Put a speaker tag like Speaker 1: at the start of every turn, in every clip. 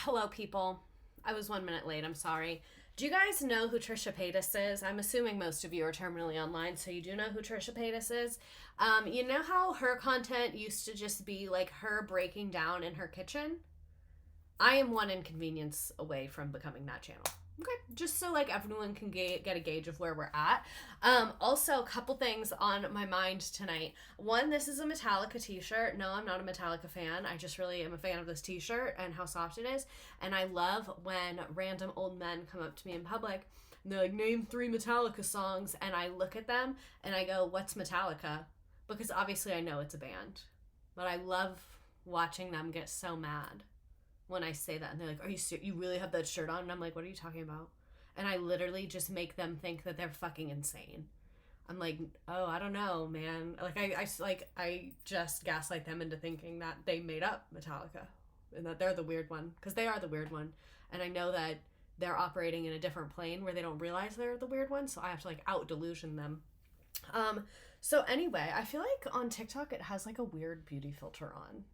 Speaker 1: Hello, people. I was 1 minute late. I'm sorry. Do you guys know who Trisha Paytas is? I'm assuming most of you are terminally online, so you do know who Trisha Paytas is. You know how her content used to just be like her breaking down in her kitchen? I am one inconvenience away from becoming that channel. Okay, just so like everyone can get a gauge of where we're at. Also, a couple things on my mind tonight. One, this is a Metallica t-shirt. No, I'm not a Metallica fan. I just really am a fan of this t-shirt and how soft it is. And I love when random old men come up to me in public and they're like, name 3 Metallica songs. And I look at them and I go, what's Metallica? Because obviously I know it's a band. But I love watching them get so mad when I say that, and they're like, are you serious? You really have that shirt on? And I'm like, what are you talking about? And I literally just make them think that they're fucking insane. I'm like, oh, I don't know, man. Like, I just gaslight them into thinking that they made up Metallica and that they're the weird one, because they are the weird one. And I know that they're operating in a different plane where they don't realize they're the weird one, so I have to like out delusion them. So anyway, I feel like on TikTok it has like a weird beauty filter on.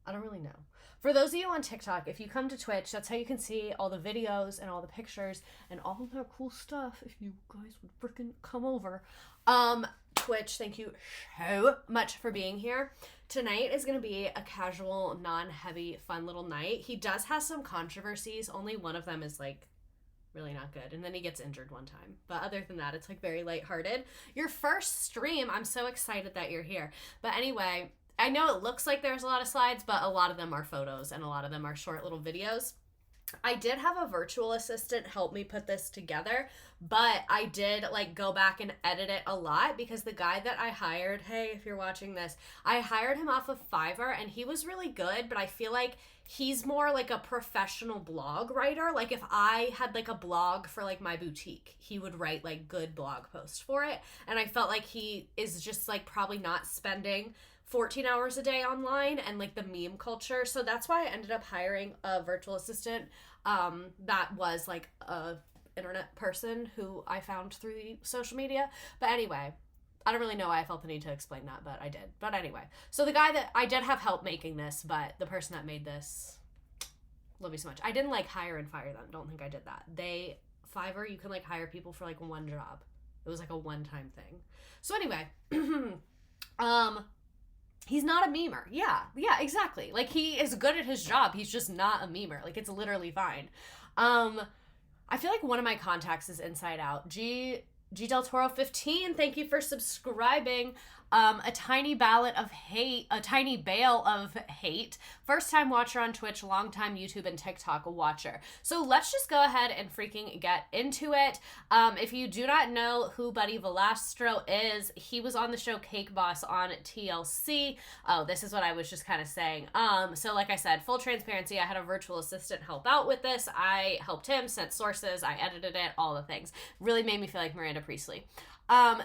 Speaker 1: I don't really know. For those of you on TikTok, if you come to Twitch, that's how you can see all the videos and all the pictures and all of that cool stuff. If you guys would freaking come over. Twitch, thank you so much for being here. Tonight is going to be a casual, non-heavy, fun little night. He does have some controversies. Only one of them is like really not good. And then he gets injured one time. But other than that, it's like very lighthearted. Your first stream. I'm so excited that you're here. But anyway, I know it looks like there's a lot of slides, but a lot of them are photos and a lot of them are short little videos. I did have a virtual assistant help me put this together, but I did like go back and edit it a lot because the guy that I hired, hey, if you're watching this, I hired him off of Fiverr and he was really good, but I feel like he's more like a professional blog writer. Like if I had like a blog for like my boutique, he would write like good blog posts for it. And I felt like he is just like probably not spending 14 hours a day online and like the meme culture. So that's why I ended up hiring a virtual assistant that was like a internet person who I found through social media. But anyway, I don't really know why I felt the need to explain that, but I did. But anyway, so the guy that I did have help making this, but the person that made this, love you so much. I didn't like hire and fire them. Don't think I did that. Fiverr, you can like hire people for like one job. It was like a one-time thing. So anyway, he's not a memer. Yeah, exactly. Like, he is good at his job. He's just not a memer. Like, it's literally fine. I feel like one of my contacts is Inside Out. G Del Toro 15, thank you for subscribing. A tiny bale of hate. First time watcher on Twitch, long time YouTube and TikTok watcher. So let's just go ahead and freaking get into it. If you do not know who Buddy Velastro is, he was on the show Cake Boss on TLC. Oh, this is what I was just kind of saying. So like I said, full transparency, I had a virtual assistant help out with this. I helped him, sent sources, I edited it, all the things. Really made me feel like Miranda Priestley.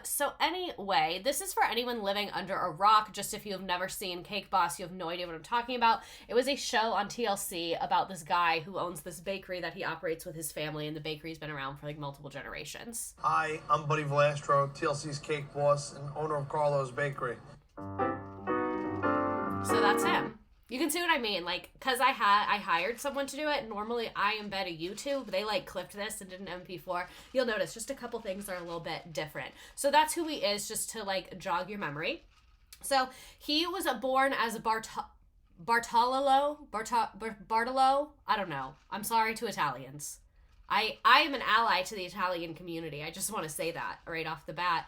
Speaker 1: So anyway, this is for anyone living under a rock. Just if you have never seen Cake Boss, you have no idea what I'm talking about. It was a show on TLC about this guy who owns this bakery that he operates with his family, and the bakery's been around for like multiple generations.
Speaker 2: Hi, I'm Buddy Velastro, TLC's Cake Boss and owner of Carlo's Bakery.
Speaker 1: So that's him. You can see what I mean, like, because I hired someone to do it. Normally, I embed a YouTube. They, like, clipped this and did an MP4. You'll notice just a couple things are a little bit different. So that's who he is, just to, like, jog your memory. So he was born as Bartolo? I don't know. I'm sorry to Italians. I am an ally to the Italian community. I just want to say that right off the bat.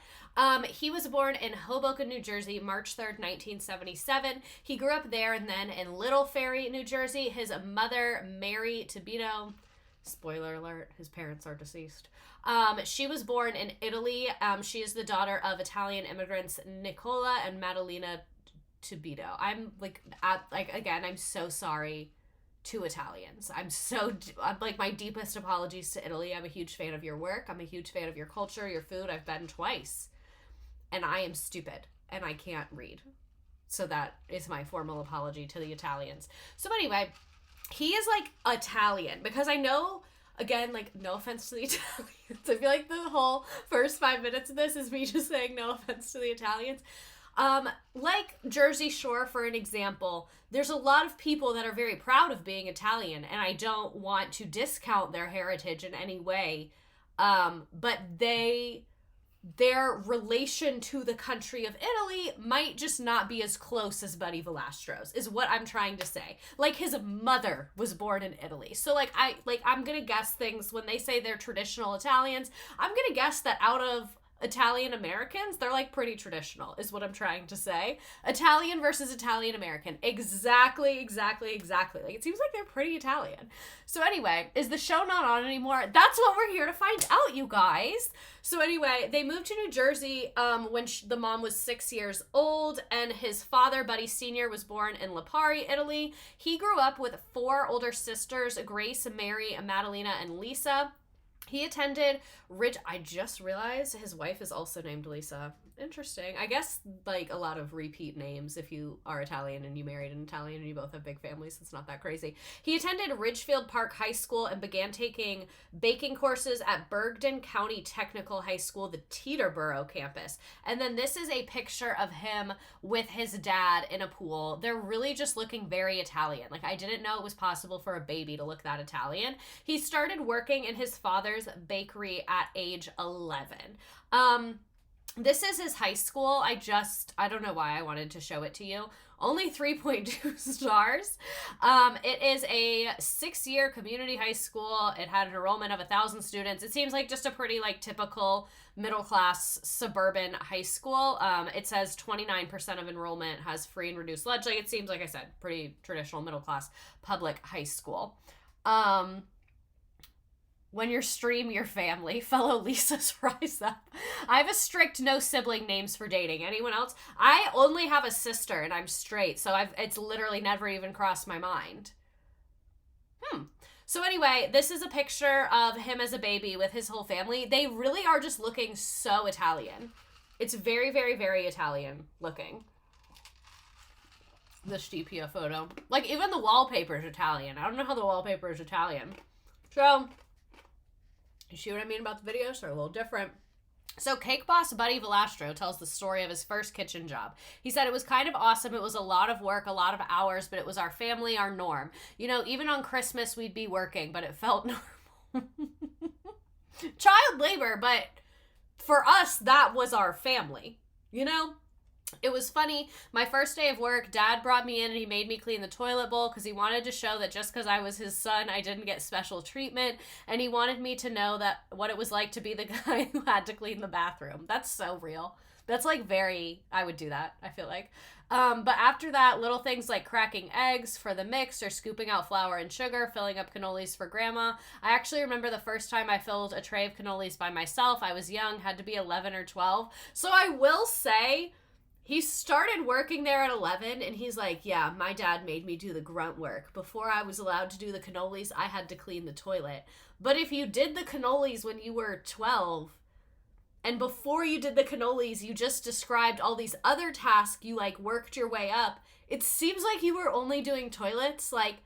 Speaker 1: He was born in Hoboken, New Jersey, March 3rd, 1977. He grew up there and then in Little Ferry, New Jersey. His mother, Mary Tobino, spoiler alert, his parents are deceased. She was born in Italy. She is the daughter of Italian immigrants Nicola and Madalena Tobito. I'm I'm so sorry to Italians. I'm like, my deepest apologies to Italy. I'm a huge fan of your work. I'm a huge fan of your culture, your food. I've been twice. And I am stupid. And I can't read. So that is my formal apology to the Italians. So anyway, he is like Italian. Because I know, again, like, no offense to the Italians. I feel like the whole first 5 minutes of this is me just saying no offense to the Italians. Like Jersey Shore, for an example, there's a lot of people that are very proud of being Italian, and I don't want to discount their heritage in any way. But their relation to the country of Italy might just not be as close as Buddy Velastro's, is what I'm trying to say. Like, his mother was born in Italy. So I'm gonna guess things when they say they're traditional Italians. I'm gonna guess that out of Italian Americans, they're like pretty traditional, is what I'm trying to say. Italian versus Italian American. Exactly. Like, it seems like they're pretty Italian. So anyway, is the show not on anymore? That's what we're here to find out, you guys. So anyway, they moved to New Jersey when the mom was 6 years old, and his father, Buddy Sr., was born in Lipari, Italy. He grew up with 4 older sisters, Grace, Mary, Madalena, and Lisa. He attended I just realized his wife is also named Lisa. Interesting. I guess, like, a lot of repeat names if you are Italian and you married an Italian and you both have big families. It's not that crazy. He attended Ridgefield Park High School and began taking baking courses at Bergen County Technical High School, the Teterboro campus. And then this is a picture of him with his dad in a pool. They're really just looking very Italian. Like, I didn't know it was possible for a baby to look that Italian. He started working in his father's bakery at age 11. This is his high school. I don't know why I wanted to show it to you. Only 3.2 stars. It is a 6-year community high school. It had an enrollment of 1,000 students. It seems like just a pretty, like, typical middle-class suburban high school. It says 29% of enrollment has free and reduced lunch. Like, it seems, like I said, pretty traditional middle-class public high school. When you stream your family, fellow Lisas rise up. I have a strict no sibling names for dating. Anyone else? I only have a sister and I'm straight, so it's literally never even crossed my mind. So anyway, this is a picture of him as a baby with his whole family. They really are just looking so Italian. It's very, very, very Italian looking. The Stipia photo. Like, even the wallpaper is Italian. I don't know how the wallpaper is Italian. So, you see what I mean about the videos? They're a little different. So Cake Boss Buddy Velastro tells the story of his first kitchen job. He said, it was kind of awesome. It was a lot of work, a lot of hours, but it was our family, our norm. You know, even on Christmas, we'd be working, but it felt normal. Child labor, but for us, that was our family, you know? It was funny. My first day of work, Dad brought me in and he made me clean the toilet bowl because he wanted to show that just because I was his son, I didn't get special treatment. And he wanted me to know that what it was like to be the guy who had to clean the bathroom. That's so real. That's like I would do that, I feel like. But after that, little things like cracking eggs for the mix or scooping out flour and sugar, filling up cannolis for grandma. I actually remember the first time I filled a tray of cannolis by myself. I was young, had to be 11 or 12. So I will say, he started working there at 11, and he's like, yeah, my dad made me do the grunt work. Before I was allowed to do the cannolis, I had to clean the toilet. But if you did the cannolis when you were 12, and before you did the cannolis, you just described all these other tasks, you, like, worked your way up, it seems like you were only doing toilets, like,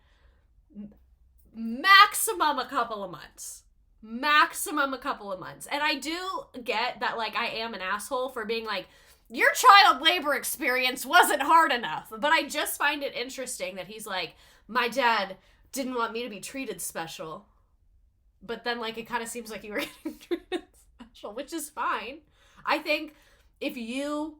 Speaker 1: maximum a couple of months. Maximum a couple of months. And I do get that, like, I am an asshole for being like, your child labor experience wasn't hard enough. But I just find it interesting that he's like, my dad didn't want me to be treated special. But then, like, it kind of seems like you were getting treated special, which is fine. I think if you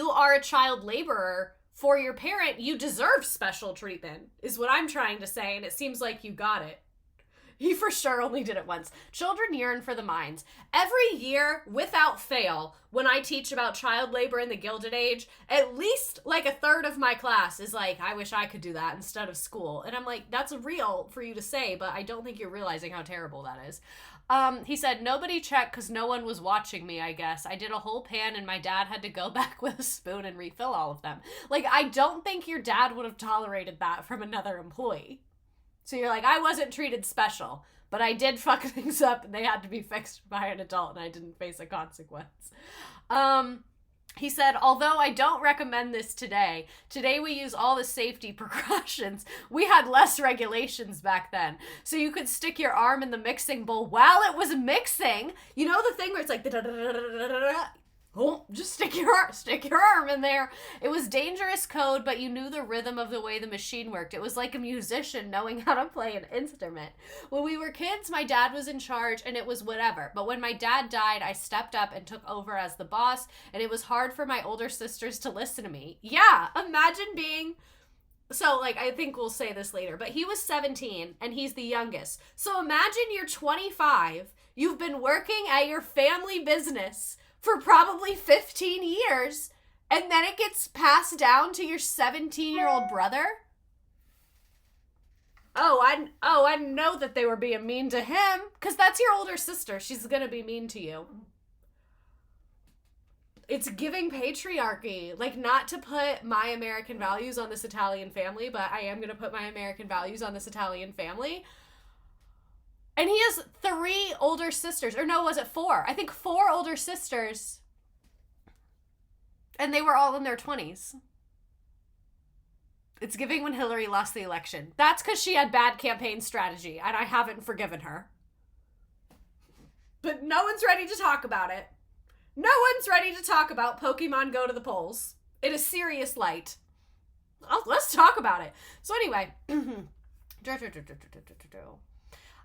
Speaker 1: are a child laborer for your parent, you deserve special treatment, is what I'm trying to say. And it seems like you got it. He for sure only did it once. Children yearn for the mines. Every year, without fail, when I teach about child labor in the Gilded Age, at least like a third of my class is like, I wish I could do that instead of school. And I'm like, that's real for you to say, but I don't think you're realizing how terrible that is. He said, nobody checked because no one was watching me, I guess. I did a whole pan and my dad had to go back with a spoon and refill all of them. Like, I don't think your dad would have tolerated that from another employee. So you're like, I wasn't treated special, but I did fuck things up and they had to be fixed by an adult and I didn't face a consequence. He said, although I don't recommend this today we use all the safety precautions. We had less regulations back then. So you could stick your arm in the mixing bowl while it was mixing. You know the thing where it's like, Oh, just stick your arm in there. It was dangerous code, but you knew the rhythm of the way the machine worked. It was like a musician knowing how to play an instrument. When we were kids, my dad was in charge and it was whatever. But when my dad died, I stepped up and took over as the boss, and it was hard for my older sisters to listen to me. Yeah, imagine being... So, like, I think we'll say this later, but he was 17 and he's the youngest. So imagine you're 25, you've been working at your family business for probably 15 years, and then it gets passed down to your 17-year-old brother? I know that they were being mean to him, because that's your older sister. She's gonna be mean to you. It's giving patriarchy. Like, not to put my American values on this Italian family, but I am gonna put my American values on this Italian family. And he has 3 older sisters. Or no, was it 4? I think 4 older sisters. And they were all in their 20s. It's giving when Hillary lost the election. That's because she had bad campaign strategy, and I haven't forgiven her. But no one's ready to talk about it. No one's ready to talk about Pokemon Go to the polls in a serious light. Let's talk about it. So anyway...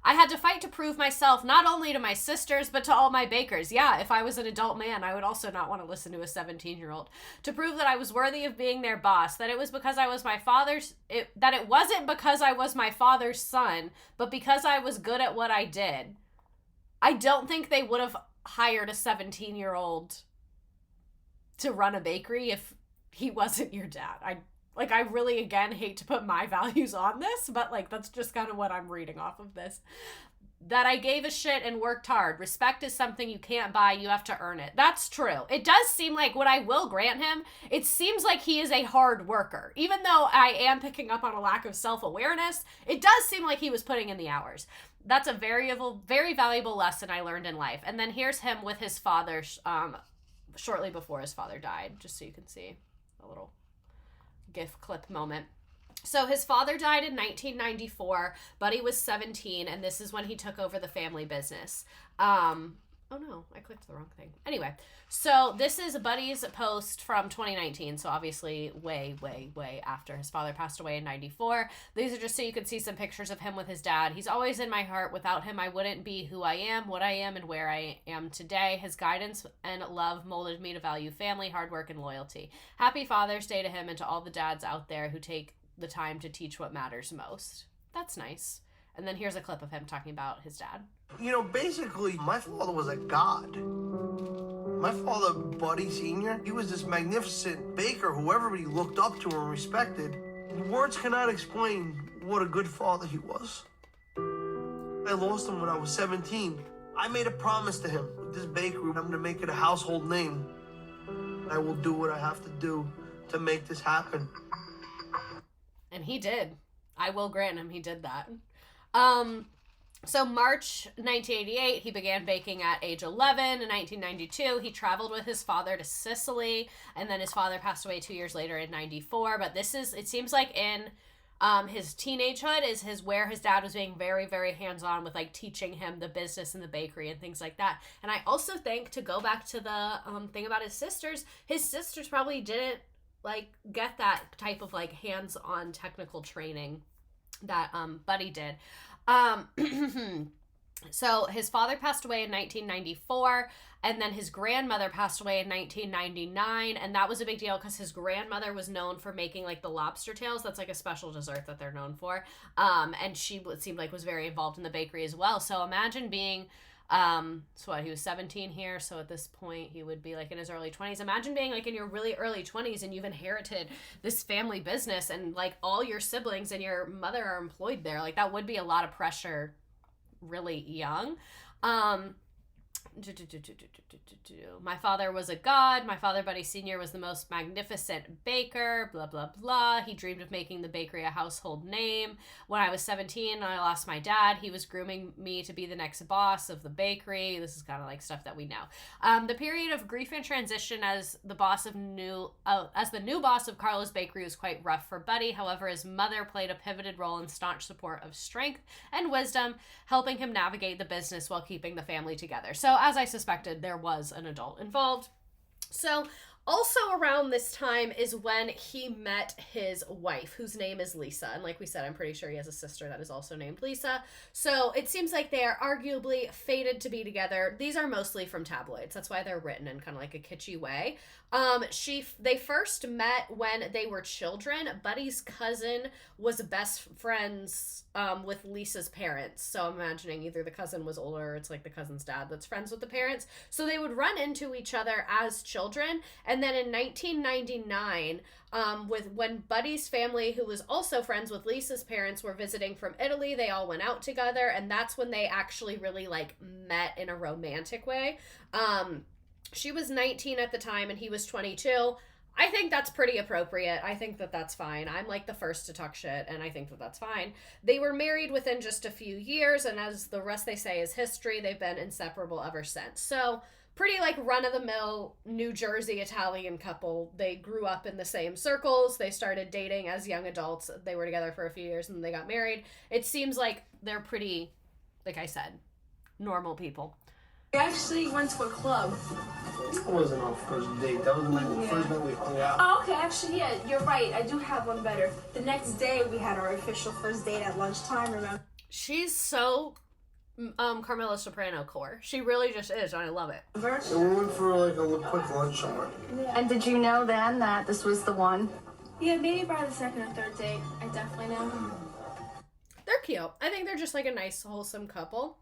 Speaker 1: I had to fight to prove myself not only to my sisters, but to all my bakers. Yeah, if I was an adult man, I would also not want to listen to a 17-year-old. To prove that I was worthy of being their boss, that it was because I was my father's... that it wasn't because I was my father's son, but because I was good at what I did. I don't think they would have hired a 17-year-old to run a bakery if he wasn't your dad. I really, again, hate to put my values on this, but, like, that's just kind of what I'm reading off of this. That I gave a shit and worked hard. Respect is something you can't buy. You have to earn it. That's true. It does seem like, what I will grant him, it seems like he is a hard worker. Even though I am picking up on a lack of self-awareness, it does seem like he was putting in the hours. That's a very valuable lesson I learned in life. And then here's him with his father shortly before his father died, just so you can see a little... GIF clip moment. So his father died in 1994. Buddy was 17, and this is when he took over the family business. Oh no, I clicked the wrong thing. Anyway, so this is Buddy's post from 2019. So obviously way after his father passed away in 94. These are just so you can see some pictures of him with his dad. He's always in my heart. Without him, I wouldn't be who I am, what I am, and where I am today. His guidance and love molded me to value family, hard work, and loyalty. Happy Father's Day to him and to all the dads out there who take the time to teach what matters most. That's nice. And then here's a clip of him talking about his dad.
Speaker 2: You know, basically, my father was a god. My father, Buddy Sr., he was this magnificent baker who everybody looked up to and respected. Words cannot explain what a good father he was. I lost him when I was 17. I made a promise to him. With this bakery, I'm going to make it a household name. I will do what I have to do to make this happen.
Speaker 1: And he did. I will grant him he did that. So March 1988, he began baking at age 11. In 1992, he traveled with his father to Sicily, and then his father passed away 2 years later in 94. But it seems like in his teenagehood is where his dad was being very, very hands-on with, like, teaching him the business and the bakery and things like that. And I also think, to go back to the thing about his sisters probably didn't, like, get that type of, like, hands-on technical training that Buddy did. So his father passed away in 1994, and then his grandmother passed away in 1999, and that was a big deal because his grandmother was known for making, like, the lobster tails. That's, like, a special dessert that they're known for. And she, it seemed like, was very involved in the bakery as well. So imagine being... so what, he was 17 here, so at this point he would be, like, in his early 20s. Imagine being, like, in your really early 20s and you've inherited this family business and, like, all your siblings and your mother are employed there. Like, that would be a lot of pressure really young. My father was a god. My father, Buddy Sr., was the most magnificent baker, blah, blah, blah. He dreamed of making the bakery a household name. When I was 17 and I lost my dad, he was grooming me to be the next boss of the bakery. This is kind of like stuff that we know. The period of grief and transition as the new boss of Carlo's Bakery was quite rough for Buddy. However, his mother played a pivotal role in staunch support of strength and wisdom, helping him navigate the business while keeping the family together. So, as I suspected, there was an adult involved. So, also around this time is when he met his wife, whose name is Lisa. And like we said, I'm pretty sure he has a sister that is also named Lisa. So it seems like they are arguably fated to be together. These are mostly from tabloids. That's why they're written in kind of like a kitschy way. They first met when they were children. Buddy's cousin was best friends with Lisa's parents. So I'm imagining either the cousin was older, or it's like the cousin's dad that's friends with the parents. So they would run into each other as children. And then in 1999, when Buddy's family, who was also friends with Lisa's parents, were visiting from Italy, they all went out together, and that's when they actually really like met in a romantic way. She was 19 at the time and he was 22. I think that's pretty appropriate. I think that that's fine. I'm like the first to talk shit, and I think that that's fine. They were married within just a few years, and as the rest they say is history, they've been inseparable ever since. So pretty like run-of-the-mill New Jersey Italian couple. They grew up in the same circles. They started dating as young adults. They were together for a few years and then they got married. It seems like they're pretty, like I said, normal people.
Speaker 3: We actually went to a club.
Speaker 2: That wasn't our first date. That was the first night we hung out.
Speaker 3: Oh, okay. Actually, yeah, you're right. I do have one better. The next day, we had our official first date at lunchtime, remember?
Speaker 1: She's so Carmela Soprano core. She really just is, and I love it.
Speaker 2: And we went for like a quick lunch somewhere.
Speaker 3: Yeah.
Speaker 4: And did you know then that this was the one?
Speaker 3: Yeah, maybe by the second or third date. I definitely know.
Speaker 1: They're cute. I think they're just like a nice, wholesome couple.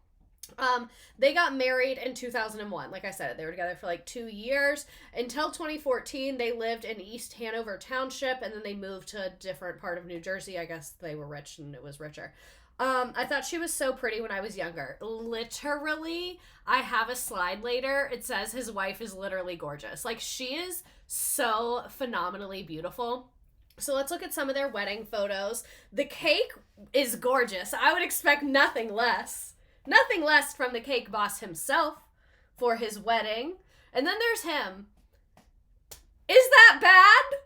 Speaker 1: They got married in 2001. Like I said, they were together for like 2 years. Until 2014, they lived in East Hanover Township, and then they moved to a different part of New Jersey. I guess they were rich and it was richer. I thought she was so pretty when I was younger. Literally, I have a slide later. It says his wife is literally gorgeous. Like, she is so phenomenally beautiful. So let's look at some of their wedding photos. The cake is gorgeous. I would expect nothing less. Nothing less from the cake boss himself for his wedding. And then there's him. Is that bad?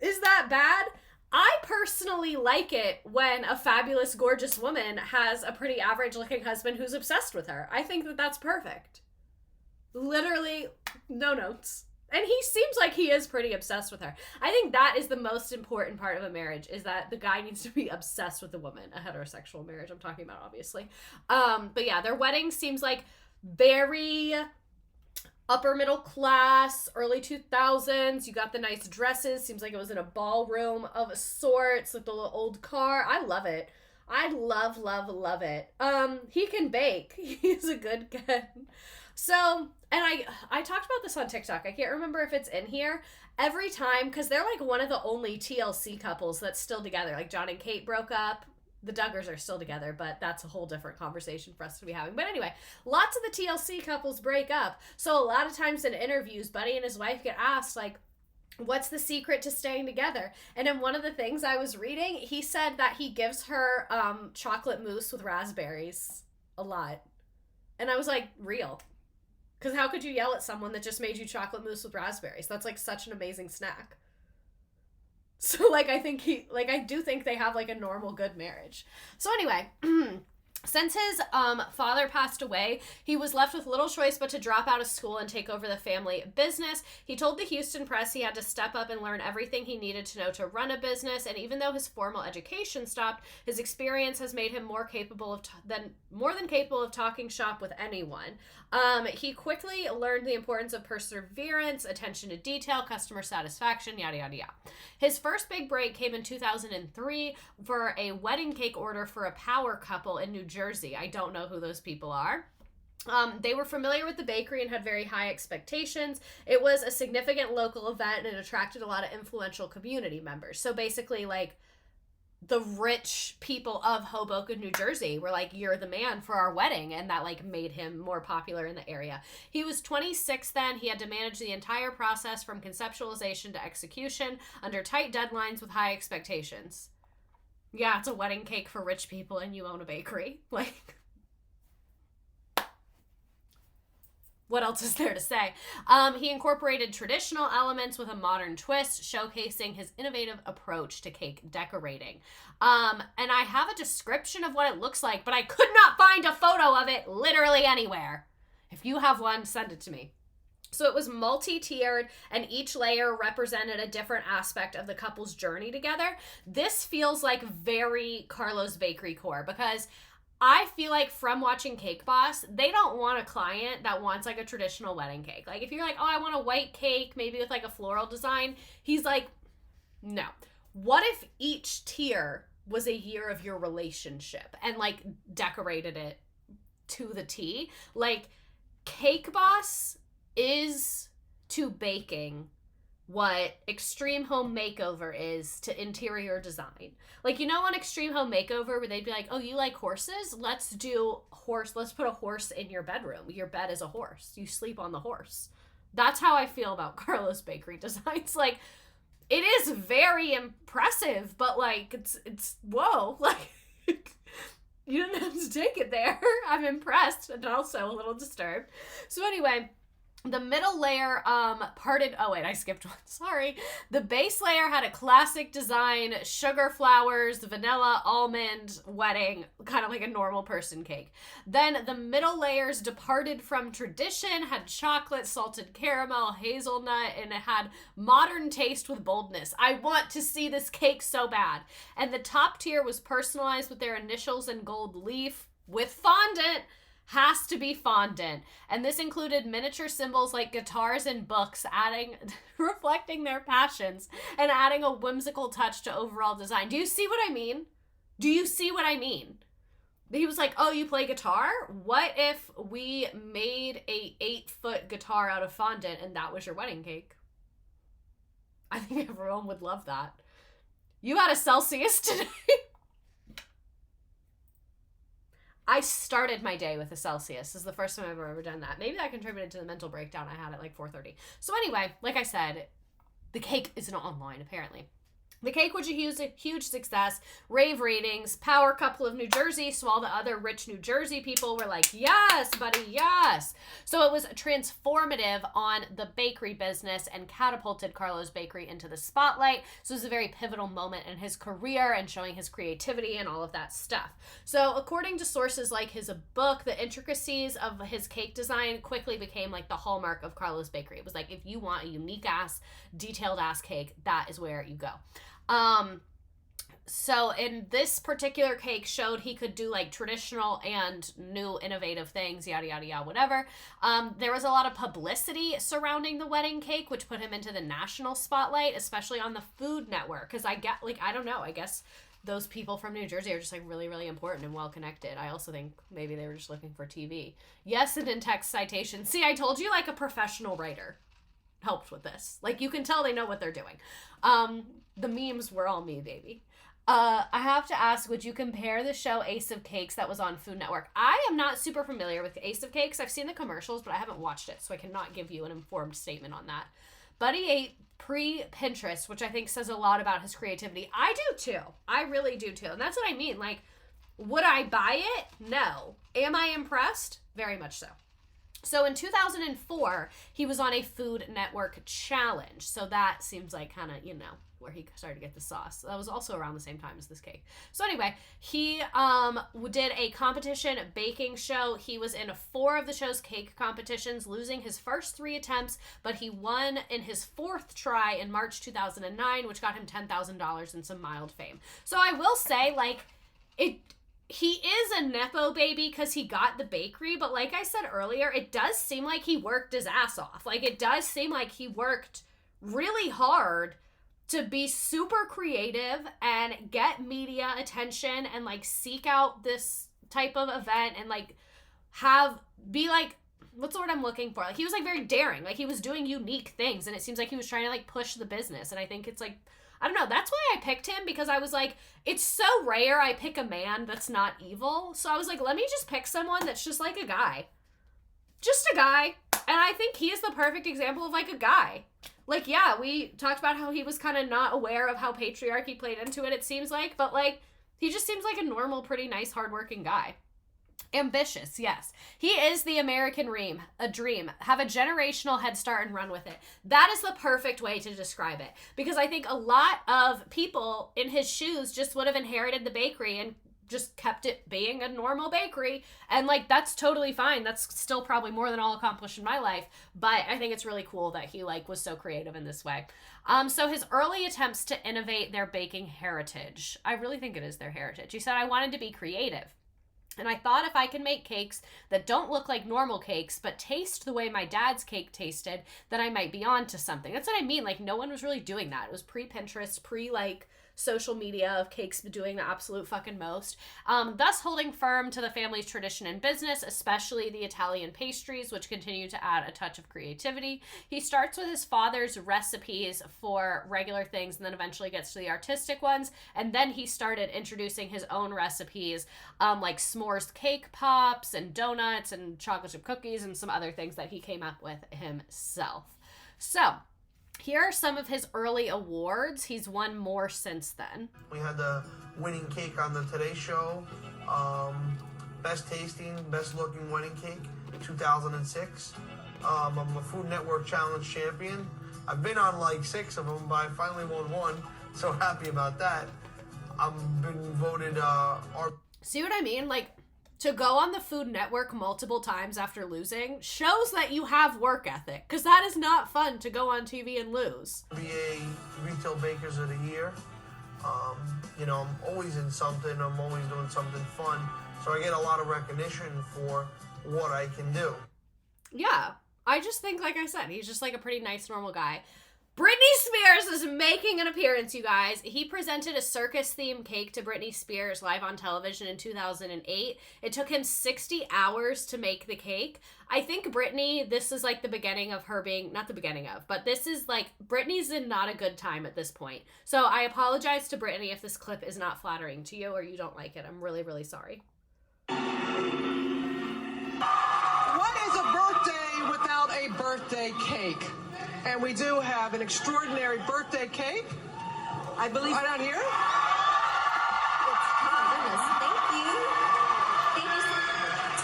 Speaker 1: Is that bad? I personally like it when a fabulous, gorgeous woman has a pretty average-looking husband who's obsessed with her. I think that that's perfect. Literally, no notes. And he seems like he is pretty obsessed with her. I think that is the most important part of a marriage, is that the guy needs to be obsessed with the woman. A heterosexual marriage I'm talking about, obviously. But yeah, their wedding seems like very upper middle class, early 2000s. You got the nice dresses. Seems like it was in a ballroom of sorts with the little old car. I love it. I love, love, love it. He can bake. He's a good kid. So, and I talked about this on TikTok. I can't remember if it's in here. Every time, because they're like one of the only TLC couples that's still together. Like John and Kate broke up. The Duggars are still together, but that's a whole different conversation for us to be having. But anyway, lots of the TLC couples break up. So a lot of times in interviews, Buddy and his wife get asked, like, what's the secret to staying together? And in one of the things I was reading, he said that he gives her chocolate mousse with raspberries a lot. And I was like, real. Because how could you yell at someone that just made you chocolate mousse with raspberries? That's like such an amazing snack. So like I do think they have like a normal good marriage. So anyway, since his father passed away, he was left with little choice but to drop out of school and take over the family business. He told the Houston Press he had to step up and learn everything he needed to know to run a business, and even though his formal education stopped, his experience has made him more than capable of talking shop with anyone. He quickly learned the importance of perseverance, attention to detail, customer satisfaction, yada, yada, yada. His first big break came in 2003 for a wedding cake order for a power couple in New Jersey. I don't know who those people are. They were familiar with the bakery and had very high expectations. It was a significant local event and it attracted a lot of influential community members. So basically, like, the rich people of Hoboken, New Jersey were like, you're the man for our wedding. And that like made him more popular in the area. He was 26 then. He had to manage the entire process from conceptualization to execution under tight deadlines with high expectations. Yeah, it's a wedding cake for rich people and you own a bakery. Like, what else is there to say? He incorporated traditional elements with a modern twist, showcasing his innovative approach to cake decorating. And I have a description of what it looks like, but I could not find a photo of it literally anywhere. If you have one, send it to me. So it was multi-tiered, and each layer represented a different aspect of the couple's journey together. This feels like very Carlos Bakery core, because I feel like from watching Cake Boss, they don't want a client that wants like a traditional wedding cake. Like if you're like, oh, I want a white cake, maybe with like a floral design, he's like, no. What if each tier was a year of your relationship and like decorated it to the T? Like Cake Boss is to baking what Extreme Home Makeover is to interior design. Like, you know, on Extreme Home Makeover where they'd be like, oh, you like horses? Let's put a horse in your bedroom. Your bed is a horse. You sleep on the horse. That's how I feel about Carlos Bakery Designs. Like, it is very impressive, but like, it's whoa. Like, you didn't have to take it there. I'm impressed and also a little disturbed. So anyway, the middle layer parted. Oh wait, I skipped one. Sorry. The base layer had a classic design, sugar flowers, vanilla, almond, wedding, kind of like a normal person cake. Then the middle layers departed from tradition, had chocolate, salted caramel, hazelnut, and it had modern taste with boldness. I want to see this cake so bad. And the top tier was personalized with their initials and gold leaf with fondant. Has to be fondant. And this included miniature symbols like guitars and books, reflecting their passions and adding a whimsical touch to overall design. Do you see what I mean? Do you see what I mean? He was like, oh, you play guitar? What if we made a 8-foot guitar out of fondant and that was your wedding cake? I think everyone would love that. You had a Celsius today? I started my day with a Celsius. This is the first time I've ever done that. Maybe that contributed to the mental breakdown I had at like 4:30. So anyway, like I said, the cake is not online apparently. The cake was a huge success, rave ratings, power couple of New Jersey, so all the other rich New Jersey people were like, yes, buddy, yes. So it was transformative on the bakery business and catapulted Carlos Bakery into the spotlight. So it was a very pivotal moment in his career and showing his creativity and all of that stuff. So according to sources like his book, the intricacies of his cake design quickly became like the hallmark of Carlos Bakery. It was like, if you want a unique ass, detailed ass cake, that is where you go. So in this particular cake showed he could do like traditional and new innovative things, yada, yada, yada, whatever. There was a lot of publicity surrounding the wedding cake, which put him into the national spotlight, especially on the Food Network. Cause I don't know, I guess those people from New Jersey are just like really, really important and well connected. I also think maybe they were just looking for TV. Yes. And in text citation. See, I told you, like a professional writer helped with this. Like you can tell they know what they're doing. The memes were all me, baby. I have to ask, would you compare the show Ace of Cakes that was on Food Network? I am not super familiar with Ace of Cakes. I've seen the commercials, but I haven't watched it, so I cannot give you an informed statement on that. Buddy ate pre-Pinterest, which I think says a lot about his creativity. I do too. I really do too. And that's what I mean. Like, would I buy it? No. Am I impressed? Very much so. So in 2004, he was on a Food Network challenge. So that seems like kind of, you know, where he started to get the sauce. That was also around the same time as this cake. So anyway, he did a competition baking show. He was in 4 of the show's cake competitions, losing his first 3 attempts, but he won in his 4th try in March 2009, which got him $10,000 and some mild fame. So I will say, like, he is a Nepo baby because he got the bakery, but like I said earlier, it does seem like he worked his ass off. Like, it does seem like he worked really hard to be super creative and get media attention and like seek out this type of event and like be like, what's the word I'm looking for? Like, he was like very daring. Like, he was doing unique things, and it seems like he was trying to like push the business. And I think it's like, I don't know, that's why I picked him, because I was like, it's so rare I pick a man that's not evil. So I was like, let me just pick someone that's just like a guy. Just a guy. And I think he is the perfect example of like a guy. Like, yeah, we talked about how he was kind of not aware of how patriarchy played into it seems like, but like, he just seems like a normal, pretty nice, hardworking guy. Ambitious, yes. He is the American dream. Have a generational head start and run with it. That is the perfect way to describe it. Because I think a lot of people in his shoes just would have inherited the bakery and just kept it being a normal bakery. And like, that's totally fine. That's still probably more than I'll accomplish in my life. But I think it's really cool that he like was so creative in this way. So his early attempts to innovate their baking heritage. I really think it is their heritage. He said, I wanted to be creative. And I thought if I can make cakes that don't look like normal cakes, but taste the way my dad's cake tasted, then I might be on to something. That's what I mean. Like, no one was really doing that. It was pre-Pinterest, like, social media of cakes doing the absolute fucking most. Thus holding firm to the family's tradition in business, especially the Italian pastries, which continue to add a touch of creativity. He starts with his father's recipes for regular things and then eventually gets to the artistic ones. And then he started introducing his own recipes, like s'mores cake pops and donuts and chocolate chip cookies and some other things that he came up with himself. So, here are some of his early awards. He's won more since then.
Speaker 2: We had the winning cake on the Today Show. Best tasting, best looking wedding cake, 2006. I'm a Food Network Challenge champion. I've been on like 6 of them, but I finally won one. So happy about that. I've been voted
Speaker 1: See what I mean? Like, to go on the Food Network multiple times after losing shows that you have work ethic, because that is not fun to go on TV and lose.
Speaker 2: NBA Retail Bakers of the Year. You know, I'm always in something. I'm always doing something fun. So I get a lot of recognition for what I can do.
Speaker 1: Yeah. I just think, like I said, he's just like a pretty nice, normal guy. Britney Spears is making an appearance, you guys. He presented a circus-themed cake to Britney Spears live on television in 2008. It took him 60 hours to make the cake. I think Britney, this is like the beginning of her being, not the beginning of, but this is like, Britney's in not a good time at this point. So I apologize to Britney if this clip is not flattering to you or you don't like it. I'm really, really sorry.
Speaker 5: What is a birthday without a birthday cake? And we do have an extraordinary birthday cake. I believe right out here.
Speaker 3: Oh my goodness, thank you. Thank you so much.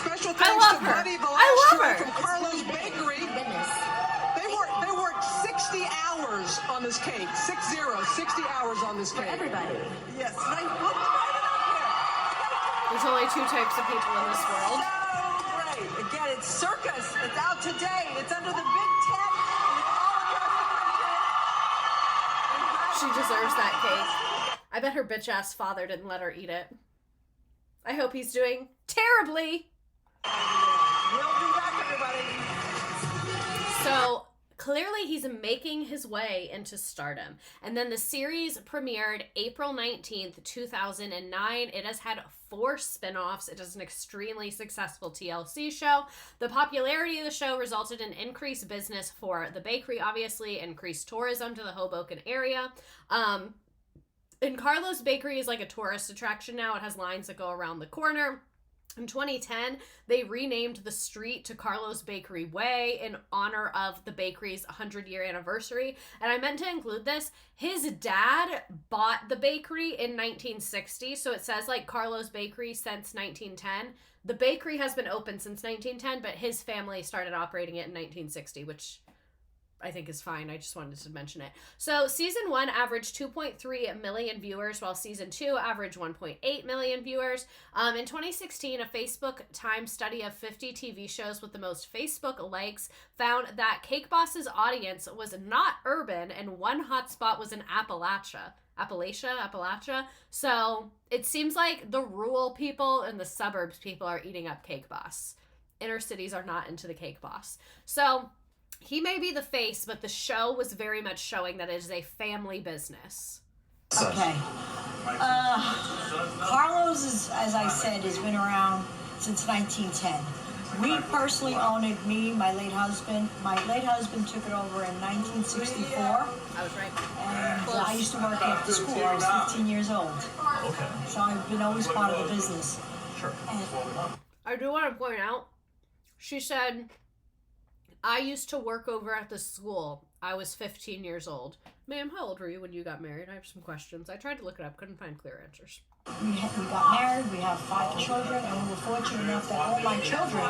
Speaker 5: Special thanks to Buddy Valastro from Carlos Bakery.
Speaker 3: Goodness.
Speaker 5: They worked 60 hours on this cake. 60 hours on this cake.
Speaker 3: Everybody.
Speaker 5: Yes. Right up here.
Speaker 1: There's only 2 types of people in this world.
Speaker 5: So great. Again, it's circus. It's out today. It's under the big tent.
Speaker 1: She deserves that cake. I bet her bitch ass father didn't let her eat it. I hope he's doing terribly.
Speaker 5: We'll be back, everybody.
Speaker 1: So clearly he's making his way into stardom. And then the series premiered April 19th, 2009. It has had 4 spin-offs. It is an extremely successful TLC show. The popularity of the show resulted in increased business for the bakery, obviously, increased tourism to the Hoboken area. And Carlos Bakery is like a tourist attraction now. It has lines that go around the corner. In 2010, they renamed the street to Carlos Bakery Way in honor of the bakery's 100-year anniversary. And I meant to include this. His dad bought the bakery in 1960, so it says like Carlos Bakery since 1910. The bakery has been open since 1910, but his family started operating it in 1960, which I think is fine. I just wanted to mention it. So season 1 averaged 2.3 million viewers, while season 2 averaged 1.8 million viewers. In 2016, a Facebook Time study of 50 TV shows with the most Facebook likes found that Cake Boss's audience was not urban, and one hotspot was in Appalachia. So it seems like the rural people and the suburbs people are eating up Cake Boss. Inner cities are not into the Cake Boss. So he may be the face, but the show was very much showing that it is a family business.
Speaker 6: Okay. Carlos, is, as I said, has been around since 1910. We personally own it, me, my late husband. My late husband took it over in 1964.
Speaker 1: I was right.
Speaker 6: And I used to work at the school. I was 15 years old.
Speaker 7: Okay.
Speaker 6: So I've been always part of the business.
Speaker 7: Sure.
Speaker 6: And
Speaker 1: I do want to point out, she said, I used to work over at the school. I was 15 years old. Ma'am, how old were you when you got married? I have some questions. I tried to look it up, couldn't find clear answers.
Speaker 6: we got married, we have 5 children, and we were fortunate enough that all my children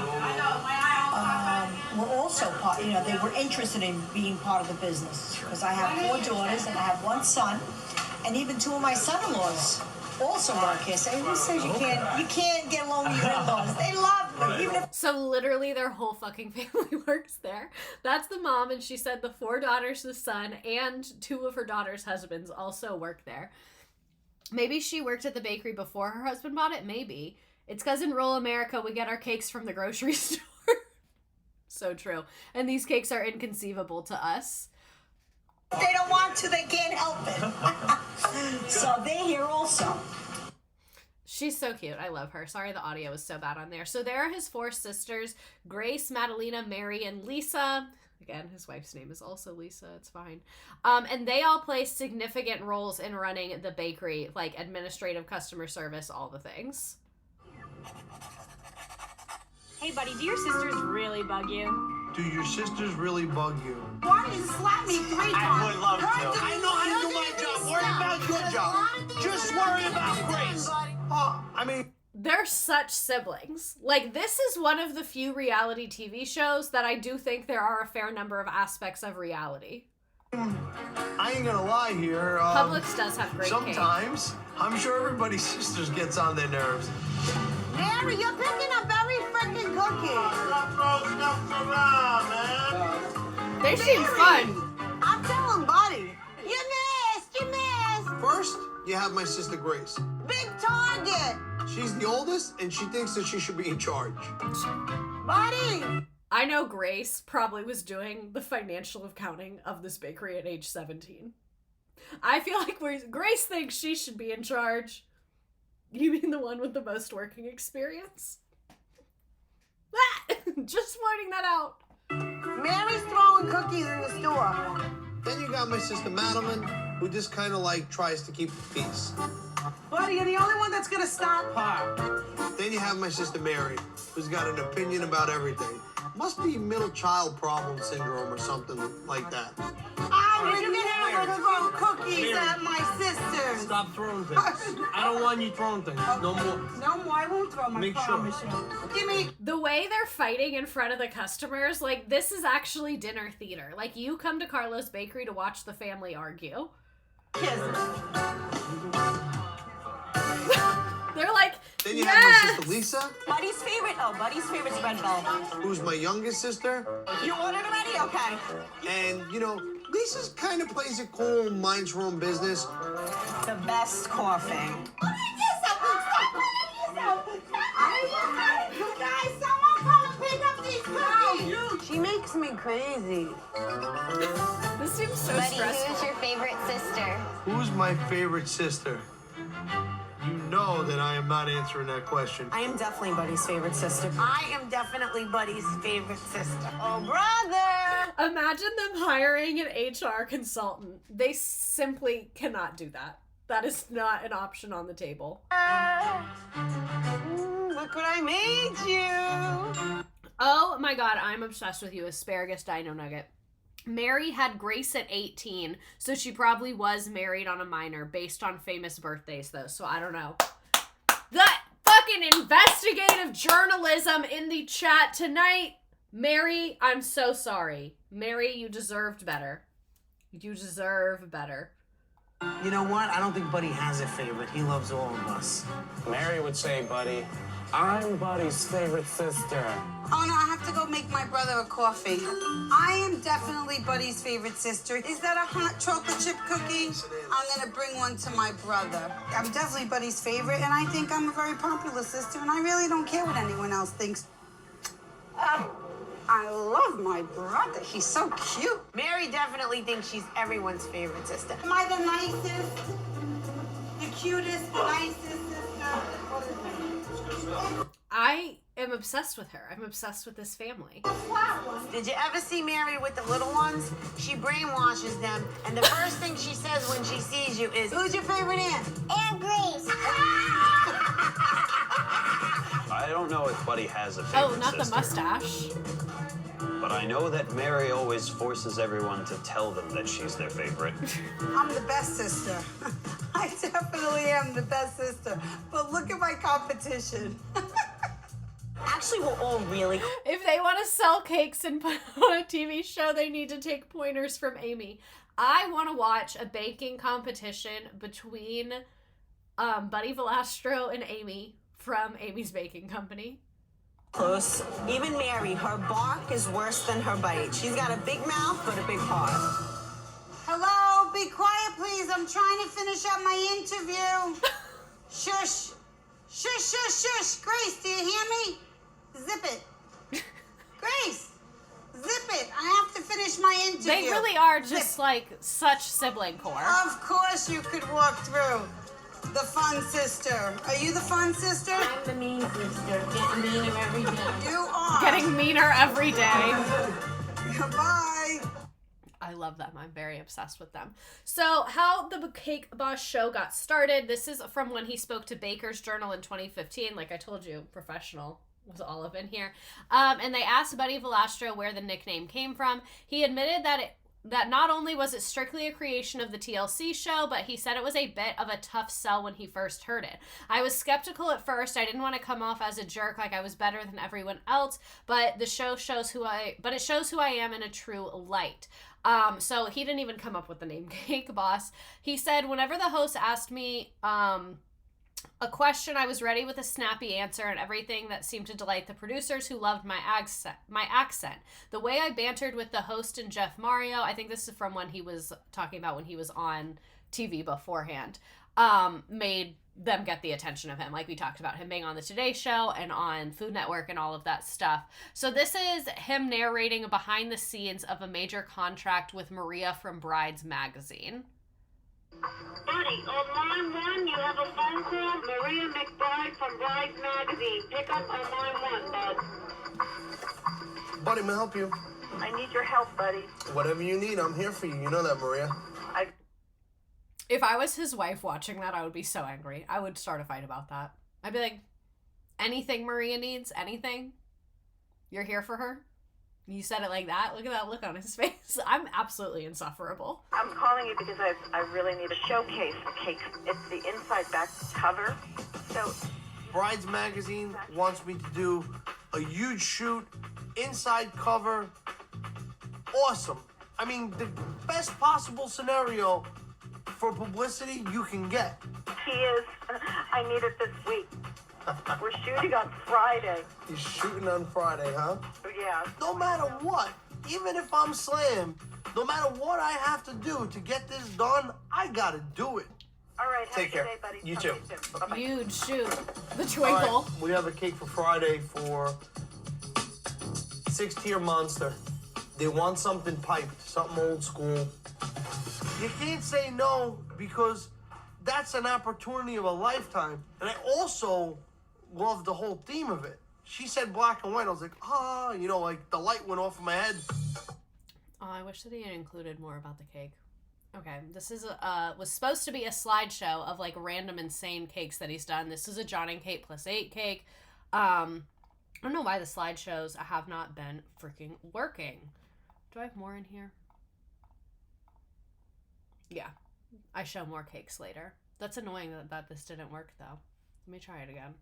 Speaker 6: were also part, they were interested in being part of the business. Because I have 4 daughters and I have 1 son, and even 2 of my son-in-laws also work here. So who says you can't get along with your in-laws? They love you. Even if
Speaker 1: So literally their whole fucking family works there. That's the mom, and she said the 4 daughters, the son, and 2 of her daughters' husbands also work there. Maybe she worked at the bakery before her husband bought it. Maybe. It's because in rural America, we get our cakes from the grocery store. So true. And these cakes are inconceivable to us.
Speaker 6: they don't want to, they can't help it. So they're here also.
Speaker 1: She's so cute. I love her. Sorry the audio was so bad on there. So there are his 4 sisters, Grace, Madalena, Mary, and Lisa. Again, his wife's name is also Lisa. It's fine. And they all play significant roles in running the bakery, like administrative, customer service, all the things.
Speaker 7: Hey, buddy, do your sisters really bug you?
Speaker 2: Do your sisters really bug you?
Speaker 8: Why did you slap me 3 times?
Speaker 2: I would love to. I know how to do my job. Worry about your job. Just worry about Grace. Oh, I mean...
Speaker 1: They're such siblings. Like, this is one of the few reality TV shows that I do think there are a fair number of aspects of reality.
Speaker 2: I ain't gonna lie here.
Speaker 1: Publix does have great
Speaker 2: sometimes,
Speaker 1: cake.
Speaker 2: I'm sure everybody's sisters gets on their nerves.
Speaker 8: Mary, you're picking up every freaking cookie.
Speaker 2: Stop throwing stuff around, man.
Speaker 1: They seem fun.
Speaker 8: I'm telling Buddy. You missed.
Speaker 2: First, you have my sister Grace.
Speaker 8: Big target.
Speaker 2: She's the oldest, and she thinks that she should be in charge.
Speaker 8: Buddy.
Speaker 1: I know Grace probably was doing the financial accounting of this bakery at age 17. I feel like Grace thinks she should be in charge. You mean the one with the most working experience? Just pointing that out.
Speaker 8: Mary's throwing cookies in the store.
Speaker 2: Then you got my sister Madeline, who just kind of like tries to keep the peace.
Speaker 5: Buddy, you're the only one that's gonna stop her.
Speaker 2: Then you have my sister Mary, who's got an opinion about everything. Must be middle child problem syndrome or something like that.
Speaker 8: I would never throw cookies at my sister.
Speaker 2: Stop throwing things. I don't want you throwing things. No more.
Speaker 8: No more. I won't throw my
Speaker 2: Make
Speaker 8: promise
Speaker 2: sure.
Speaker 8: you. Give me.
Speaker 1: The way they're fighting in front of the customers, like, this is actually dinner theater. Like, you come to Carlos Bakery to watch the family argue.
Speaker 8: Kisses.
Speaker 1: They're like,
Speaker 2: Then you
Speaker 1: yes!
Speaker 2: have my sister Lisa,
Speaker 7: Buddy's favorite's red velvet.
Speaker 2: who's my youngest sister.
Speaker 7: You ordered already? Okay.
Speaker 2: And, you know, Lisa's kind of plays it cool, minds her own business.
Speaker 7: The best coffee.
Speaker 8: Guys, someone come and pick up these cookies. She makes me crazy.
Speaker 1: This seems so
Speaker 9: Buddy,
Speaker 1: stressful.
Speaker 9: who's your favorite sister?
Speaker 2: Who's my favorite sister? You know that I am not answering that question.
Speaker 7: I am definitely Buddy's favorite sister.
Speaker 8: I am definitely Buddy's favorite sister. Oh, brother.
Speaker 1: Imagine them hiring an HR consultant. They simply cannot do that. That is not an option on the table.
Speaker 8: Look what I made you.
Speaker 1: Oh my god, I'm obsessed with you, Asparagus Dino Nugget. Mary had Grace at 18, so she probably was married on a minor based on famous birthdays, though, so I don't know. That fucking investigative journalism in the chat tonight. Mary, I'm so sorry. Mary, you deserved better. You deserve better.
Speaker 10: You know what? I don't think Buddy has a favorite. He loves all of us.
Speaker 11: Mary would say, Buddy, I'm Buddy's favorite sister.
Speaker 8: Oh no, I have to go make my brother a coffee. I am definitely Buddy's favorite sister. Is that a hot chocolate chip cookie? I'm gonna bring one to my brother. I'm definitely Buddy's favorite, and I think I'm a very popular sister, and I really don't care what anyone else thinks. I love my brother. He's so cute. Mary definitely thinks she's everyone's favorite sister. Am I the nicest, the cutest, nicest sister?
Speaker 1: I am obsessed with her. I'm obsessed with this family.
Speaker 8: Did you ever see Mary with the little ones? She brainwashes them, and the first thing she says when she sees you is, "Who's your favorite aunt?"
Speaker 9: Aunt Grace.
Speaker 11: I don't know if Buddy has a favorite
Speaker 1: Oh, not the
Speaker 11: sister,
Speaker 1: mustache.
Speaker 11: but I know that Mary always forces everyone to tell them that she's their favorite.
Speaker 8: I'm the best sister. I definitely am the best sister. But look at my competition.
Speaker 7: Actually, we're all really
Speaker 1: If they want to sell cakes and put on a TV show, they need to take pointers from Amy. I want to watch a baking competition between Buddy Valastro and Amy from Amy's Baking Company.
Speaker 12: Close. Even Mary, her bark is worse than her bite. She's got a big mouth, but a big paw.
Speaker 8: Hello, be quiet, please. I'm trying to finish up my interview. Shush. Shush, shush, shush. Grace, do you hear me? Zip it. Grace, zip it. I have to finish my interview.
Speaker 1: They really are just like such sibling core.
Speaker 8: Of course you could walk through. The fun sister. Are you the fun sister?
Speaker 6: I'm the mean sister, getting meaner every day.
Speaker 8: You are.
Speaker 1: Getting meaner every day.
Speaker 8: Bye.
Speaker 1: I love them. I'm very obsessed with them. So, how the Cake Boss show got started. This is from when he spoke to Baker's Journal in 2015. Like I told you, professional was all up in here. And they asked Buddy Valastro where the nickname came from. He admitted that not only was it strictly a creation of the TLC show, but he said it was a bit of a tough sell when he first heard it. I was skeptical at first. I didn't want to come off as a jerk like I was better than everyone else, but it shows who I am in a true light. So he didn't even come up with the name Cake Boss. He said, whenever the host asked me a question, I was ready with a snappy answer and everything that seemed to delight the producers who loved my accent. The way I bantered with the host and Jeff Mario, I think this is from when he was talking about when he was on TV beforehand, made them get the attention of him. Like we talked about him being on the Today Show and on Food Network and all of that stuff. So this is him narrating behind the scenes of a major contract with Maria from Brides magazine.
Speaker 13: Buddy, on line 1, you have a phone call. Maria McBride from Brides magazine. Pick up on line 1, bud.
Speaker 2: Buddy, may I help you?
Speaker 13: I need your help, buddy.
Speaker 2: Whatever you need, I'm here for you. You know that, Maria.
Speaker 1: If I was his wife watching that, I would be so angry. I would start a fight about that. I'd be like, anything Maria needs, anything, you're here for her? You said it like that? Look at that look on his face. I'm absolutely insufferable.
Speaker 13: I'm calling you because I really need a showcase for cakes. It's the inside back cover. So,
Speaker 2: Brides magazine wants me to do a huge shoot, inside cover. Awesome. I mean, the best possible scenario for publicity you can get.
Speaker 13: he is. I need it this week. We're shooting on Friday.
Speaker 2: You're shooting on Friday, huh?
Speaker 13: Yeah.
Speaker 2: No matter what, even if I'm slammed, no matter what I have to do to get this done, I gotta do it.
Speaker 13: All right,
Speaker 2: Take care.
Speaker 13: Day, buddy.
Speaker 2: You
Speaker 13: Talk
Speaker 2: too.
Speaker 13: to Bye-bye.
Speaker 1: Huge shoot. The twinkle.
Speaker 2: All right, we have a cake for Friday for 6-tier monster. They want something piped, something old school. You can't say no because that's an opportunity of a lifetime. And I also love the whole theme of it. She said black and white. I was like, like the light went off in my head.
Speaker 1: Oh, I wish that he had included more about the cake. Okay, this is was supposed to be a slideshow of like random insane cakes that he's done. This is a John and Kate +8 cake. I don't know why the slideshows have not been freaking working. Do I have more in here? Yeah, I show more cakes later. That's annoying that this didn't work though. Let me try it again.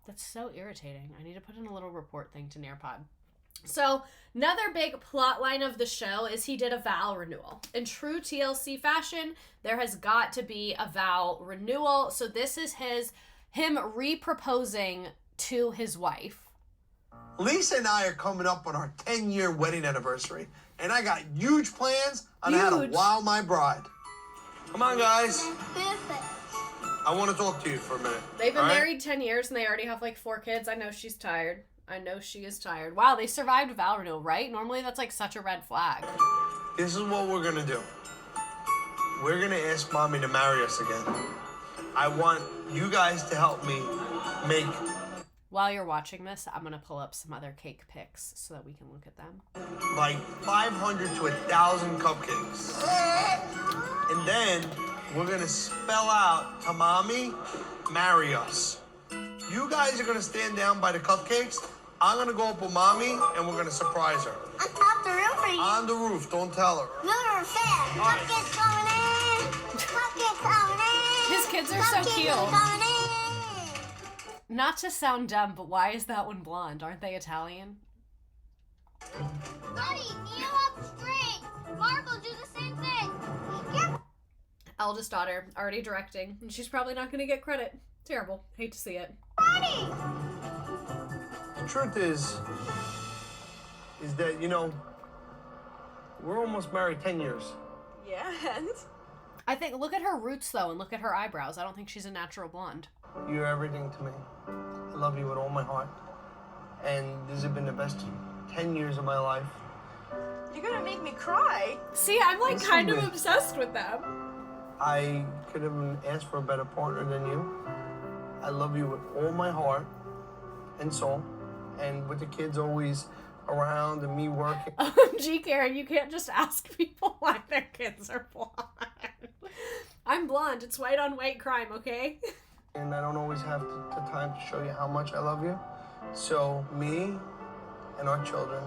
Speaker 1: That's so irritating. I need to put in a little report thing to Nearpod. So, another big plot line of the show is he did a vow renewal. In true TLC fashion, there has got to be a vow renewal. So this is him re-proposing to his wife.
Speaker 2: Lisa and I are coming up on our 10-year wedding anniversary, and I got huge plans on how to wow my bride. Come on, guys. I want to talk to you for a minute.
Speaker 1: They've been married 10 years, and they already have like 4 kids. I know she's tired. I know she is tired. Wow, they survived vow renewal, right? Normally that's like such a red flag.
Speaker 2: This is what we're going to do. We're going to ask Mommy to marry us again. I want you guys to help me make...
Speaker 1: While you're watching this, I'm going to pull up some other cake pics so that we can look at them.
Speaker 2: like 500 to 1,000 cupcakes. And then we're going to spell out to Mommy, marry us. You guys are going to stand down by the cupcakes. I'm going to go up with Mommy, and we're going to surprise her.
Speaker 9: On top the roof, or you?
Speaker 2: On the roof. Don't tell her.
Speaker 9: Move fast. Cupcakes coming in. Cupcakes coming in.
Speaker 1: His kids are so
Speaker 9: Cupcakes
Speaker 1: cute.
Speaker 9: coming in.
Speaker 1: Not to sound dumb, but why is that one blonde? Aren't they Italian?
Speaker 9: Buddy, kneel up straight. Mark will do the same thing.
Speaker 1: Eldest daughter, already directing, and she's probably not going to get credit. Terrible. Hate to see it.
Speaker 9: Buddy!
Speaker 2: The truth is that, you know, we're almost married 10 years.
Speaker 7: Yeah, and?
Speaker 1: I think, look at her roots, though, and look at her eyebrows. I don't think she's a natural blonde.
Speaker 2: You're everything to me. I love you with all my heart. And these have been the best 10 years of my life.
Speaker 7: You're gonna make me cry.
Speaker 1: See, I'm like
Speaker 2: Listen
Speaker 1: kind
Speaker 2: to
Speaker 1: of
Speaker 2: me.
Speaker 1: obsessed with them.
Speaker 2: I could have asked for a better partner than you. I love you with all my heart and soul. And with the kids always around and me working.
Speaker 1: Gee, Karen, you can't just ask people why their kids are blonde. I'm blonde. It's white on white crime, okay?
Speaker 2: And I don't always have the time to show you how much I love you. So me and our children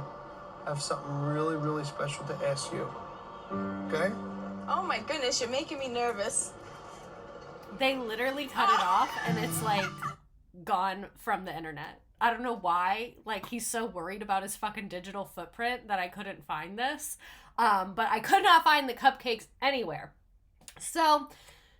Speaker 2: have something really, really special to ask you. Okay?
Speaker 7: Oh my goodness, you're making me nervous.
Speaker 1: They literally cut it off, and it's like gone from the internet. I don't know why. Like, he's so worried about his fucking digital footprint that I couldn't find this. But I could not find the cupcakes anywhere. So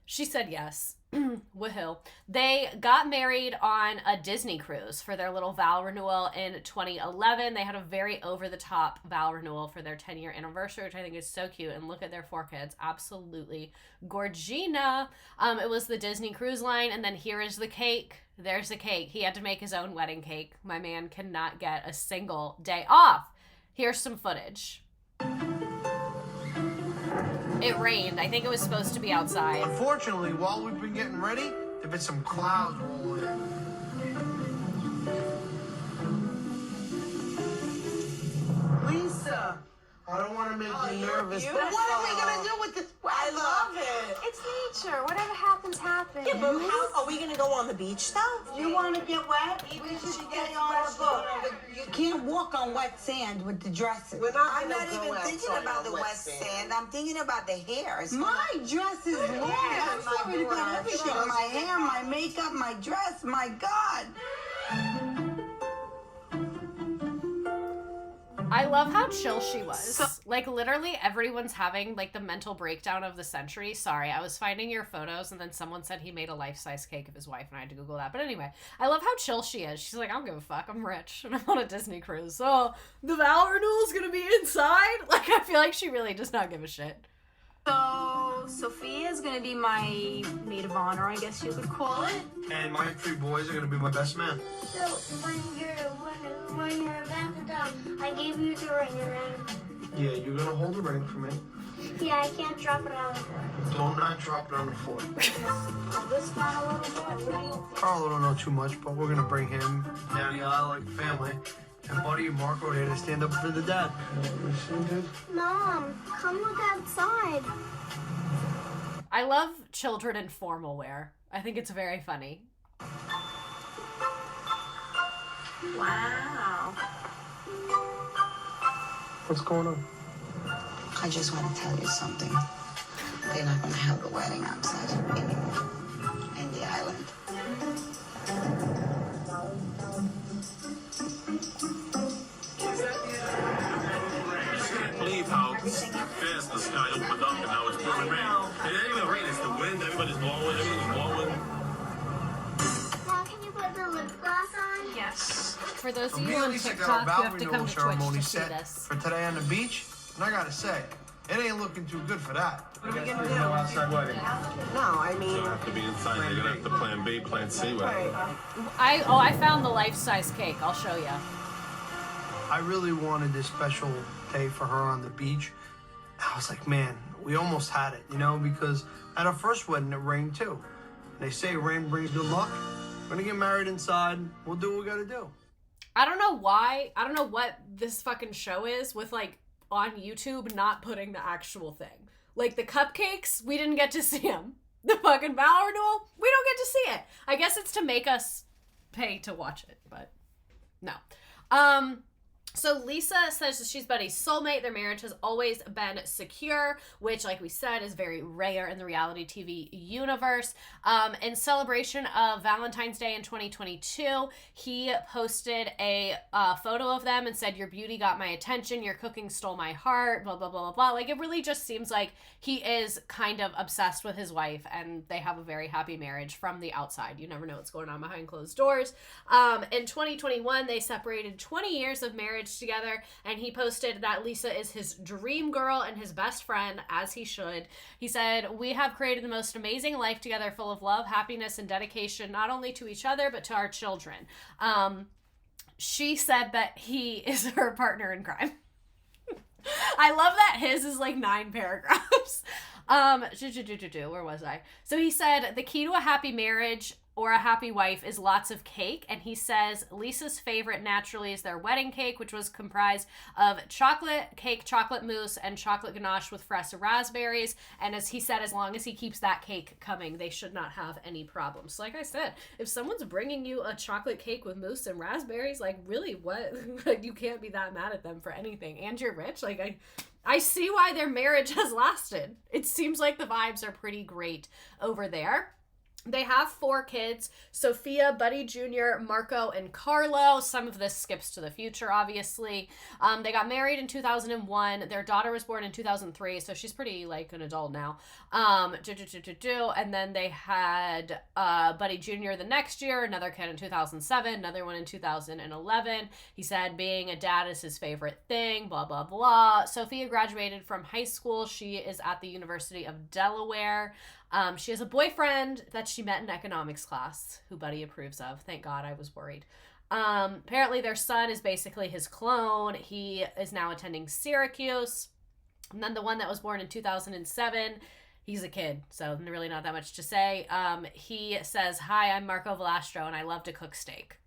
Speaker 1: she said yes. Woohoo. They got married on a Disney cruise for their little vow renewal in 2011. They had a very over-the-top vow renewal for their 10-year anniversary, which I think is so cute. And look at their 4 kids. Absolutely gorgina. It was the Disney Cruise Line. And then here is the cake. There's the cake. He had to make his own wedding cake. My man cannot get a single day off. Here's some footage. It rained. I think it was supposed to be outside.
Speaker 2: Unfortunately, while we've been getting ready, there've been some clouds rolling in. Lisa, I don't want to make you nervous. But what are we gonna do with this weather?
Speaker 12: I love it.
Speaker 3: It's nature. Whatever happens, happens.
Speaker 12: Yeah, but how are we gonna go on the beach though?
Speaker 8: You want to get wet? We should get on a boat. You can't walk on wet sand with the dresses.
Speaker 12: I'm not even thinking about the wet sand. I'm thinking about the hairs.
Speaker 8: My dress is long. I'm sorry about everything. My hair, my makeup, my dress. My God.
Speaker 1: I love how chill she was. Like, literally everyone's having, like, the mental breakdown of the century. Sorry, I was finding your photos, and then someone said he made a life-size cake of his wife, and I had to Google that. But anyway, I love how chill she is. She's like, I don't give a fuck. I'm rich, and I'm on a Disney cruise. So, the vow renewal is gonna be inside? Like, I feel like she really does not give a shit.
Speaker 3: So, Sophia is going to be my maid of honor, I guess you could call it.
Speaker 2: And my 3 boys are gonna be my best man.
Speaker 9: So when you're about to die, I gave you the ring, and then
Speaker 2: Yeah, you're gonna hold the ring for me.
Speaker 9: yeah, I can't drop it on the floor.
Speaker 2: Don't not drop it on the floor.
Speaker 9: I'll this down a little bit. What do you think?
Speaker 2: Carlo don't know too much, but we're gonna bring him down the aisle like family. And Buddy and Marco are here to stand up for the dad.
Speaker 9: Mom, come look outside.
Speaker 1: I love children in formal wear. I think it's very funny.
Speaker 3: Wow.
Speaker 2: What's going on?
Speaker 12: I just want to tell you something. They're not gonna have the wedding outside anymore in the island.
Speaker 14: Believe how fast the sky opened up and now it's pouring rain. It ain't even rain, it's the wind, everybody's blowing, everything's blowing.
Speaker 9: Mom, can you put the lip gloss on?
Speaker 3: Yes.
Speaker 1: For those
Speaker 2: So
Speaker 1: of
Speaker 2: me
Speaker 1: you
Speaker 2: and
Speaker 1: on
Speaker 2: Lisa
Speaker 1: TikTok,
Speaker 2: got
Speaker 1: you
Speaker 2: our
Speaker 1: have
Speaker 2: vow
Speaker 1: to come
Speaker 2: renewal
Speaker 1: to
Speaker 2: ceremony
Speaker 1: Twitch to see
Speaker 2: set
Speaker 1: this.
Speaker 2: for today on the beach, and I gotta say, it ain't looking too good for that.
Speaker 12: What are we gonna do?
Speaker 14: No outside wedding.
Speaker 12: No, I mean.
Speaker 14: They'll have to be inside, they're gonna have to plan B, plan C, whatever.
Speaker 1: I found the life-size cake. I'll show you.
Speaker 2: I really wanted this special day for her on the beach. I was like, man, we almost had it, you know, because at our first wedding, it rained too. They say rain brings good luck. We're gonna get married inside. We'll do what we gotta do.
Speaker 1: I don't know why. I don't know what this fucking show is with, like, on YouTube not putting the actual thing. Like, the cupcakes, we didn't get to see them. The fucking vow renewal, we don't get to see it. I guess it's to make us pay to watch it, but no. So Lisa says that she's Buddy's soulmate. Their marriage has always been secure, which, like we said, is very rare in the reality TV universe. In celebration of Valentine's Day in 2022, he posted a photo of them and said, "Your beauty got my attention. Your cooking stole my heart, blah, blah, blah, blah, blah." Like, it really just seems like he is kind of obsessed with his wife, and they have a very happy marriage from the outside. You never know what's going on behind closed doors. In 2021, they separated 20 years of marriage together, and he posted that Lisa is his dream girl and his best friend, as he should. He said, "We have created the most amazing life together, full of love, happiness, and dedication, not only to each other, but to our children." She said that he is her partner in crime. I love that his is like 9 paragraphs. Where was I? So he said, "The key to a happy marriage or a happy wife is lots of cake." And he says Lisa's favorite naturally is their wedding cake, which was comprised of chocolate cake, chocolate mousse, and chocolate ganache with fresh raspberries. And as he said, as long as he keeps that cake coming, they should not have any problems. Like I said, if someone's bringing you a chocolate cake with mousse and raspberries, like, really, what? You can't be that mad at them for anything. And you're rich. Like, I see why their marriage has lasted. It seems like the vibes are pretty great over there. They have 4 kids: Sophia, Buddy Jr., Marco, and Carlo. Some of this skips to the future, obviously. They got married in 2001. Their daughter was born in 2003, so she's pretty, like, an adult now. And then they had Buddy Jr. the next year, another kid in 2007, another one in 2011. He said being a dad is his favorite thing, blah, blah, blah. Sophia graduated from high school. She is at the University of Delaware. She has a boyfriend that she met in economics class, who Buddy approves of. Thank God, I was worried. Apparently their son is basically his clone. He is now attending Syracuse. And then the one that was born in 2007, he's a kid, so really not that much to say. He says, "Hi, I'm Marco Velastro, and I love to cook steak.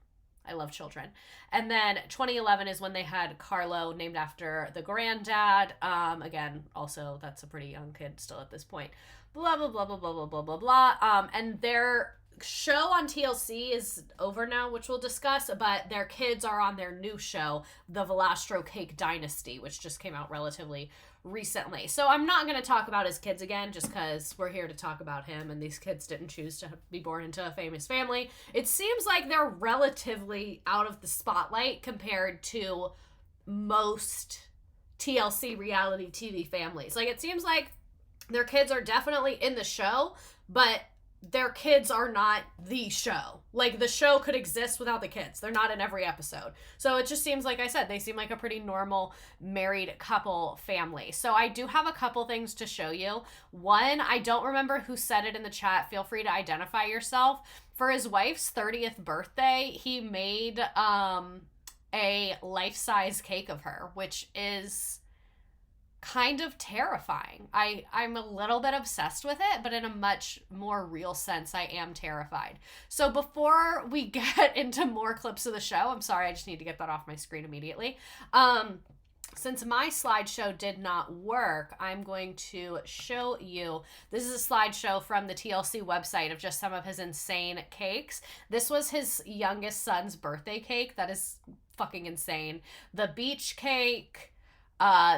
Speaker 1: I love children." And then 2011 is when they had Carlo, named after the granddad. Again, also, that's a pretty young kid still at this point. Blah, blah, blah, blah, blah, blah, blah, blah, blah. And their show on TLC is over now, which we'll discuss, but their kids are on their new show, The Velastro Cake Dynasty, which just came out relatively recently. So I'm not going to talk about his kids again, just because we're here to talk about him, and these kids didn't choose to be born into a famous family. It seems like they're relatively out of the spotlight compared to most TLC reality TV families. Like, it seems like their kids are definitely in the show, but their kids are not the show. Like, the show could exist without the kids. They're not in every episode. So it just seems, like I said, they seem like a pretty normal married couple family. So I do have a couple things to show you. One, I don't remember who said it in the chat. Feel free to identify yourself. For his wife's 30th birthday, he made a life-size cake of her, which is kind of terrifying. I'm a little bit obsessed with it, but in a much more real sense, I am terrified. So before we get into more clips of the show, I'm sorry, I just need to get that off my screen immediately. Since my slideshow did not work, I'm going to show you, this is a slideshow from the TLC website of just some of his insane cakes. This was his youngest son's birthday cake. That is fucking insane. The beach cake.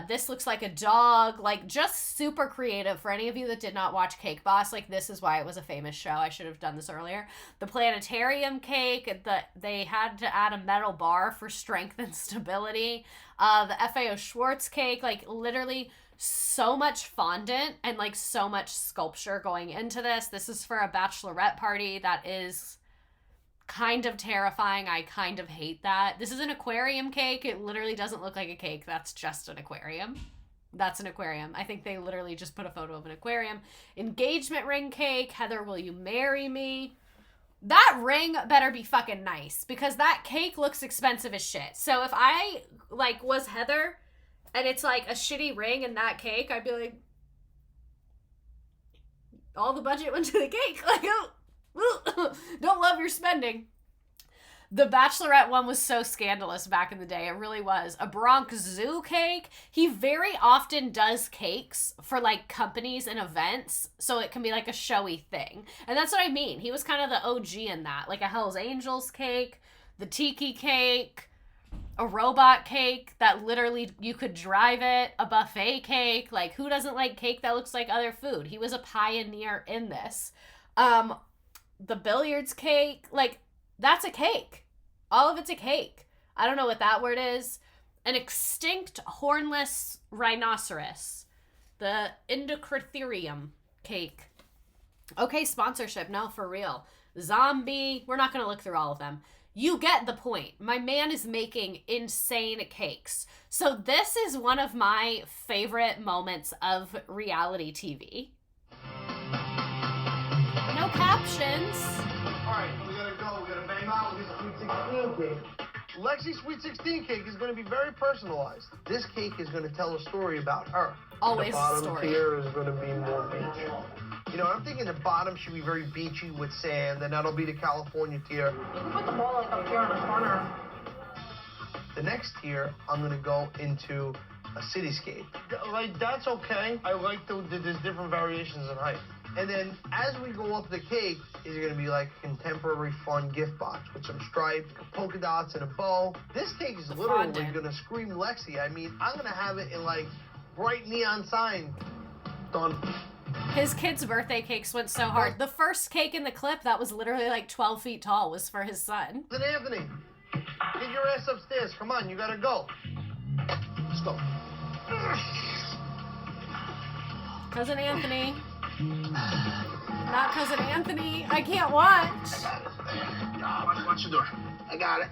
Speaker 1: This looks like a dog, like, just super creative. For any of you that did not watch Cake Boss, like, this is why it was a famous show. I should have done this earlier. The planetarium cake, they had to add a metal bar for strength and stability. The FAO Schwartz cake, like, literally so much fondant and, like, so much sculpture going into this. This is for a bachelorette party that is kind of terrifying. I kind of hate that. This is an aquarium cake. It literally doesn't look like a cake. That's just an aquarium. That's an aquarium. I think they literally just put a photo of an aquarium. Engagement ring cake. Heather, will you marry me? That ring better be fucking nice, because that cake looks expensive as shit. So if I, like, was Heather and it's like a shitty ring and that cake, I'd be like, all the budget went to the cake. Like, don't love your spending. The Bachelorette one was so scandalous back in the day. It really was. A Bronx Zoo cake. He very often does cakes for, like, companies and events, so it can be like a showy thing. And that's what I mean. He was kind of the OG in that. Like a Hell's Angels cake, the Tiki cake. a robot cake that literally you could drive it, a buffet cake. Like, who doesn't like cake that looks like other food? He was a pioneer in this. The billiards cake, like, that's a cake. All of it's a cake. I don't know what that word is. An extinct hornless rhinoceros. The Endocritherium cake. Okay, sponsorship. No, for real. Zombie. We're not going to look through all of them. You get the point. My man is making insane cakes. So this is one of my favorite moments of reality TV. No captions.
Speaker 2: All right, we gotta go. We gotta bang out. We get the Sweet 16 cake. Lexi's Sweet 16 cake is going to be very personalized. This cake is going to tell a story about her.
Speaker 1: Always
Speaker 2: the bottom
Speaker 1: story.
Speaker 2: tier is going to be more beach. You know, I'm thinking the bottom should be very beachy with sand, and that'll be the California tier.
Speaker 3: You can put the ball like up here in the corner.
Speaker 2: The next tier, I'm going to go into a cityscape. Like, that's okay. I like there's different variations in height. And then as we go up the cake, is going to be like a contemporary fun gift box with some stripes, polka dots, and a bow. This cake is literally going to scream Lexi. I mean, I'm going to have it in like bright neon sign. Done.
Speaker 1: His kids' birthday cakes went so hard. The first cake in the clip that was literally like 12 feet tall was for his son.
Speaker 2: Cousin Anthony, get your ass upstairs. Come on, you got to go. Let's go.
Speaker 1: Cousin Anthony. Not Cousin Anthony. I can't watch.
Speaker 2: Watch the door. I got it.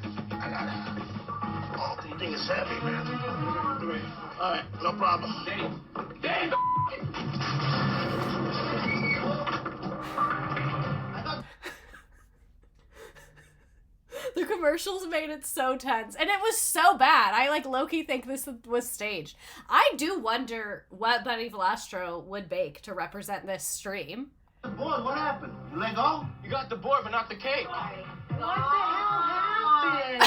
Speaker 2: Oh, the thing is heavy, man. All right, no problem. Dave!
Speaker 1: The commercials made it so tense. And it was so bad. I like low-key think this was staged. I do wonder what Bunny Velastro would bake to represent this stream.
Speaker 2: The board, what happened? You let go? You got the board, but not the cake.
Speaker 3: What the hell happened?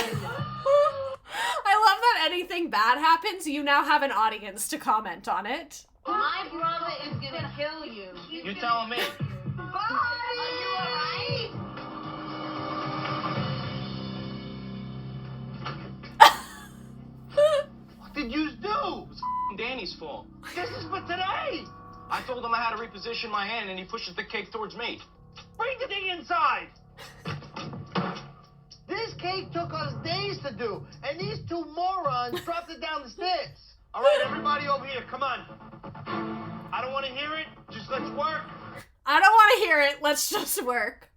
Speaker 1: I love that anything bad happens, you now have an audience to comment on it.
Speaker 9: My brother is gonna kill you.
Speaker 2: You telling me?
Speaker 9: Bye! Are you alright?
Speaker 2: What did you do?
Speaker 15: It's Danny's fault.
Speaker 2: This is for today.
Speaker 15: I told him I had to reposition my hand, and he pushes the cake towards me.
Speaker 2: Bring the thing inside. This cake took us days to do, and these two morons dropped it down the stairs. All right, everybody over here, come on. I don't want to hear it. Just let's work.
Speaker 1: I don't want to hear it. Let's just work.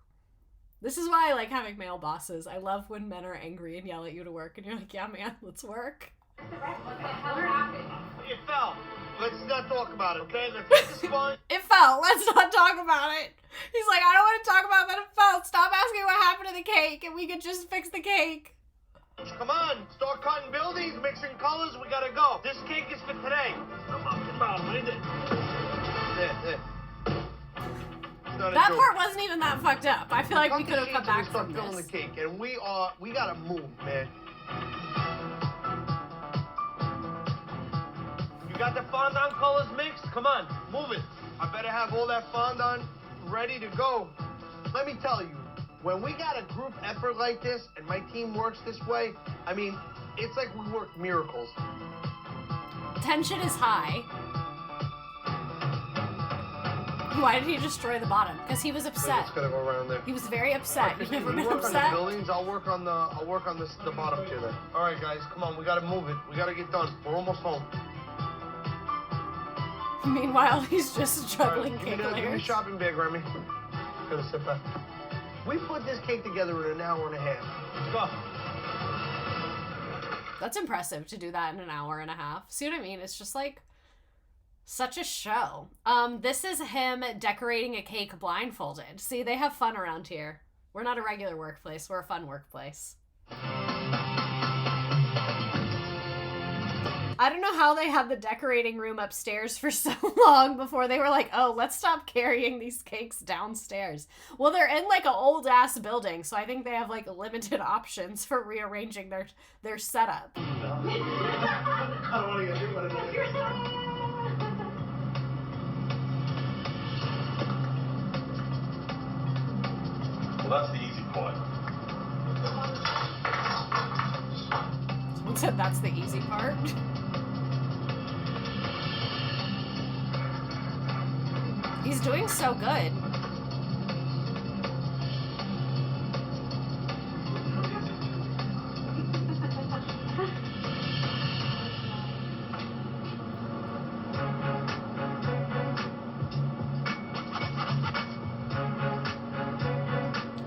Speaker 1: This is why I like having male bosses. I love when men are angry and yell at you to work, and you're like, yeah, man, let's work.
Speaker 9: What the hell happened?
Speaker 2: It fell. Let's not talk about it, okay? Let's get this fun.
Speaker 1: It fell. Let's not talk about it. He's like, I don't want to talk about that it fell. Stop asking what happened to the cake, and we could just fix the cake.
Speaker 2: Come on, start cutting buildings, mixing colors. We gotta go. This cake is for today. Come on, what is it? There.
Speaker 1: That part wasn't even that fucked up. I feel like we could have come back from
Speaker 2: filling
Speaker 1: this.
Speaker 2: the cake, and we gotta move, man. You got the fondant colors mixed? Come on, move it. I better have all that fondant ready to go. Let me tell you, when we got a group effort like this, and my team works this way, I mean, it's like we work miracles.
Speaker 1: Tension is high. Why did he destroy the bottom? Because he was upset.
Speaker 2: It's gonna go around there.
Speaker 1: He was very upset. You've never been
Speaker 2: work on
Speaker 1: upset?
Speaker 2: the buildings. I'll work on the bottom tier then. All right, guys, come on. We gotta move it. We gotta get done. We're almost home.
Speaker 1: Meanwhile, he's just juggling cake
Speaker 2: Give me
Speaker 1: layers.
Speaker 2: a shopping bag, Remy. Gonna sit back. We put this cake together in an hour and a half. Go.
Speaker 1: That's impressive to do that in an hour and a half. See what I mean? It's just like such a show. This is him decorating a cake blindfolded. See, they have fun around here. We're not a regular workplace. We're a fun workplace. I don't know how they had the decorating room upstairs for so long before they were like, oh, let's stop carrying these cakes downstairs. Well, they're in like an old ass building, so I think they have like limited options for rearranging their setup.
Speaker 2: I don't want to get hit by it.
Speaker 14: Well, that's the easy part.
Speaker 1: What's So that's the easy part. He's doing so good.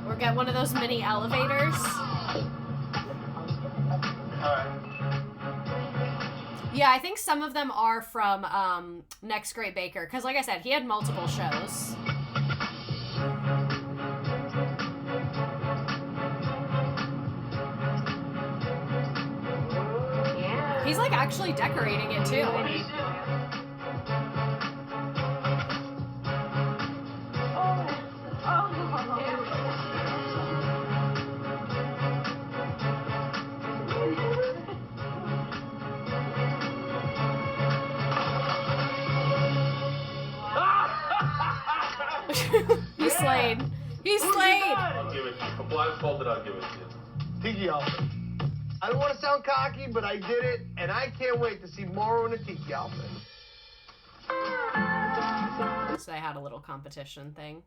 Speaker 1: Or get one of those mini elevators. Yeah, I think some of them are from Next Great Baker. Because like I said, he had multiple shows. He's like actually decorating it too. He slayed. He slayed.
Speaker 14: I'll give it to you. For blindfolded, I'll give it to you.
Speaker 2: Tiki outfit. I don't want to sound cocky, but I did it, and I can't wait to see Morrow in a tiki outfit.
Speaker 1: So I had a little competition thing.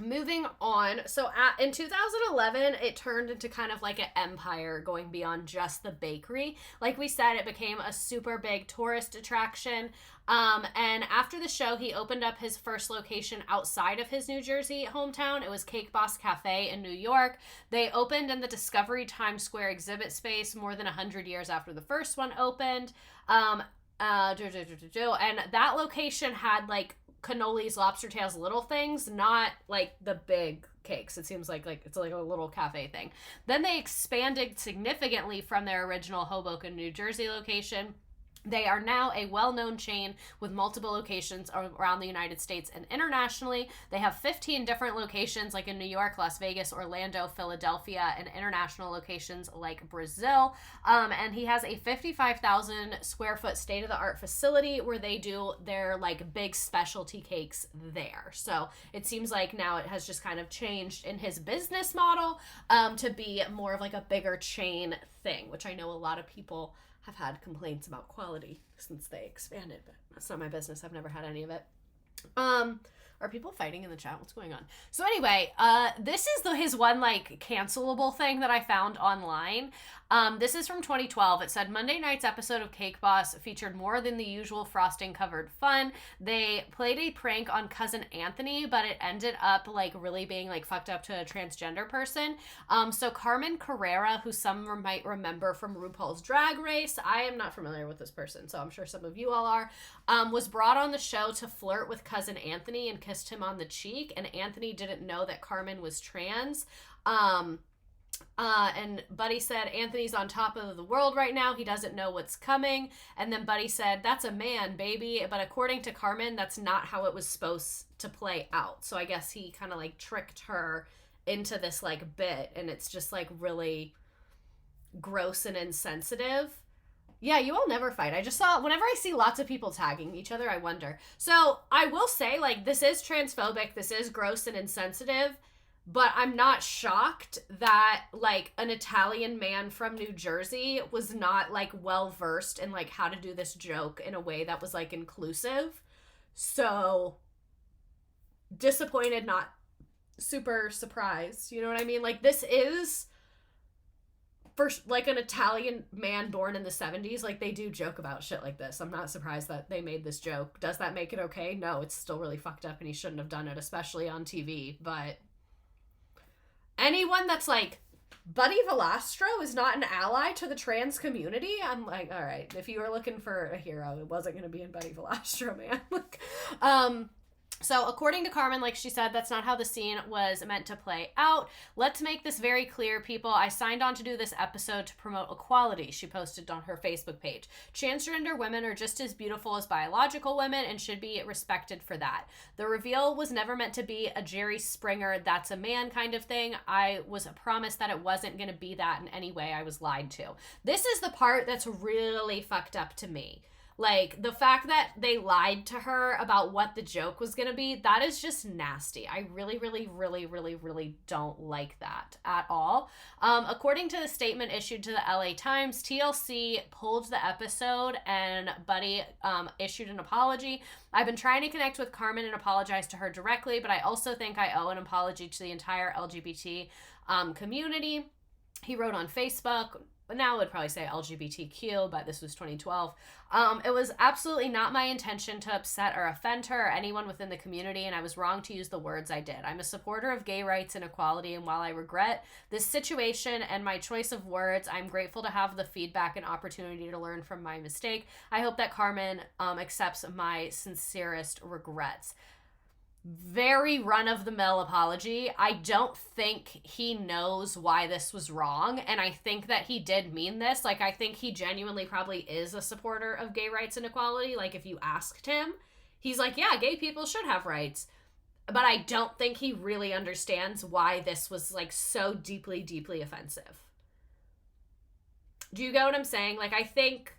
Speaker 1: Moving on. So in 2011, it turned into kind of like an empire going beyond just the bakery. Like we said, it became a super big tourist attraction. And after the show, he opened up his first location outside of his New Jersey hometown. It was Cake Boss Cafe in New York. They opened in the Discovery Times Square exhibit space more than 100 years after the first one opened. And that location had like cannolis, lobster tails, little things, not like the big cakes. It seems like it's like a little cafe thing. Then they expanded significantly from their original Hoboken, New Jersey location. They are now a well-known chain with multiple locations around the United States and internationally. They have 15 different locations like in New York, Las Vegas, Orlando, Philadelphia, and international locations like Brazil. And he has a 55,000 square foot state-of-the-art facility where they do their like big specialty cakes there. So it seems like now it has just kind of changed in his business model to be more of like a bigger chain thing, which I know a lot of people have had complaints about quality since they expanded, but that's not my business. I've never had any of it. Are people fighting in the chat? What's going on? So anyway, this is his one like cancelable thing that I found online. This is from 2012. It said Monday night's episode of Cake Boss featured more than the usual frosting covered fun. They played a prank on cousin Anthony, but it ended up like really being like fucked up to a transgender person. So Carmen Carrera, who some might remember from RuPaul's Drag Race, I am not familiar with this person, so I'm sure some of you all are, was brought on the show to flirt with cousin Anthony and kissed him on the cheek, and Anthony didn't know that Carmen was trans. And Buddy said, Anthony's on top of the world right now. He doesn't know what's coming. And then Buddy said, that's a man, baby. But according to Carmen, that's not how it was supposed to play out. So I guess he kind of like tricked her into this like bit, and it's just like really gross and insensitive. Yeah, you all never fight. I just saw, whenever I see lots of people tagging each other, I wonder. So I will say, like, this is transphobic, this is gross and insensitive, but I'm not shocked that, like, an Italian man from New Jersey was not, like, well-versed in, like, how to do this joke in a way that was, like, inclusive. So, disappointed, not super surprised. You know what I mean? Like, this is... for like an Italian man born in the 70s, like they do joke about shit like this. I'm not surprised that they made this joke. Does that make it okay? No, it's still really fucked up and he shouldn't have done it, especially on TV. But anyone that's like, Buddy Valastro is not an ally to the trans community, I'm like, all right, if you were looking for a hero, it wasn't going to be in Buddy Valastro, man. Like, so according to Carmen, like she said, that's not how the scene was meant to play out. Let's make this very clear, people. I signed on to do this episode to promote equality, she posted on her Facebook page. Transgender women are just as beautiful as biological women and should be respected for that. The reveal was never meant to be a Jerry Springer, that's a man kind of thing. I was promised that it wasn't going to be that in any way. I was lied to. This is the part that's really fucked up to me. Like, the fact that they lied to her about what the joke was going to be, that is just nasty. I really, really, really, really, really don't like that at all. According to the statement issued to the LA Times, TLC pulled the episode and Buddy issued an apology. I've been trying to connect with Carmen and apologize to her directly, but I also think I owe an apology to the entire LGBT community. He wrote on Facebook. Now I would probably say LGBTQ, but this was 2012. It was absolutely not my intention to upset or offend her or anyone within the community, and I was wrong to use the words I did. I'm a supporter of gay rights and equality, and while I regret this situation and my choice of words, I'm grateful to have the feedback and opportunity to learn from my mistake. I hope that Carmen accepts my sincerest regrets. Very run-of-the-mill apology. I don't think he knows why this was wrong, and I think that he did mean this. Like, I think he genuinely probably is a supporter of gay rights and equality. Like, if you asked him, he's like, yeah, gay people should have rights. But I don't think he really understands why this was, like, so deeply, deeply offensive. Do you get what I'm saying? Like, I think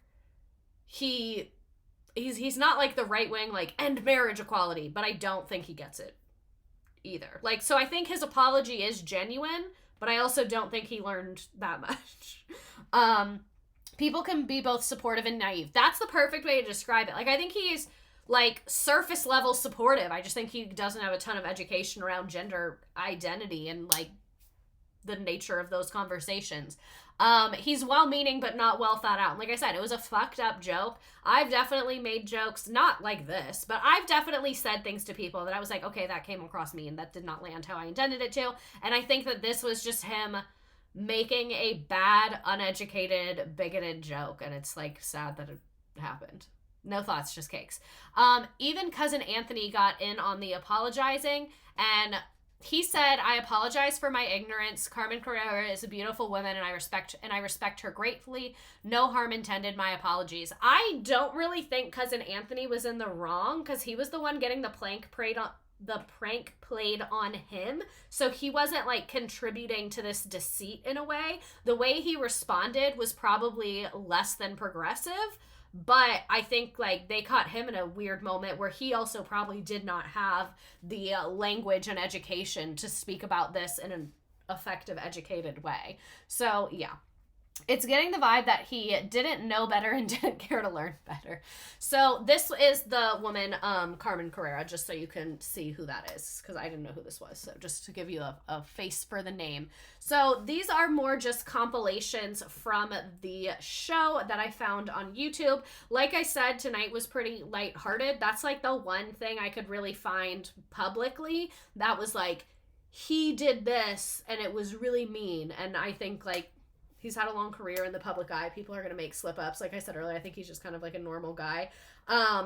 Speaker 1: He's not like the right wing, like, end marriage equality, but I don't think he gets it either. Like, so I think his apology is genuine, but I also don't think he learned that much. People can be both supportive and naive. That's the perfect way to describe it. Like, I think he's, like, surface level supportive. I just think he doesn't have a ton of education around gender identity and, like, the nature of those conversations. He's well-meaning but not well thought out. Like I said, it was a fucked up joke. I've definitely made jokes, not like this, but I've definitely said things to people that I was like, okay, that came across mean. That did not land how I intended it to. And I think that this was just him making a bad, uneducated, bigoted joke. And it's, like, sad that it happened. No thoughts, just cakes. Even Cousin Anthony got in on the apologizing, and he said, I apologize for my ignorance. Carmen Carrera is a beautiful woman, and I respect her gratefully. No harm intended. My apologies. I don't really think Cousin Anthony was in the wrong, because he was the one getting the prank played on him. So he wasn't, like, contributing to this deceit in a way. The way he responded was probably less than progressive. But I think, like, they caught him in a weird moment where he also probably did not have the language and education to speak about this in an effective, educated way. So, yeah. It's getting the vibe that he didn't know better and didn't care to learn better. So this is the woman, Carmen Carrera, just so you can see who that is, because I didn't know who this was. So just to give you a face for the name. So these are more just compilations from the show that I found on YouTube. Like I said, tonight was pretty lighthearted. That's, like, the one thing I could really find publicly that was like, he did this and it was really mean. And I think, like, he's had a long career in the public eye. People are going to make slip-ups. Like I said earlier, I think he's just kind of like a normal guy. I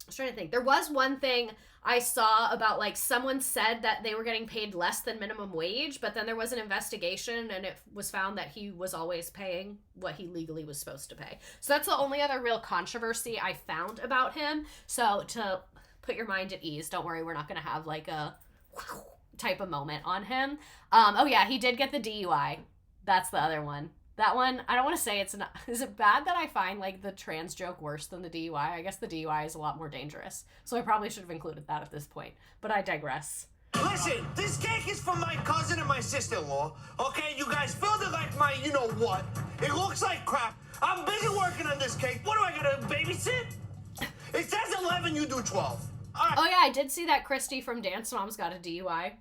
Speaker 1: was trying to think. There was one thing I saw about, like, someone said that they were getting paid less than minimum wage, but then there was an investigation and it was found that he was always paying what he legally was supposed to pay. So that's the only other real controversy I found about him. So to put your mind at ease, don't worry, we're not going to have, like, a type of moment on him. Oh yeah, he did get the DUI. That's the other one. That one, I don't want to say it's not... Is it bad that I find, like, the trans joke worse than the DUI? I guess the DUI is a lot more dangerous. So I probably should have included that at this point. But I digress.
Speaker 2: Listen, this cake is for my cousin and my sister-in-law. Okay, you guys filled it like my you-know-what. It looks like crap. I'm busy working on this cake. What do I gotta babysit? It says 11, you do 12. Right.
Speaker 1: Oh, yeah, I did see that Christy from Dance Moms got a DUI.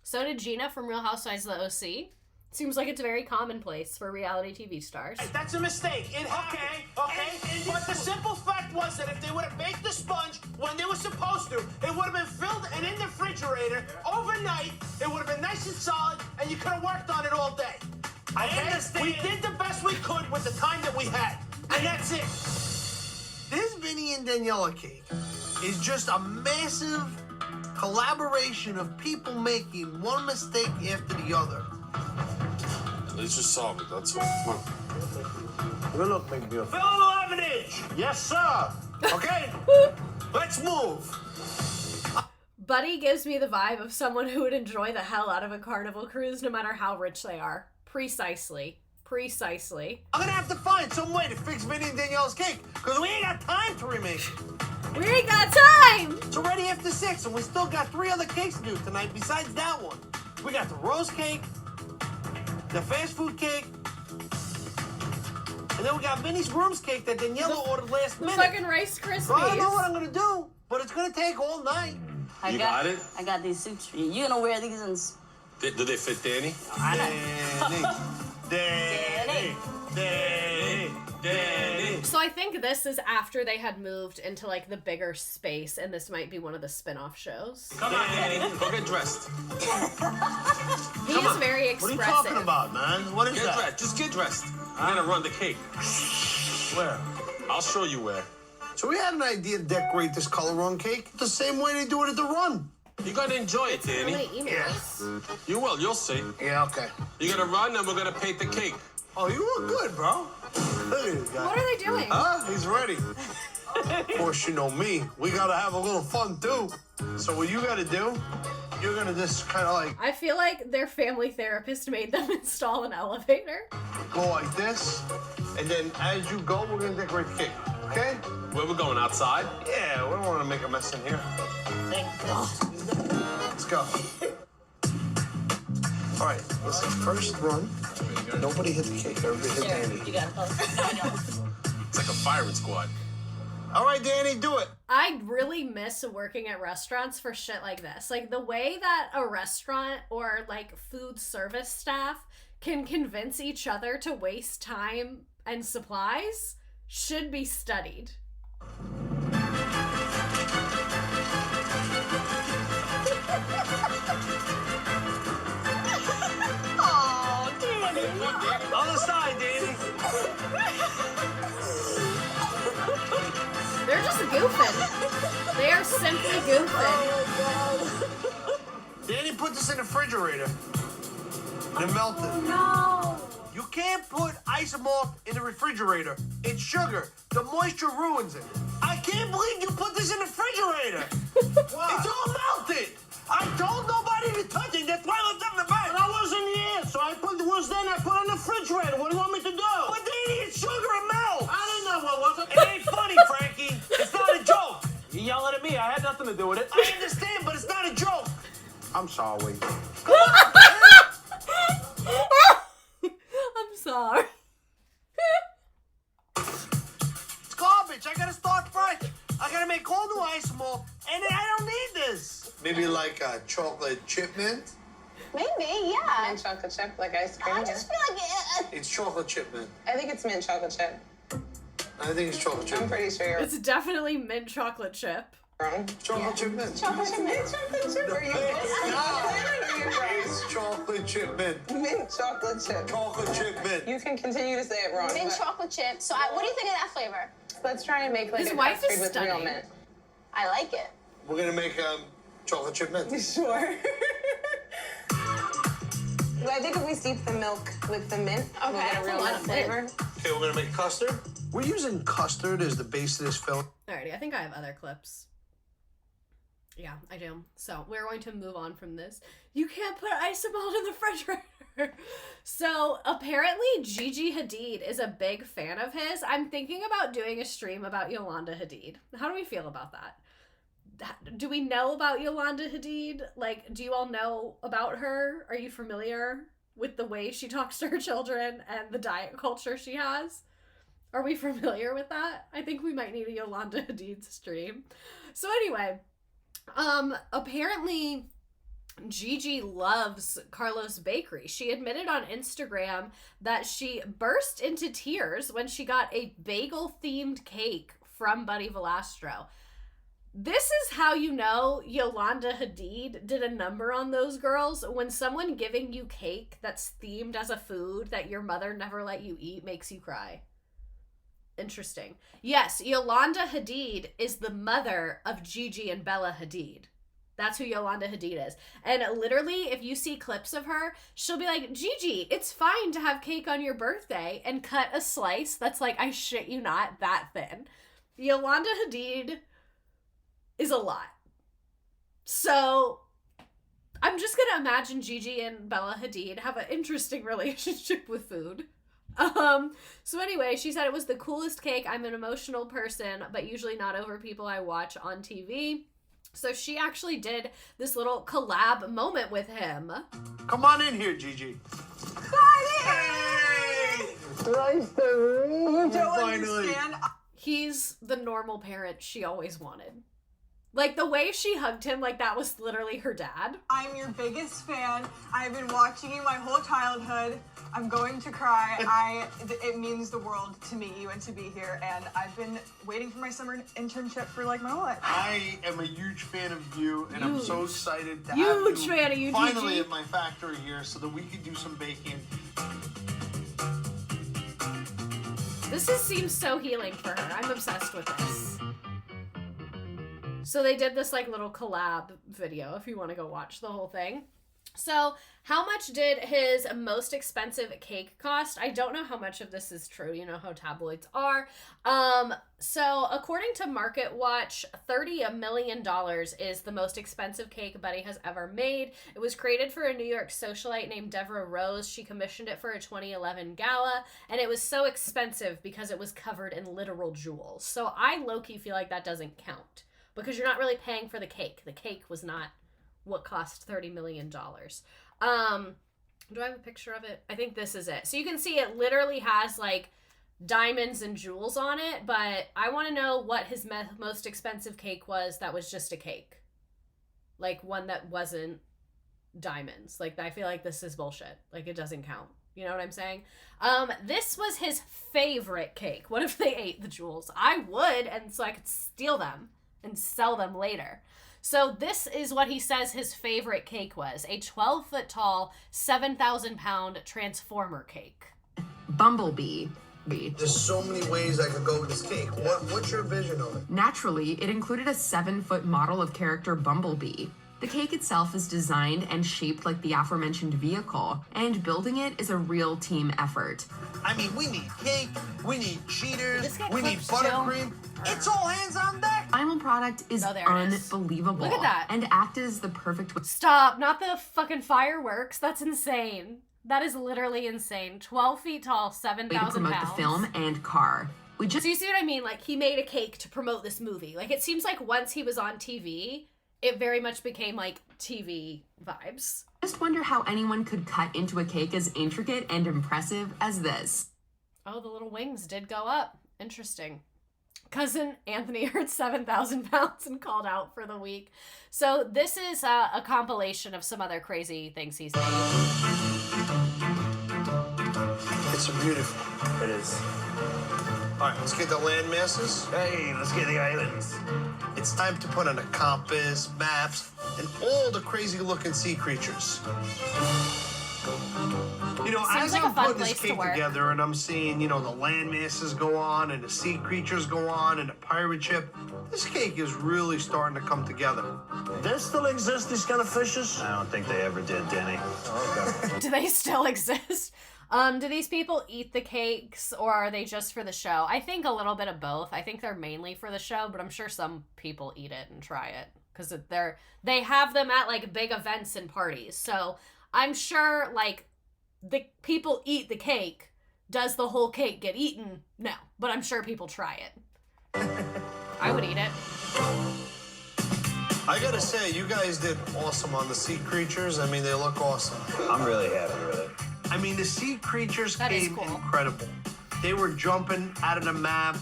Speaker 1: So did Gina from Real Housewives of the OC. Seems like it's very commonplace for reality TV stars.
Speaker 2: That's a mistake. It happened. Okay? But the simple fact was that if they would have baked the sponge when they were supposed to, it would have been filled and in the refrigerator overnight. It would have been nice and solid, and you could have worked on it all day. I understand. We did the best we could with the time that we had, and that's it. This Vinny and Daniela cake is just a massive collaboration of people making one mistake after the other.
Speaker 14: At least you saw me, that's all. Come on.
Speaker 2: Good look, big deal. Fill 11-inch. Yes, sir. Okay? Let's move.
Speaker 1: Buddy gives me the vibe of someone who would enjoy the hell out of a Carnival cruise no matter how rich they are. Precisely. Precisely.
Speaker 2: I'm gonna have to find some way to fix Vinny and Danielle's cake, because we ain't got time to remake it.
Speaker 1: We ain't got time!
Speaker 2: It's already after 6, and we still got 3 other cakes to do tonight besides that one. We got the rose cake, the fast food cake, and then we got Vinny's Rooms cake that Daniela ordered last minute.
Speaker 1: Fucking Rice Krispies.
Speaker 2: So I don't know what I'm gonna do, but it's gonna take all night.
Speaker 14: You got it?
Speaker 4: I got these suits for you. You're gonna wear these and...
Speaker 14: Do they fit Danny?
Speaker 2: Danny.
Speaker 1: So I think this is after they had moved into like the bigger space, and this might be one of the spin-off shows.
Speaker 14: Come on, Danny. Go get dressed.
Speaker 1: He is very
Speaker 2: What are
Speaker 1: expressive.
Speaker 2: you talking about, man? What is
Speaker 14: Get
Speaker 2: that?
Speaker 14: dressed. Just get dressed. I'm gonna run the cake.
Speaker 2: Where?
Speaker 14: I'll show you where.
Speaker 2: So we had an idea to decorate this color run cake the same way they do it at the run.
Speaker 14: You gotta enjoy it, Danny. You will. You'll see.
Speaker 2: Yeah, okay.
Speaker 14: You're gonna run, and we're gonna paint the cake.
Speaker 2: Oh, you look good, bro. Look at this guy.
Speaker 1: What are they doing?
Speaker 2: Huh? He's ready. Of course, you know me. We gotta have a little fun, too. So what you gotta do, you're gonna just kind of like
Speaker 1: I feel like their family therapist made them install an elevator.
Speaker 2: go like this, and then as you go, we're gonna decorate the cake, okay?
Speaker 14: Where we going, outside?
Speaker 2: Yeah, we don't want to make a mess in here. Let's go. All right, listen, first run. Nobody hit the cake. Everybody hit Danny.
Speaker 4: You got
Speaker 14: It's like a firing squad.
Speaker 2: All right, Danny, do it.
Speaker 1: I really miss working at restaurants for shit like this. Like the way that a restaurant or like food service staff can convince each other to waste time and supplies should be studied.
Speaker 2: Other side, Danny.
Speaker 1: They're just goofing. They are simply goofing.
Speaker 2: Danny, put this in the refrigerator. Then melt it.
Speaker 9: No.
Speaker 2: You can't put isomalt in the refrigerator. It's sugar. The moisture ruins it. I can't believe you put this in the refrigerator. It's all melted. I told nobody to touch it. That's why I left it in the bag. But I wasn't here, so I put the worst then I put it in the refrigerator. What do you want me to do? But Danny, it's sugar and melt. I didn't know what was it. It ain't funny, Frankie. It's not a joke.
Speaker 15: You yelling at me. I had nothing to do with it.
Speaker 2: I understand, but it's not a joke. I'm sorry.
Speaker 1: I'm sorry.
Speaker 2: It's garbage. I gotta start fresh. I gotta make all new ice malt, and I don't need this. Maybe like a chocolate chip mint?
Speaker 3: Maybe, yeah.
Speaker 16: Mint chocolate chip, like ice cream.
Speaker 3: I just feel like
Speaker 2: It's chocolate chip mint.
Speaker 16: I think it's mint chocolate chip.
Speaker 2: I think it's chocolate chip
Speaker 16: I'm pretty sure you're
Speaker 1: It's definitely mint chocolate chip.
Speaker 16: wrong.
Speaker 2: Chocolate chip mint.
Speaker 16: Chocolate chip, mint chocolate chip. Are you
Speaker 2: It's chocolate chip mint.
Speaker 16: Mint chocolate chip.
Speaker 2: Chocolate chip mint.
Speaker 16: You can continue to say it wrong.
Speaker 3: mint
Speaker 16: but
Speaker 3: chocolate chip. So what do you think of that flavor?
Speaker 16: Let's try and make like
Speaker 1: His
Speaker 16: a
Speaker 1: wife
Speaker 16: custard
Speaker 1: is
Speaker 16: with real
Speaker 1: stunning.
Speaker 16: mint.
Speaker 3: I like it.
Speaker 2: We're gonna make chocolate chip mint.
Speaker 16: Sure. Well, I think if we steep the milk with the mint, we'll get a
Speaker 1: that's a
Speaker 16: real
Speaker 1: lot
Speaker 16: mint
Speaker 1: of mint.
Speaker 16: flavor.
Speaker 2: Okay, we're gonna make custard. We're using custard as the base of this film.
Speaker 1: Alrighty, I think I have other clips. Yeah, I do. So we're going to move on from this. You can't put isomalt in the refrigerator. So apparently Gigi Hadid is a big fan of his. I'm thinking about doing a stream about Yolanda Hadid. How do we feel about that? Do we know about Yolanda Hadid? Like, do you all know about her? Are you familiar with the way she talks to her children and the diet culture she has? Are we familiar with that? I think we might need a Yolanda Hadid stream. So anyway, apparently Gigi loves Carlos Bakery. She admitted on Instagram that she burst into tears when she got a bagel-themed cake from Buddy Valastro. This is how you know Yolanda Hadid did a number on those girls. When someone giving you cake that's themed as a food that your mother never let you eat makes you cry. Interesting. Yes, Yolanda Hadid is the mother of Gigi and Bella Hadid. That's who Yolanda Hadid is. And literally, if you see clips of her, she'll be like, Gigi, it's fine to have cake on your birthday, and cut a slice that's like, I shit you not, that thin. Yolanda Hadid is a lot. So I'm just gonna imagine Gigi and Bella Hadid have an interesting relationship with food. So anyway, she said it was the coolest cake. I'm an emotional person, but usually not over people I watch on TV. So she actually did this little collab moment with him.
Speaker 2: Come on in here, Gigi.
Speaker 5: Hey! Nice to meet you. Don't understand.
Speaker 1: He's the normal parent she always wanted. Like, the way she hugged him, like, that was literally her dad.
Speaker 5: I'm your biggest fan. I've been watching you my whole childhood. I'm going to cry. It means the world to meet you and to be here. And I've been waiting for my summer internship for like my whole life.
Speaker 2: I am a huge fan of you, and I'm so excited to have
Speaker 1: Huge
Speaker 2: you
Speaker 1: fan of you,
Speaker 2: finally
Speaker 1: Gigi.
Speaker 2: at my factory here so that we can do some baking.
Speaker 1: This seems so healing for her. I'm obsessed with this. So they did this like little collab video if you want to go watch the whole thing. So how much did his most expensive cake cost? I don't know how much of this is true. You know how tabloids are. So according to Market Watch, $30 million is the most expensive cake Buddy has ever made. It was created for a New York socialite named Deborah Rose. She commissioned it for a 2011 gala, and it was so expensive because it was covered in literal jewels. So I low-key feel like that doesn't count because you're not really paying for the cake. The cake was not what cost $30 million. Do I have a picture of it? I think this is it. So you can see it literally has like diamonds and jewels on it, but I want to know what his most expensive cake was that was just a cake. Like one that wasn't diamonds. Like, I feel like this is bullshit. Like, it doesn't count. You know what I'm saying? This was his favorite cake. What if they ate the jewels? I would, and so I could steal them and sell them later. So this is what he says his favorite cake was. A 12-foot tall, 7,000-pound transformer cake.
Speaker 17: Bumblebee.
Speaker 2: There's so many ways I could go with this cake. What's your vision of it?
Speaker 17: Naturally, it included a 7-foot model of character Bumblebee. The cake itself is designed and shaped like the aforementioned vehicle, and building it is a real team effort.
Speaker 2: I mean, we need cake, we need cheaters,
Speaker 1: get
Speaker 2: we need
Speaker 1: clips, Jill?
Speaker 2: buttercream. It's all hands on deck.
Speaker 17: Final product is
Speaker 1: Oh, there it is.
Speaker 17: unbelievable.
Speaker 1: Look at that.
Speaker 17: And acted as the perfect
Speaker 1: Stop, not the fucking fireworks. That's insane. That is literally insane. 12 feet tall, 7,000
Speaker 17: way to promote
Speaker 1: pounds.
Speaker 17: the film and car. We just
Speaker 1: So you see what I mean? Like, he made a cake to promote this movie. Like, it seems like once he was on TV, it very much became like TV vibes.
Speaker 17: wonder how anyone could cut into a cake as intricate and impressive as this.
Speaker 1: Oh, the little wings did go up. Interesting. Cousin Anthony earned 7,000 pounds and called out for the week. So this is a compilation of some other crazy things he's made.
Speaker 2: It's beautiful.
Speaker 11: It is.
Speaker 2: All right, let's get the land masses.
Speaker 11: Hey, let's get the islands.
Speaker 2: It's time to put on a compass, maps, and all the crazy-looking sea creatures. You know,
Speaker 1: Seems
Speaker 2: as
Speaker 1: like a
Speaker 2: I'm
Speaker 1: fun
Speaker 2: putting this
Speaker 1: place to
Speaker 2: cake
Speaker 1: work.
Speaker 2: together and I'm seeing, you know, the land masses go on and the sea creatures go on and the pirate ship, this cake is really starting to come together.
Speaker 11: There still exist these kind of fishes? I don't think they ever did, Denny. Okay.
Speaker 1: Do they still exist? Do these people eat the cakes or are they just for the show? I think a little bit of both. I think they're mainly for the show, but I'm sure some people eat it and try it because they have them at like big events and parties. So I'm sure like the people eat the cake. Does the whole cake get eaten? No, but I'm sure people try it. I would eat it.
Speaker 2: I gotta say, you guys did awesome on the sea creatures. I mean, they look awesome.
Speaker 11: I'm really happy with it.
Speaker 2: I mean, the sea creatures
Speaker 1: That is
Speaker 2: came
Speaker 1: cool.
Speaker 2: incredible. They were jumping out of the map.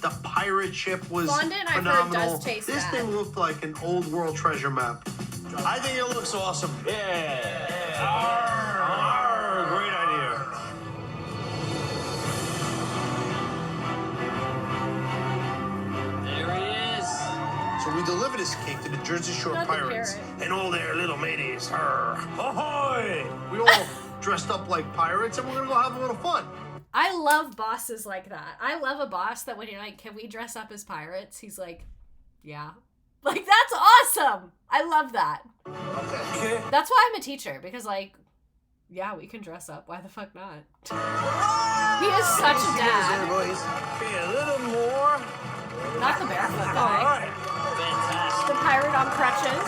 Speaker 2: The pirate ship was
Speaker 1: Fondant, I've heard,
Speaker 2: phenomenal.
Speaker 1: does taste
Speaker 2: This
Speaker 1: bad.
Speaker 2: thing looked like an old world treasure map. I think it looks awesome.
Speaker 11: Yeah.
Speaker 2: Arr, great idea.
Speaker 15: There he is.
Speaker 2: So we delivered this cake to the Jersey Shore
Speaker 1: Not the
Speaker 2: Pirates
Speaker 1: parrot.
Speaker 2: and all their little mateys. Arr, ahoy! We all dressed up like pirates and we're gonna go have a little fun.
Speaker 1: I love bosses like that. I love a boss that when you're like, can we dress up as pirates? He's like, yeah. Like, that's awesome. I love that.
Speaker 2: Okay.
Speaker 1: That's why I'm a teacher, because like, yeah, we can dress up. Why the fuck not? He is such a dad.
Speaker 2: boys. Okay, a little more.
Speaker 1: Not the barefoot
Speaker 2: All
Speaker 1: guy.
Speaker 2: right.
Speaker 15: Fantastic.
Speaker 1: The pirate on crutches.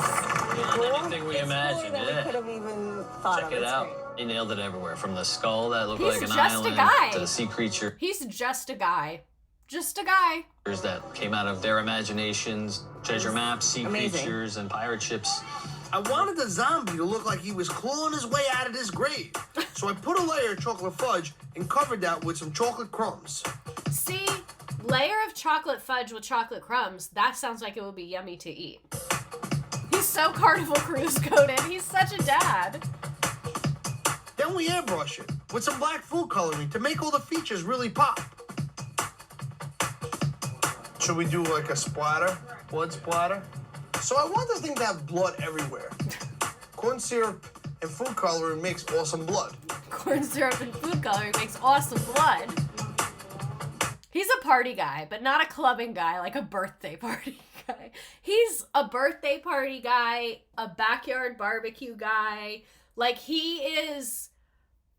Speaker 15: Beyond anything we imagined,
Speaker 5: We
Speaker 15: yeah.
Speaker 5: could have even thought
Speaker 15: Check
Speaker 5: of.
Speaker 15: it
Speaker 5: It's
Speaker 15: out.
Speaker 5: great.
Speaker 18: He nailed it everywhere, from the skull that looked
Speaker 1: He's
Speaker 18: like an
Speaker 1: just a
Speaker 18: island
Speaker 1: guy.
Speaker 18: to the sea creatures
Speaker 1: He's just a guy. Just a guy.
Speaker 18: that came out of their imaginations, treasure maps, sea
Speaker 12: Amazing.
Speaker 18: creatures, and pirate ships.
Speaker 2: I wanted the zombie to look like he was clawing his way out of this grave. So I put a layer of chocolate fudge and covered that with some chocolate crumbs.
Speaker 1: See, layer of chocolate fudge with chocolate crumbs, that sounds like it would be yummy to eat. He's so Carnival Cruise coded. He's such a dad.
Speaker 2: Then we airbrush it with some black food coloring to make all the features really pop. Should we do like a splatter? Blood splatter? So I want this thing to have blood everywhere. Corn syrup and food coloring makes awesome blood.
Speaker 1: Corn syrup and food coloring makes awesome blood. He's a party guy, but not a clubbing guy, like a birthday party guy. He's a birthday party guy, a backyard barbecue guy. Like, he is,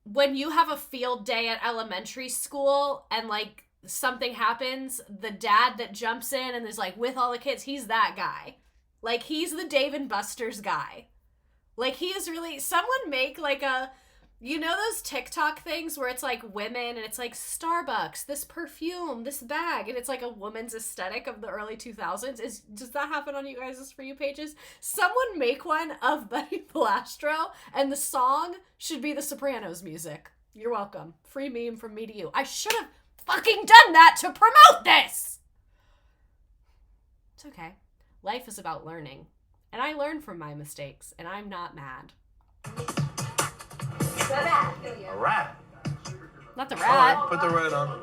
Speaker 1: when you have a field day at elementary school and, like, something happens, the dad that jumps in and is, like, with all the kids, he's that guy. Like, he's the Dave and Buster's guy. Like, he is really, someone make, like, a, you know those TikTok things where it's, like, women and it's, like, Starbucks, this perfume, this bag, and it's, like, a woman's aesthetic of the early 2000s? Does that happen on you guys' For You pages? Someone make one of Buddy Palastro, and the song should be the Sopranos music. You're welcome. Free meme from me to you. I should have fucking done that to promote this! It's okay. Life is about learning. And I learn from my mistakes, and I'm not mad.
Speaker 2: A rat.
Speaker 1: Not the
Speaker 2: All
Speaker 1: rat.
Speaker 2: right, put the rat on.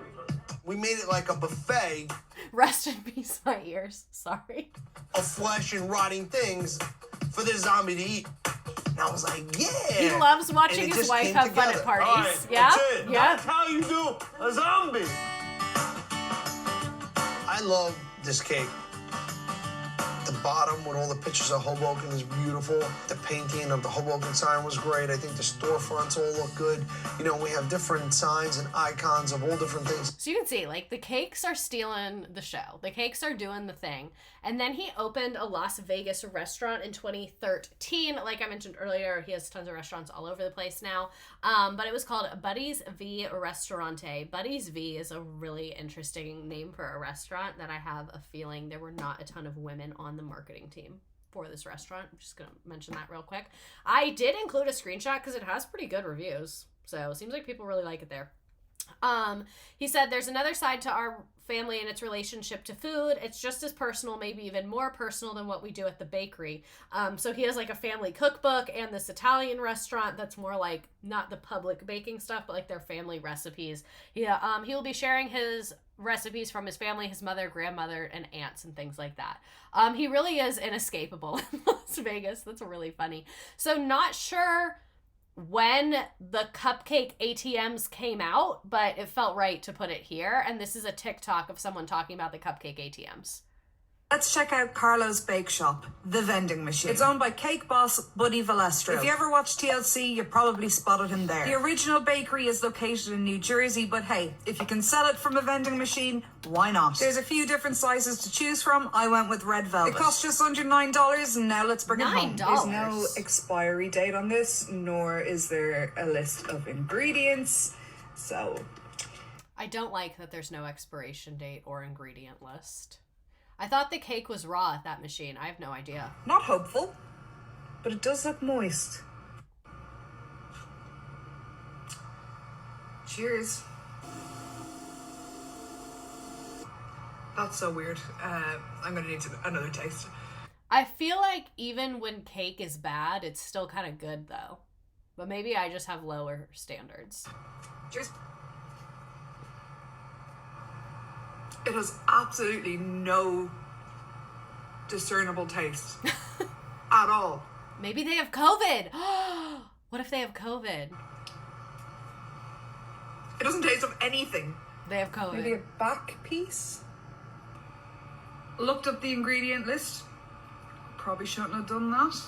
Speaker 2: We made it like a buffet
Speaker 1: Rest in peace, my ears. Sorry.
Speaker 2: of flesh and rotting things for this zombie to eat. And I was like, yeah.
Speaker 1: He loves watching
Speaker 2: And it
Speaker 1: his
Speaker 2: just
Speaker 1: wife
Speaker 2: came
Speaker 1: have fun at
Speaker 2: together.
Speaker 1: parties.
Speaker 2: All right,
Speaker 1: Yeah?
Speaker 2: that's it.
Speaker 1: Yeah.
Speaker 2: That's how you do a zombie. I love this cake. The bottom with all the pictures of Hoboken is beautiful. The painting of the Hoboken sign was great. I think the storefronts all look good. You know, we have different signs and icons of all different things.
Speaker 1: So you can see, like, the cakes are stealing the show. The cakes are doing the thing. And then he opened a Las Vegas restaurant in 2013. Like I mentioned earlier, he has tons of restaurants all over the place now. But it was called Buddy's V Restaurante. Buddy's V is a really interesting name for a restaurant that I have a feeling there were not a ton of women on the marketing team for this restaurant. I'm just going to mention that real quick. I did include a screenshot because it has pretty good reviews. So it seems like people really like it there. He said there's another side to our family and its relationship to food. It's just as personal, maybe even more personal than what we do at the bakery. So he has like a family cookbook and this Italian restaurant that's more like not the public baking stuff, but like their family recipes. Yeah, he will be sharing his recipes from his family, his mother, grandmother, and aunts and things like that. He really is inescapable in Las Vegas. That's really funny. So not sure when the cupcake ATMs came out, but it felt right to put it here. And this is a TikTok of someone talking about the cupcake ATMs.
Speaker 19: Let's check out Carlo's Bake Shop, the vending machine. It's owned by cake boss Buddy Valestro. If you ever watched TLC, you probably spotted him there. The original bakery is located in New Jersey, but hey, if you can sell it from a vending machine, why not? There's a few different sizes to choose from. I went with red velvet. It costs just under $9, and now let's bring it home.
Speaker 5: There's no expiry date on this, nor is there a list of ingredients, so...
Speaker 1: I don't like that there's no expiration date or ingredient list. I thought the cake was raw at that machine. I have no idea.
Speaker 5: Not hopeful, but it does look moist. Cheers. That's so weird. I'm gonna need another taste.
Speaker 1: I feel like even when cake is bad, it's still kind of good though. But maybe I just have lower standards.
Speaker 5: Cheers. It has absolutely no discernible taste at all.
Speaker 1: Maybe they have COVID. What if they have COVID?
Speaker 5: It doesn't taste of anything.
Speaker 1: They have COVID.
Speaker 5: Maybe a back piece? Looked up the ingredient list. Probably shouldn't have done that.